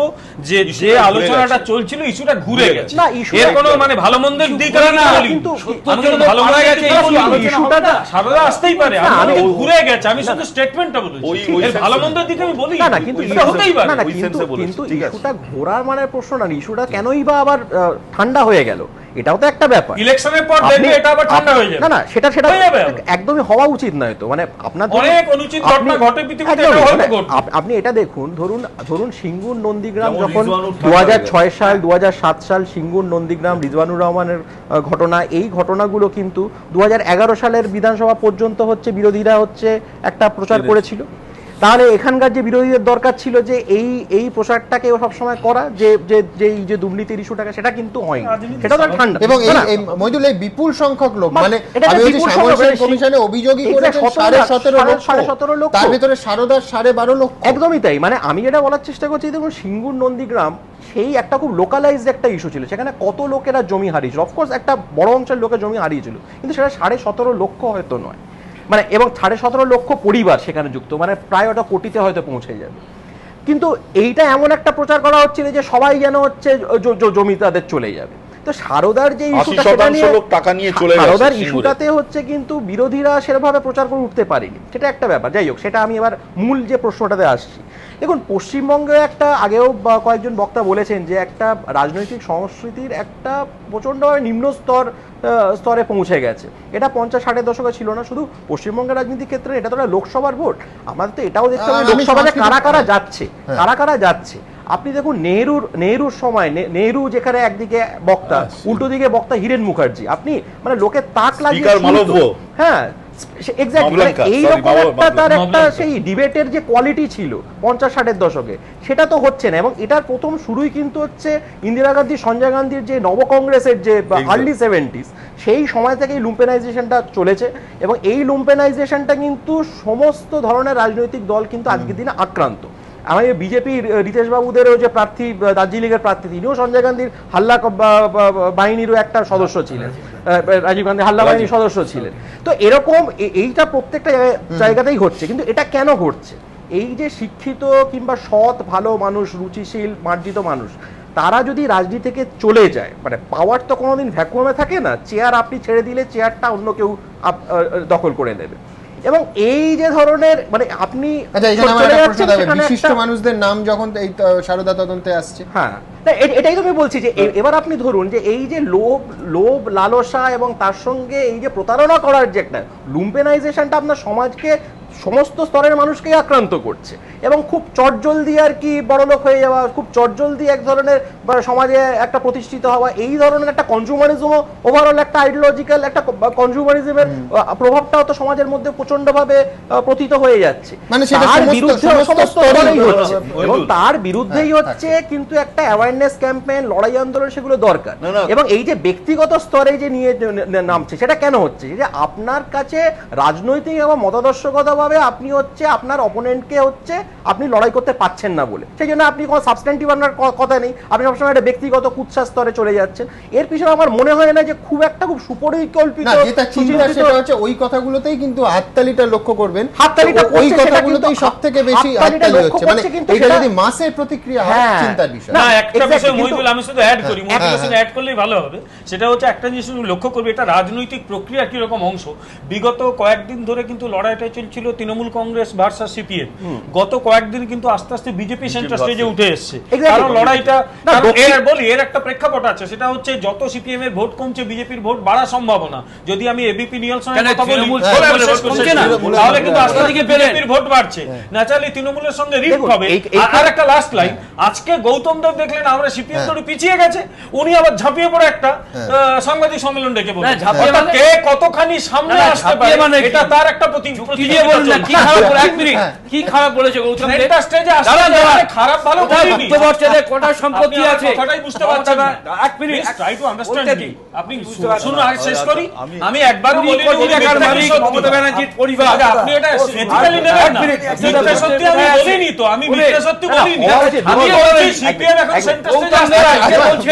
যে আলোচনাটা ছিল, ইস্যুটা ঘুরে গেছে। না, এর কোনো মানে ভালো মন্দের দিক না, কিন্তু ভালো মন্দ গেছে ইস্যুটা সারদা আসতেই পারে, আমি ঘুরে গেছে, আমি শুধু স্টেটমেন্টটা বলেছি। এর ভালো মন্দের দিক আমি বলি না, কিন্তু এটা হতেই পারে। না, কিন্তু ইস্যুটা ঘোরার মানে প্রশ্ন না, ইস্যুটা কেনই বা আবার ঠান্ডা হয়ে গেল, এটাও তো একটা ব্যাপার। ইলেকশনের পর দেখবে এটা আবার ঠান্ডা হয়ে যাবে। না, সেটা একদমই হওয়া উচিত নয় তো। মানে আপনার অনেক অনুচিত ঘটনা ঘটে পৃথিবীতে, এটা হয়তো ঘটে। আপনি এটা দেখুন, ধরুন সিঙ্গুর নন্দীগ্রাম যখন 2006 সাল 2007 সাল সিঙ্গুর নন্দীগ্রাম রিজওয়ানুর রহমানের ঘটনা, এই ঘটনাগুলো কিন্তু 2011 সালের বিধানসভা পর্যন্ত হচ্ছে বিরোধীরা হচ্ছে একটা প্রচার করেছিল। তাহলে এখানকার যে বিরোধীদের দরকার ছিল যে এই প্রচারটাকে সবসময় করা, যে দুর্নীতির ইস্যুটাকে, সেটা কিন্তু হয়নি। সেটা তো ঠান্ডা। এবং মহিদুল, এই বিপুল সংখ্যক লোক, মানে কমিশনে অভিযোগই করেছেন 17.5 লক্ষ, তার ভিতরে সারদার 12.5 লক্ষ। একদমই তাই। মানে আমি যেটা বলার চেষ্টা করছি, দেখুন সিঙ্গুর নন্দীগ্রাম সেই একটা খুব লোকালাইজড একটা ইস্যু ছিল, সেখানে কত লোকেরা জমি হারিয়েছিল। অফকোর্স একটা বড় অংশের লোকের জমি হারিয়েছিল, কিন্তু সেটা 17.5 লক্ষ হয়তো নয়। মানে এবং 17.5 লক্ষ পরিবার সেখানে যুক্ত, মানে প্রায় ওটা কোটিতে হয়তো পৌঁছে যাবে। কিন্তু এইটা এমন একটা প্রচার করা হচ্ছিল যে সবাই যেন হচ্ছে জমি তাদের চলে যাবে। তো সারদার যে ইস্যুটা, সেটা নিয়ে টাকা নিয়ে চলে গেছে, সারদার ইস্যুটাতে হচ্ছে কিন্তু বিরোধীরা সেভাবে প্রচার করে উঠতে পারেনি, সেটা একটা ব্যাপার। যাই হোক, সেটা আমি এবার মূল যে প্রশ্নটাতে আসছি। দেখুন, পশ্চিমবঙ্গে একটা আগেও কয়েকজন বক্তা বলেছেন যে একটা রাজনৈতিক সংস্কৃতির একটা প্রচণ্ড নিম্ন স্তরে পৌঁছে গেছে। এটা 50-60 দশকে ছিল না শুধু পশ্চিমবঙ্গের রাজনীতির ক্ষেত্রে, এটা তো লোকসভার ভোট। আমাদের তো এটাও দেখতে হবে লোকসভাতে কারা যাচ্ছে। আপনি দেখুন নেহরুর সময়, নেহরু যেখানে একদিকে বক্তা, উল্টো দিকে বক্তা হিরেন মুখার্জি, আপনি মানে লোকে তাক লাগিয়ে, হ্যাঁ এইরকম তার একটা সেই ডিবেটের যে কোয়ালিটি ছিল 50-60 দশকে, সেটা তো হচ্ছে না। এবং এটার প্রথম শুরুই কিন্তু হচ্ছে ইন্দিরা গান্ধী, সঞ্জয় গান্ধীর যে নব কংগ্রেসের যে আর্লি 70s, সেই সময় থেকেই লুম্পেনাইজেশনটা চলেছে। এবং এই লুম্পেনাইজেশনটা কিন্তু সমস্ত ধরনের রাজনৈতিক দল কিন্তু আজকের দিনে আক্রান্ত। আমি বিজেপির রিতেশ বাবুদেরও যে প্রার্থী, দার্জিলিংয়ের প্রার্থী, তিনিও সঞ্জয় গান্ধীর হাল্লা বাহিনীরও একটা সদস্য ছিলেন, রাজীব গান্ধী হাল্লা বাহিনীর সদস্য ছিলেন। তো এরকম এইটা প্রত্যেকটা জায়গাতেই হচ্ছে। কিন্তু এটা কেন ঘটছে? এই যে শিক্ষিত কিংবা সৎ ভালো মানুষ, রুচিশীল মার্জিত মানুষ, তারা যদি রাজনীতি থেকে চলে যায়, মানে পাওয়ার তো কোনোদিন ভ্যাকুয়ামে থাকে না, চেয়ার আপনি ছেড়ে দিলে চেয়ারটা অন্য কেউ দখল করে নেবে। এবং এই যে ধরনের মানে আপনি বিশিষ্ট মানুষদের নাম যখন এই সারদা তদন্তে আসছে, হ্যাঁ, এটাই তো আমি বলছি যে এবার আপনি ধরুন যে এই যে লোভ লালসা এবং তার সঙ্গে এই যে প্রতারণা করার যে একটা লুম্পেনাইজেশনটা আপনার সমাজকে সমস্ত স্তরের মানুষকেই আক্রান্ত করছে এবং খুব চটজলদি আর কি বড়লোক হয়ে যাওয়া, খুব চটজলদি এক ধরনের সমাজে একটা প্রতিষ্ঠিত হওয়া, এই ধরনের একটা কনজিউমারিজমও ওভারঅল একটা আইডিওলজিক্যাল একটা কনজিউমারিজমের প্রভাবটাও তো সমাজের মধ্যে প্রচন্ডভাবে প্রতীত হয়ে যাচ্ছে, মানে সেটা সমস্ত স্তরেই হচ্ছে এবং তার বিরুদ্ধেই হচ্ছে। কিন্তু একটা অ্যাওয়ারনেস ক্যাম্পেইন, লড়াই আন্দোলন সেগুলো দরকার। এবং এই যে ব্যক্তিগত স্তরে যে নিয়ে নামছে সেটা কেন হচ্ছে? যে আপনার কাছে রাজনৈতিক এবং মতাদর্শগতভাবে আপনি হচ্ছে আপনার অপোনেন্টকে হচ্ছে আপনি লড়াই করতে পারছেন না বলে, সেই জন্য আপনি কোনো সাবস্ট্যান্টিভ আপনার কথা নেই, আপনি সবসময় একটা ব্যক্তিগত কুৎসা স্তরে চলে যাচ্ছেন। এর পিছনে আমার মনে হয় না যে খুব একটা খুব সুপরিকল্পিত ওই কথাগুলোতেই কিন্তু হাততালিটা লক্ষ্য করবেন, হাততালিটা ওই কথাগুলোতেই সবথেকে বেশি হাততালি হচ্ছে। মানে এটা যদি মাসের প্রতিক্রিয়া হয় চিন্তার বিষয়। না, একটা বিষয় মহিবুল আমি শুধু অ্যাড করি, মোটিভেশন অ্যাড করলেই ভালো হবে। সেটা হচ্ছে একটা জিনিস লক্ষ্য করবে, এটা রাজনৈতিক প্রক্রিয়া কি রকম অংশ। বিগত কয়েকদিন ধরে কিন্তু লড়াইটা চলছিল তৃণমূল কংগ্রেস ভার্সাস সিপিএম। গত কয়েকদিন কিন্তু আস্তে আস্তে বিজেপি সেন্টার স্টেজে উঠে এসেছে। কারণ লড়াইটা এর একটা প্রেক্ষাপট আছে, সেটা হচ্ছে যত সিপিএম এর ভোট কমছে বিজেপির ভোট বাড়ার সম্ভাবনা। যদি আমি এবিপি নিয়েলসনের কথা বলি তাহলে কিন্তু আস্তে থেকে বিজেপির ভোট বাড়ছে, ন্যাচারালি তৃণমূলের সঙ্গে রিপ হবে। আর একটা লাস্ট লাইন, আজকে গৌতম দেব দেখলেন আমরা সিপিএম তো পিছিয়ে গেছে, উনি আবার ঝাঁপিয়ে পড়ে একটা সাংবাদিক সম্মেলন ডেকে বলেন কে কতখানি সামনে আসতে পারে, এটা তার একটা কি খারাপ বলেছে গৌতম দেব? একটা স্টেজে আসলে খারাপ ভালো বলেনি, কটা সম্পত্তি আছে কথাটাই বুঝতে পারছেন না। এক minute, try to understand me. আপনি শুনুন, আগে শেষ করি। আমি একবারও বলিনি মমতা ব্যানার্জির পরিবার, আপনি এটা এথিক্যালি নেবেন না। মিথ্যা সত্যি আমি বলিনি তো, আমি মিথ্যা সত্যি বলিনি। আমি বলছি সিপিএম এখন সেন্টার স্টেজে আসছে,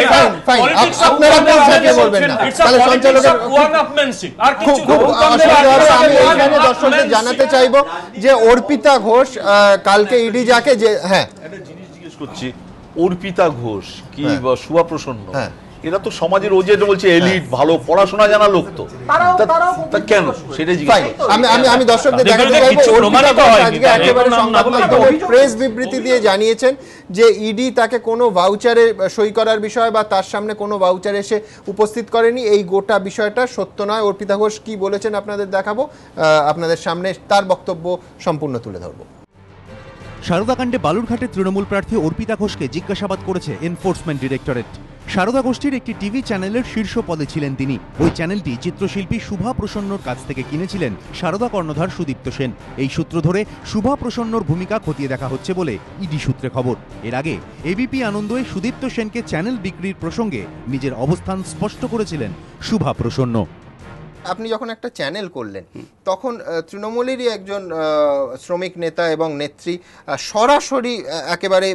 পলিটিক্স আপনারা বলতে বলবেন না, তাহলে সঞ্চালকের ওয়ান আপমেনশিপ আর কিছু। আমি এখানে দর্শকদের জানাতে চাইবো যে অর্পিতা ঘোষ কালকে ইডি যাকে যে একটা জিনিস জিজ্ঞেস করছি, অর্পিতা ঘোষ কি শুভা প্রসন্ন, এরা তো সমাজের ওজেটা বলছে এলিট, ভালো পড়াশোনা জানা লোক, তো কেন সেটা জিজ্ঞেস। আমি দর্শকদের দেখাতে চাইবো অর্পিতা ঘোষ আজকে একেবারে সংবাদ মাধ্যমে প্রেস বিবৃতি দিয়ে জানিয়েছেন যে ইডি তাকে কোনো ভাউচারে সই করার বিষয় বা তার সামনে কোনো ভাউচার এসে উপস্থিত করেনি, এই গোটা বিষয়টা সত্য নয়। অর্পিতা ঘোষ কি বলেছেন আপনাদের দেখাবো, আপনাদের সামনে তার বক্তব্য সম্পূর্ণ তুলে ধরবো। সারদাকাণ্ডে বালুরঘাটে তৃণমূল প্রার্থী অর্পিতা ঘোষকে জিজ্ঞাসাবাদ করেছে এনফোর্সমেন্ট ডিরেক্টরেট। সারদা গোষ্ঠীর একটি টিভি চ্যানেলের শীর্ষ পদে ছিলেন তিনি। ওই চ্যানেলটি চিত্রশিল্পী শুভা প্রসন্নর কাছ থেকে কিনেছিলেন সারদা কর্ণধার সুদীপ্ত সেন। এই সূত্র ধরে শুভা প্রসন্নর ভূমিকা খতিয়ে দেখা হচ্ছে বলে ইডি সূত্রে খবর। এর আগে এবিপি আনন্দে সুদীপ্ত সেনকে চ্যানেল বিক্রির প্রসঙ্গে নিজের অবস্থান স্পষ্ট করেছিলেন শুভা প্রসন্ন। আপনি যখন একটা চ্যানেল করলেন তখন তৃণমূলেরই একজন শ্রমিক নেতা এবং নেত্রী সরাসরি একেবারে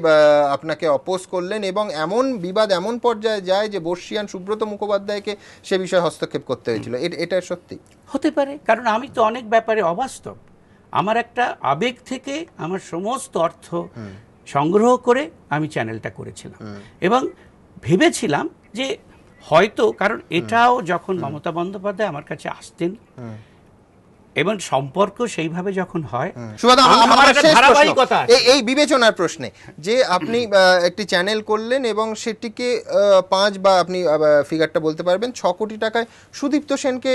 আপনাকে অপোজ করলেন এবং এমন বিবাদ এমন পর্যায়ে যায় যে বর্ষিয়ান সুব্রত মুখোপাধ্যায়কে সে বিষয়ে হস্তক্ষেপ করতে হয়েছিল। এটা সত্যি হতে পারে, কারণ আমি তো অনেক ব্যাপারে অবাস্তব। আমার একটা আবেগ থেকে আমার সমস্ত অর্থ সংগ্রহ করে আমি চ্যানেলটা করেছিলাম এবং ভেবেছিলাম যে হয়তো, কারণ এটাও যখন মমতা বন্দ্যোপাধ্যায় আমার কাছে আসতেন এবং সম্পর্ক সেইভাবে যখন হয়, এই বিবেচনার প্রশ্নে যে আপনি একটি চ্যানেল করলেন এবং সেটিকে 5 বা আপনি ফিগারটা বলতে পারবেন 6 কোটি টাকায় সুদীপ্ত সেনকে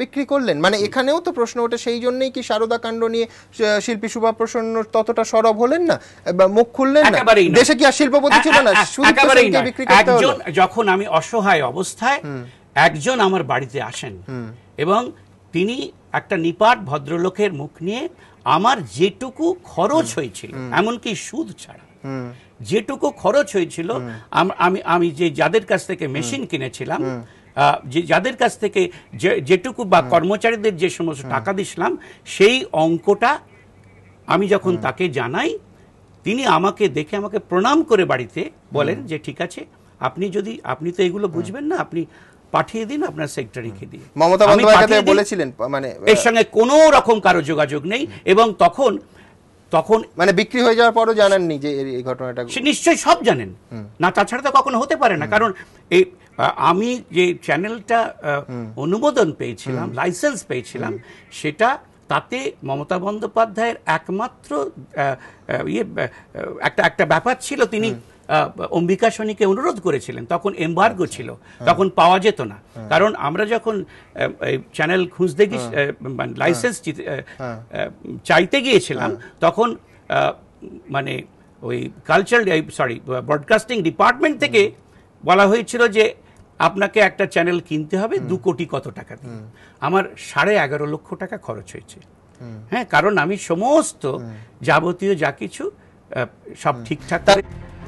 বিক্রি করলেন, মানে এখানেও তো প্রশ্ন ওঠে সেই জন্যই কি সারদা কাণ্ড নিয়ে শিল্পী শুভা প্রসন্ন ততটা সরব হলেন না, মুখ খুললেন না? দেশে কি আর শিল্পপতি ছিল না? সুদীপ্ত সেনকে বিক্রি করতে হলো। যখন আমি অসহায় অবস্থায় একজন আমার বাড়িতে আসেন এবং তিনি একটা নিপাট ভদ্রলোকের মুখ নিয়ে আমার যেটুকু খরচ হয়েছিল, এমনকি সুদ ছাড়া যেটুকু খরচ হয়েছিল, আমি যে যাদের কাছ থেকে মেশিন কিনেছিলাম, যে যাদের কাছ থেকে যেটুকু বা কর্মচারীদের যে সমস্ত টাকা দিছিলাম, সেই অঙ্কটা আমি যখন তাকে জানাই, তিনি আমাকে দেখে আমাকে প্রণাম করে বাড়িতে বলেন যে ঠিক আছে, আপনি তো এগুলো বুঝবেন না, আপনি পাঠিয়ে দিন আপনার সেক্রেটারিকে দিয়ে। মমতা বন্দ্যোপাধ্যায় বলেছিলেন, মানে এর সঙ্গে কোনো রকম কারো যোগাযোগ নেই এবং তখন মানে বিক্রি হয়ে যাওয়ার পরও জানেননি যে এই ঘটনাটা? সে নিশ্চয়ই সব জানেন না, তাছাড়া তো কখনো হতে পারে না। কারণ এই আমি যে চ্যানেলটা অনুমোদন পেয়েছিলাম, লাইসেন্স পেয়েছিলাম, সেটা তাতে মমতা বন্দ্যোপাধ্যায়ের একমাত্র একটা ব্যাপার ছিল, তিনি অম্বিকা সোনিকে অনুরোধ করেছিলেন, তখন এমবার্গো ছিল, তখন পাওয়া যেত না। কারণ আমরা যখন চ্যানেল খুঁজতে লাইসেন্স চাইতে গিয়েছিলাম, তখন মানে ওই ব্রডকাস্টিং ডিপার্টমেন্ট থেকে বলা হয়েছিল যে আপনাকে একটা চ্যানেল কিনতে হবে 2 কোটি কত টাকা দিয়ে। আমার 11.5 লক্ষ টাকা খরচ হয়েছে। হ্যাঁ, কারণ আমি সমস্ত যাবতীয় যা কিছু সব ঠিকঠাক করে।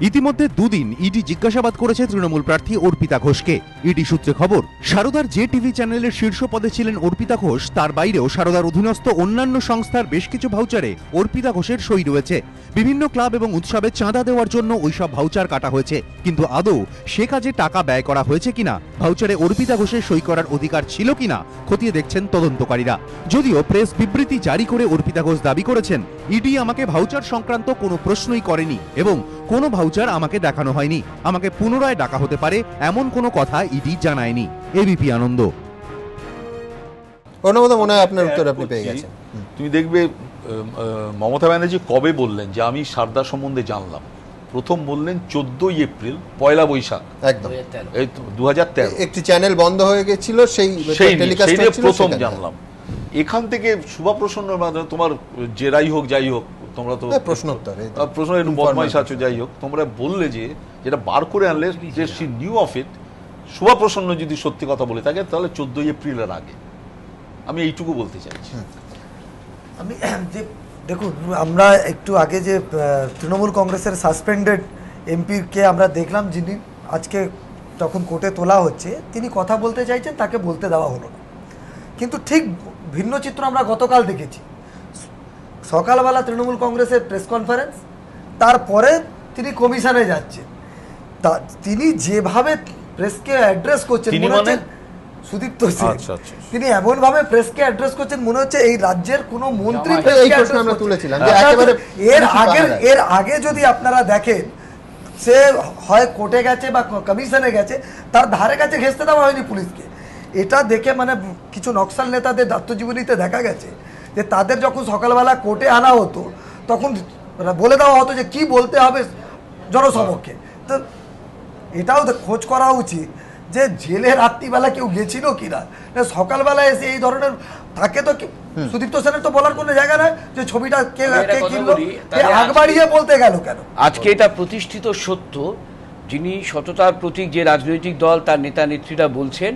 ইতিমধ্যে দুদিন ইডি জিজ্ঞাসাবাদ করেছে তৃণমূল প্রার্থী অর্পিতা ঘোষকে। ইডি সূত্রে খবর, সারদার যে টিভি চ্যানেলের শীর্ষ পদে ছিলেন অর্পিতা ঘোষ, তার বাইরেও সারদার অধীনস্থ অন্যান্য সংস্থার বেশ কিছু ভাউচারে অর্পিতা ঘোষের সই রয়েছে। বিভিন্ন ক্লাব এবং উৎসবে চাঁদা দেওয়ার জন্য ওইসব ভাউচার কাটা হয়েছে, কিন্তু আদৌ সে কাজে টাকা ব্যয় করা হয়েছে কিনা, ভাউচারে অর্পিতা ঘোষের সই করার অধিকার ছিল কিনা খতিয়ে দেখছেন তদন্তকারীরা। যদিও প্রেস বিবৃতি জারি করে অর্পিতা ঘোষ দাবি করেছেন, ইডি আমাকে ভাউচার সংক্রান্ত কোনো প্রশ্নই করেনি এবং কোনো ভাউচার আমাকে দেখানো হয়নি, আমাকে পুনরায় ডাকা হতে পারে এমন কোনো কথা ইডি জানায়নি। এবিপি আনন্দ। মনে হয় আপনার উত্তর আপনি পেয়ে গেছেন। তুমি দেখবে মমতা ব্যানার্জি কবে বললেন যে আমি সারদা সম্বন্ধে জানলাম? প্রথম বললেন 14 এপ্রিল, পয়লা বৈশাখ, একদম এই 2013। একটি চ্যানেল বন্ধ হয়ে গেছিল, সেই প্রথম জানলাম। এখান থেকে শুভপ্রসন্ন তোমার জেরাই হোক যাই হোক, তোমরা তো প্রশ্ন একটু বদমাইশ আছো, যাই হোক, তোমরা বললে যে যেটা বার করে আনলে যে শি নিউ অফ ইট। শুভপ্রসন্ন যদি সত্যি কথা বলে থাকে তাহলে 14 এপ্রিলের আগে। আমি এইটুকু বলতে চাইছি। আমি যে দেখুন, আমরা একটু আগে যে তৃণমূল কংগ্রেসের সাসপেন্ডেড এমপিকে আমরা দেখলাম, যিনি আজকে যখন কোর্টে তোলা হচ্ছে, তিনি কথা বলতে চাইছেন, তাকে বলতে দেওয়া হলো না। কিন্তু ঠিক ভিন্ন চিত্র আমরা গতকাল দেখেছি। সকালবেলা তৃণমূল কংগ্রেসের প্রেস কনফারেন্স, তারপরে তিনি কমিশনে যাচ্ছেন। তা তিনি যেভাবে প্রেসকে অ্যাড্রেস করছেন, সুদীপ্ত সিং, তিনি এমন ভাবে প্রেসকে অ্যাড্রেস করছেন মনে হচ্ছে এই রাজ্যের কোন মন্ত্রী। এর আগে যদি আপনারা দেখেন, সে হয় কোর্টে গেছে বা কমিশনে গেছে, তার ধারে কাছে ঘেঁষতে দেওয়া হয়নি পুলিশকে। এটা দেখে মানে কিছু নকশাল নেতাদের আত্মজীবনীতে দেখা গেছে যে তাদের যখন সকালবেলা কোর্টে আনা হতো, তখন বলে দেওয়া হতো যে কি বলতে হবে জনসমক্ষে। তো এটাও খোঁজ করা উচিত যে জেলে রাত্রিবেলা কেউ গেছিল কিনা, সকালবেলা এসে এই ধরনের থাকে। তো সুদীপ্ত সেনের তো বলার কোনো জায়গা নাই যে ছবিটা কে কিনলো, আগ বাড়িয়ে বলতে গেল কেন? আজকে এটা প্রতিষ্ঠিত সত্য, যিনি সততার প্রতীক যে রাজনৈতিক দল তার নেতা নেত্রীরা বলছেন,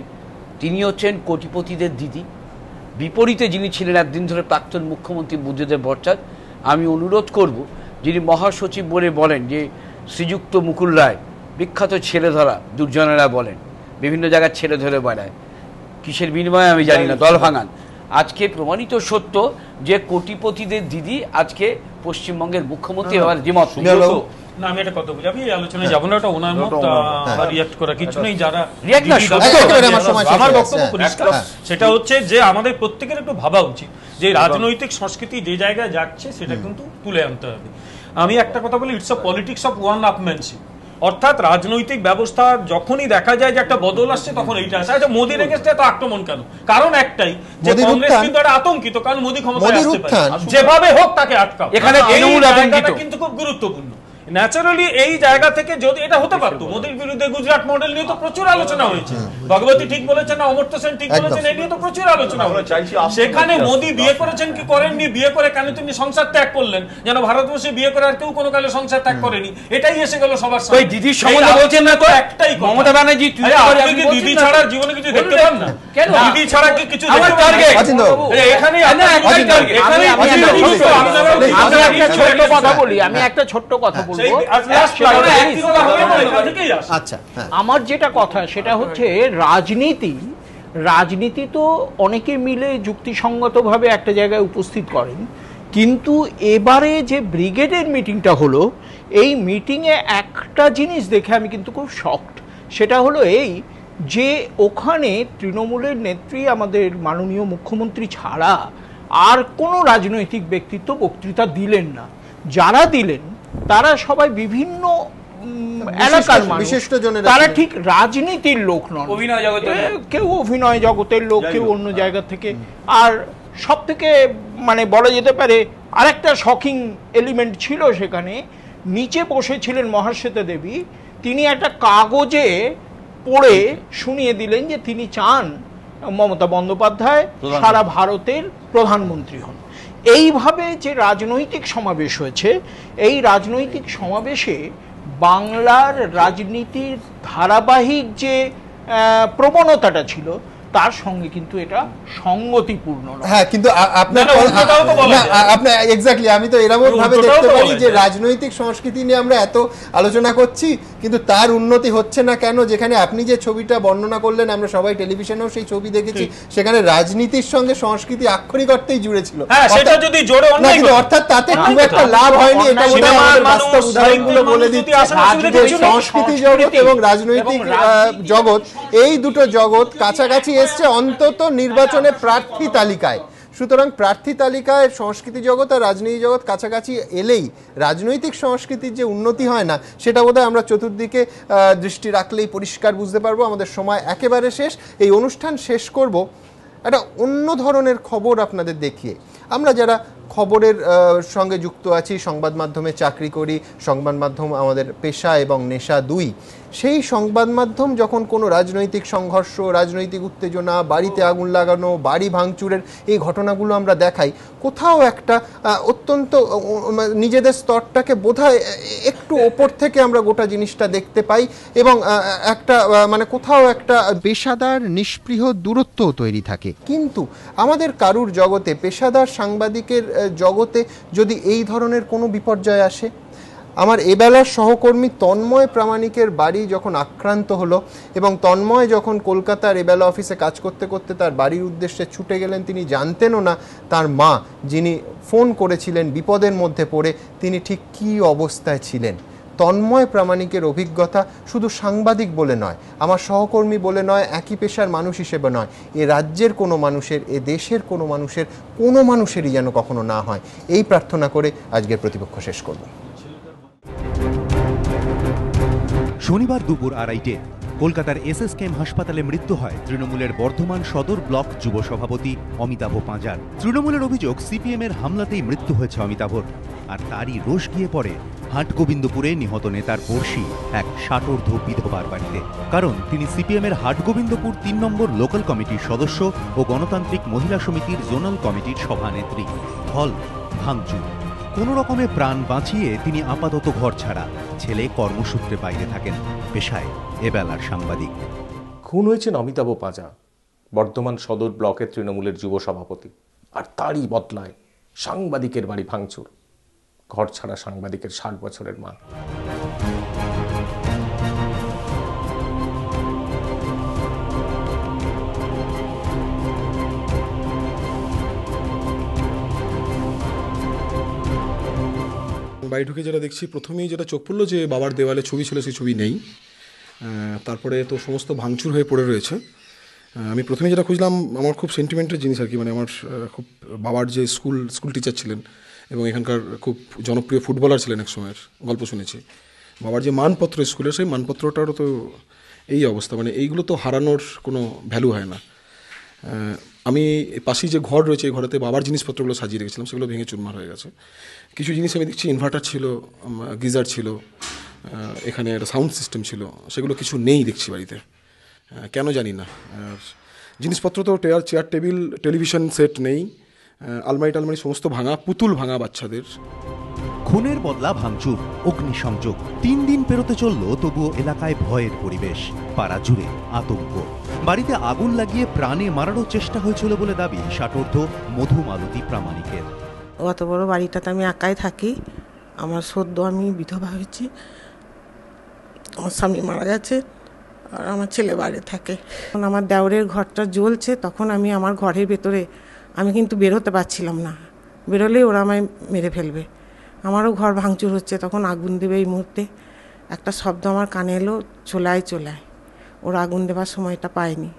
তিনি হচ্ছেন কোটিপতিদের দিদি। বিপরীতে যিনি ছিলেন একদিন ধরে প্রাক্তন মুখ্যমন্ত্রী বুদ্ধদেব ভট্টাচার্য। আমি অনুরোধ করব, যিনি মহাসচিব বলে বলেন যে শ্রীযুক্ত মুকুল রায় বিখ্যাত ছেলে ধরা, দুর্জনেরা বলেন বিভিন্ন জায়গায় ছেলে ধরে বেড়ায়, কিসের বিনিময়ে আমি জানি না, দল ভাঙান। আজকে প্রমাণিত সত্য যে কোটিপতিদের দিদি আজকে পশ্চিমবঙ্গের মুখ্যমন্ত্রী হওয়ার দ্বিমত। না, আমি একটা কথা বলি, আমি এই আলোচনায় যাবো না, ওটা ওনার মত রিয়াক্ট করা কিছু নেই। যারা আমার বক্তব্য পরিষ্কার, সেটা হচ্ছে যে আমাদের প্রত্যেকের একটু ভাবা উচিত যে রাজনৈতিক সংস্কৃতি যে জায়গায় যাচ্ছে সেটা কিন্তু তুলে আনতে হবে। আমি একটা কথা বলি, it's a politics of one আপম্যানশিপ। অর্থাৎ রাজনৈতিক ব্যবস্থা যখনই দেখা যায় যে একটা বদল আসছে, তখন এইটা আসে। আচ্ছা, মোদির এগেইনস্টে এত আক্রমণ কেন? কারণ একটাই, যে কংগ্রেস কিন্তু একটা আতঙ্কিত, কারণ মোদি ক্ষমতায় আসতে পারে, যেভাবে হোক তাকে আটকাও। এখানে কিন্তু খুব গুরুত্বপূর্ণ। ন্যাচারালি এই জায়গা থেকে যদি এটা হতে পারতো, মোদির বিরুদ্ধে গুজরাট মডেল নিয়ে তো প্রচুর আলোচনা হয়েছে, ভগবতী ঠিক বলেছেন না, অমর্ত্য সেন ঠিক বলেছেন, এই নিয়ে তো প্রচুর আলোচনা হয়েছে। সেখানে মোদি বিয়ে করেছেন কি করেননি, বিয়ে করে কেন তিনি সংসার ত্যাগ করলেন, যেন ভারতবর্ষে বিয়ে করে আর কেউ কোনো কালে সংসার ত্যাগ করেনি, এটাই এসে গেল সবার সামনে। ওই দিদির সম্বন্ধে বলছেন না তো, একটাই মমতা ব্যানার্জি, আপনি কি দিদি ছাড়া জীবনে কিছু দেখতে পান না? কেন দিদি ছাড়া কি কিছু দেখতে পান? এখানে আমি একটা ছোট্ট কথা বলি, আমার যেটা কথা সেটা হচ্ছে রাজনীতি তো অনেকে মিলে যুক্তিসঙ্গতভাবে একটা জায়গায় উপস্থিত করেন, কিন্তু এবারে যে ব্রিগেডের মিটিংটা হলো, এই মিটিংয়ে একটা জিনিস দেখে আমি কিন্তু খুব শকড। সেটা হলো এই যে ওখানে তৃণমূলের নেত্রী আমাদের মাননীয় মুখ্যমন্ত্রী ছাড়া আর কোনো রাজনৈতিক ব্যক্তিত্ব বক্তৃতা দিলেন না। যারা দিলেন তারা সবাই বিভিন্ন এলাকার মানুষ, তারা ঠিক রাজনীতির লোক নন, কেউ অভিনয় জগতের লোক, কেউ অন্য জায়গা থেকে। আর সব থেকে মানে বলা যেতে পারে আরেকটা শকিং এলিমেন্ট ছিল সেখানে, নিচে বসেছিলেন মহাশ্বেতা দেবী, তিনি একটা কাগজে পড়ে শুনিয়ে দিলেন যে তিনি চান মমতা বন্দ্যোপাধ্যায় সারা ভারতের প্রধানমন্ত্রী হন। এইভাবে যে রাজনৈতিক সমাবেশ হয়েছে, এই রাজনৈতিক সমাবেশে বাংলার রাজনীতির ধারাবাহিক যে প্রবণতাটা ছিল তার সঙ্গে কিন্তু এটা সঙ্গতিপূর্ণ নয়। হ্যাঁ, কিন্তু আপনার এক্স্যাক্টলি আমি তো এরকম ভাবে দেখতে পারি যে রাজনৈতিক সংস্কৃতি নিয়ে আমরা এত আলোচনা করছি, কিন্তু তার উন্নতি হচ্ছে না কেন? যেখানে আপনি যে ছবিটা বর্ণনা করলেন, আমরা সবাই টেলিভিশনেও সেই ছবি দেখেছি, সেখানে রাজনীতির সঙ্গে সংস্কৃতি আক্ষরিক অর্থেই জুড়ে ছিল। অর্থাৎ তাতে খুব একটা লাভ হয়নি। এটা বোধহয় আমাদের বাস্তব উদাহরণগুলো বলে দিচ্ছে। সংস্কৃতি জগৎ এবং রাজনৈতিক জগৎ, এই দুটো জগৎ কাছাকাছি এসছে অন্তত নির্বাচনে প্রার্থী তালিকায়। সুতরাং প্রার্থী তালিকায় সংস্কৃতি জগৎ আর রাজনীতি জগৎ কাছাকাছি এলেই রাজনৈতিক সংস্কৃতির যে উন্নতি হয় না, সেটা বোধহয় আমরা চতুর্দিকে দৃষ্টি রাখলেই পরিষ্কার বুঝতে পারবো। আমাদের সময় একেবারে শেষ। এই অনুষ্ঠান শেষ করব একটা অন্য ধরনের খবর আপনাদের দেখিয়ে। আমরা যারা খবরের সঙ্গে যুক্ত আছি, সংবাদ মাধ্যমে চাকরি করি, সংবাদ মাধ্যম আমাদের পেশা এবং নেশা দুই, সেই সংবাদ মাধ্যম যখন কোনো রাজনৈতিক সংঘর্ষ, রাজনৈতিক উত্তেজনা, বাড়িতে আগুন লাগানো, বাড়ি ভাঙচুরের এই ঘটনাগুলো আমরা দেখাই, কোথাও একটা অত্যন্ত নিজেদের স্তরটাকে বোধহয় একটু ওপর থেকে আমরা গোটা জিনিসটা দেখতে পাই, এবং একটা মানে কোথাও একটা পেশাদার নিষ্পৃহ দূরত্ব তৈরি থাকে। কিন্তু আমাদের কারুর জগতে, পেশাদার সাংবাদিকের জগতে যদি এই ধরনের কোনো বিপর্যয় আসে, আমার এবেলার সহকর্মী তন্ময় প্রামাণিকের বাড়ি যখন আক্রান্ত হলো এবং তন্ময় যখন কলকাতার এবেলা অফিসে কাজ করতে করতে তার বাড়ির উদ্দেশ্যে ছুটে গেলেন, তিনি জানতেনও না তার মা, যিনি ফোন করেছিলেন বিপদের মধ্যে পড়ে, তিনি ঠিক কী অবস্থায় ছিলেন। তন্ময় প্রামাণিকের অভিজ্ঞতা শুধু সাংবাদিক বলে নয়, আমার সহকর্মী বলে নয়, একই পেশার মানুষ হিসেবে নয়, এ রাজ্যের কোনো মানুষের, এ দেশের কোনো মানুষেরই যেন কখনো না হয়, এই প্রার্থনা করে আজকের প্রতিপক্ষ শেষ করব। শনিবার দুপুর 2:30 কলকাতার এসএসকেএম হাসপাতালে মৃত্যু হয় তৃণমূলের বর্ধমান সদর ব্লক যুব সভাপতি অমিতাভ পাঁজার। তৃণমূলের অভিযোগ, সিপিএমের হামলাতেই মৃত্যু হয়েছে অমিতাভর। আর তারই রোষ গিয়ে পড়ে হাটগোবিন্দপুরে নিহত নেতার পড়শি এক ষাটোর্ধ বিধবার বাড়িতে। কারণ তিনি সিপিএমের হাটগোবিন্দপুর 3 নম্বর লোকাল কমিটির সদস্য ও গণতান্ত্রিক মহিলা সমিতির জোনাল কমিটির সভানেত্রী। ফল ভাঙচুর। কোনো রকমে প্রাণ বাঁচিয়ে তিনি আপাতত ঘর ছাড়া, ছেলে কর্মসূত্রে বাইরে থাকেন, পেশায় এবেলার সাংবাদিক। খুন হয়েছেন অমিতাভ পাঁজা, বর্ধমান সদর ব্লকের তৃণমূলের যুব সভাপতি। আর তারই বদলায় সাংবাদিকের বাড়ি ভাঙচুর, ঘর ছাড়া সাংবাদিকের 60 বছরের মা। বাড়ি ঢুকে যেটা দেখছি, প্রথমেই যেটা চোখ পড়লো যে বাবার দেওয়ালে ছবি ছিল, সেই ছবি নেই। তারপরে তো সমস্ত ভাঙচুর হয়ে পড়ে রয়েছে। আমি প্রথমে যেটা খুঁজলাম, আমার খুব সেন্টিমেন্টের জিনিস আর কি, মানে আমার খুব বাবার যে স্কুল টিচার ছিলেন এবং এখানকার খুব জনপ্রিয় ফুটবলার ছিলেন এক সময়ের, গল্প শুনেছি। বাবার যে মানপত্র স্কুলের, সেই মানপত্রটারও তো এই অবস্থা, মানে এইগুলো তো হারানোর কোনো ভ্যালু হয় না। আমি পাশেই যে ঘর রয়েছে, এই ঘরেতে বাবার জিনিসপত্রগুলো সাজিয়ে রেখেছিলাম, সেগুলো ভেঙে চুরমার হয়ে গেছে। কিছু জিনিস আমি দেখছি, ইনভার্টার ছিল, গিজার ছিল, এখানে একটা সাউন্ড সিস্টেম ছিল, সেগুলো কিছু নেই দেখছি বাড়িতে, কেন জানি না। আর জিনিসপত্র তো চেয়ার টেবিল, টেলিভিশন সেট নেই, আলমারি সমস্ত ভাঙা, পুতুল ভাঙা বাচ্চাদের। খুনের বদলা ভাঙচুর, অগ্নিসংযোগ। 3 দিন পেরোতে চলল, তবুও এলাকায় ভয়ের পরিবেশ, পাড়া জুড়ে আতঙ্ক। বাড়িতে আগুন লাগিয়ে প্রাণে মারারও চেষ্টা হয়েছিল বলে দাবি ষাটোর্ধ মধুমালতী প্রামাণিকের। অত বড় বাড়িটাতে আমি একাই থাকি, আমার সদ্য আমি বিধবা হয়েছি, আমার স্বামী মারা গেছে, আর আমার ছেলে বাইরে থাকে। যখন আমার দেওরের ঘরটা জ্বলছে, তখন আমি আমার ঘরের ভেতরে, আমি কিন্তু বেরোতে পারছিলাম না, বেরোলেই ওরা আমায় মেরে ফেলবে। আমারও ঘর ভাঙচুর হচ্ছে, তখন আগুন দেবে। এই মুহূর্তে একটা শব্দ আমার কানে এলো, চোলায়। ওরা আগুন দেবার সময়টা পায়নি।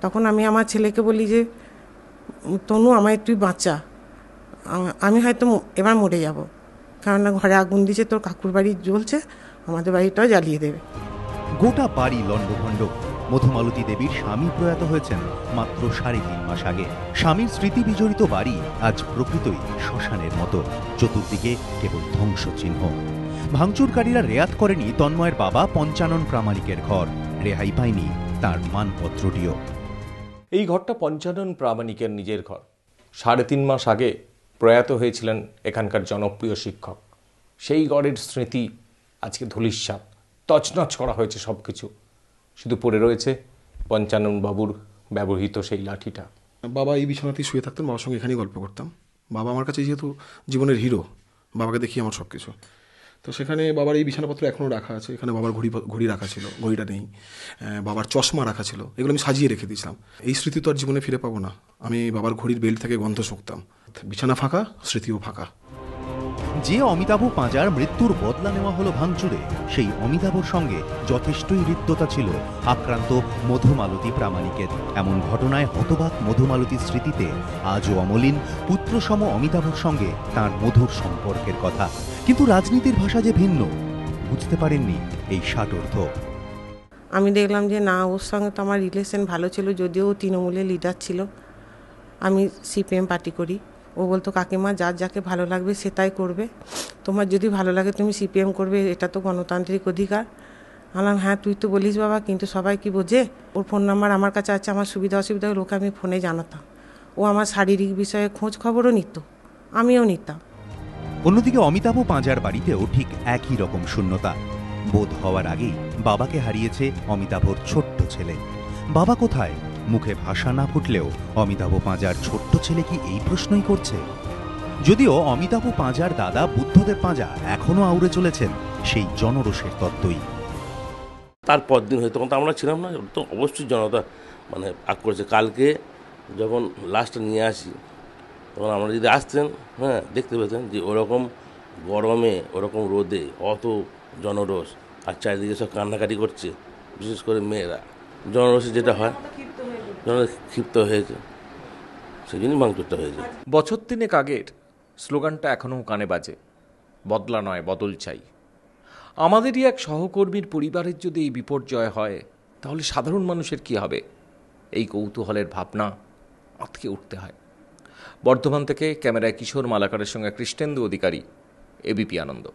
তখন আমি আমার ছেলেকে বলি যে, তনু আমায় তুই বাঁচা, আমি হয়তো এবার মরে যাব, কারণ ঘরে আগুন দিয়েছে, তোর কাকুর বাড়ি জ্বলছে, আমাদের বাড়িটাও জ্বালিয়ে দেবে। গোটা বাড়ি লণ্ডভণ্ড। মধুমালতী দেবীর স্বামী প্রয়াত হয়েছেন মাত্র 3.5 মাস আগে। স্বামীর স্মৃতি বিজড়িত বাড়ি আজ প্রকৃতই শ্মশানের মতো, চতুর্দিকে কেবল ধ্বংস চিহ্ন। ভাঙচুরকারীরা রেয়াত করেনি তন্ময়ের বাবা পঞ্চানন প্রামাণিকের ঘর, রেহাই পায়নি তার মানপত্রটিও। এই ঘরটা পঞ্চানন প্রামাণিকের নিজের ঘর। 3.5 মাস আগে প্রয়াত হয়েছিলেন এখানকার জনপ্রিয় শিক্ষক। সেই ঘরের স্মৃতি আজকে ধূলিসাৎ, তছনছ করা হয়েছে সবকিছু। শুধু পড়ে রয়েছে পঞ্চানন বাবুর ব্যবহৃত সেই লাঠিটা। বাবা এই বিছানাতেই শুয়ে থাকতেন, বাবার সঙ্গে এখানেই গল্প করতাম। বাবা আমার কাছে যেহেতু জীবনের হিরো, বাবাকে দেখি আমার সব কিছু। তো সেখানে বাবার এই বিছানাপত্র এখনও রাখা আছে। এখানে বাবার ঘড়ি রাখা ছিল, ঘড়িটা নেই। বাবার চশমা রাখা ছিল, এগুলো আমি সাজিয়ে রেখে দিয়েছিলাম। এই স্মৃতি তো আর জীবনে ফিরে পাবো না। আমি বাবার ঘড়ির বেল্ট থেকে গন্ধ শুকতাম। বিছানা ফাঁকা, স্মৃতিও ফাঁকা। যে অমিতাভ পাঁজার মৃত্যুর বদলা নেওয়া হলো ভাঙচুরে, সেই অমিতাভর সঙ্গে যথেষ্টই হৃদ্যতা ছিল আক্রান্ত মধুমালতী প্রামাণিকের। এমন ঘটনায় হতবাক মধুমালতীর স্মৃতিতে আজও অমলিন পুত্রসম অমিতাভর সঙ্গে তার মধুর সম্পর্কের কথা। কিন্তু রাজনীতির ভাষা যে ভিন্ন, বুঝতে পারেননি এই ষাটোর্ধ্ব। আমি দেখলাম যে না, ওর সঙ্গে তো আমার রিলেশন ভালো ছিল, যদিও তৃণমূলের লিডার ছিল। আমি সিপিএম পার্টি করি। ও বলতো কাকিমা যার যাকে ভালো লাগবে সে তাই করবে, তোমার যদি ভালো লাগে তুমি সিপিএম করবে, এটা তো গণতান্ত্রিক অধিকার। বললাম হ্যাঁ তুই তো বলিস বাবা, কিন্তু সবাই কি বোঝে? ওর ফোন নাম্বার আমার কাছে আছে, আমার সুবিধা অসুবিধা লোকে আমি ফোনে জানাতাম। ও আমার শারীরিক বিষয়ে খোঁজ খবরও নিত, আমিও নিতাম। অন্যদিকে অমিতাভ পাঁজার বাড়িতেও ঠিক একই রকম শূন্যতা। বোধ হওয়ার আগেই বাবাকে হারিয়েছে অমিতাভর ছোট্ট ছেলে। বাবা কোথায়? মুখে ভাষা না ফুটলেও অমিতাভ পাঁজার ছোট্ট ছেলে কি এই প্রশ্নই করছে? যদিও অমিতাভ পাঁজার দাদা বুদ্ধদেব পাঁজা এখনো আউড়ে চলেছেন সেই জনরোষের তত্ত্বই। তার পরদিন হয়তো, তখন তো আমরা ছিলাম না, তো অবশ্যই জনতা মানে আগ করেছে। কালকে যখন লাশটা নিয়ে আসি, তখন আমরা যদি আসতেন, হ্যাঁ দেখতে পেতেন যে ওরকম গরমে, ওরকম রোদে অত জনরোষ, আর চারিদিকে সব কান্নাকাটি করছে, বিশেষ করে মেয়েরা। জনরোষে যেটা হয়, ক্ষিপ্ত হয়েছে, সেই জন্যই ভাঙচুরটা হয়েছে। বছর 3 আগের স্লোগানটা এখনও কানে বাজে, বদলা নয় বদল চাই। আমাদেরই এক সহকর্মীর পরিবারের যদি এই বিপর্যয় হয়, তাহলে সাধারণ মানুষের কি হবে? এই কৌতূহলের ভাবনা আটকে উঠতে হয়। বর্ধমান থেকে ক্যামেরায় কিশোর মালাকারের সঙ্গে কৃষ্ণেন্দু অধিকারী, এবিপি আনন্দ।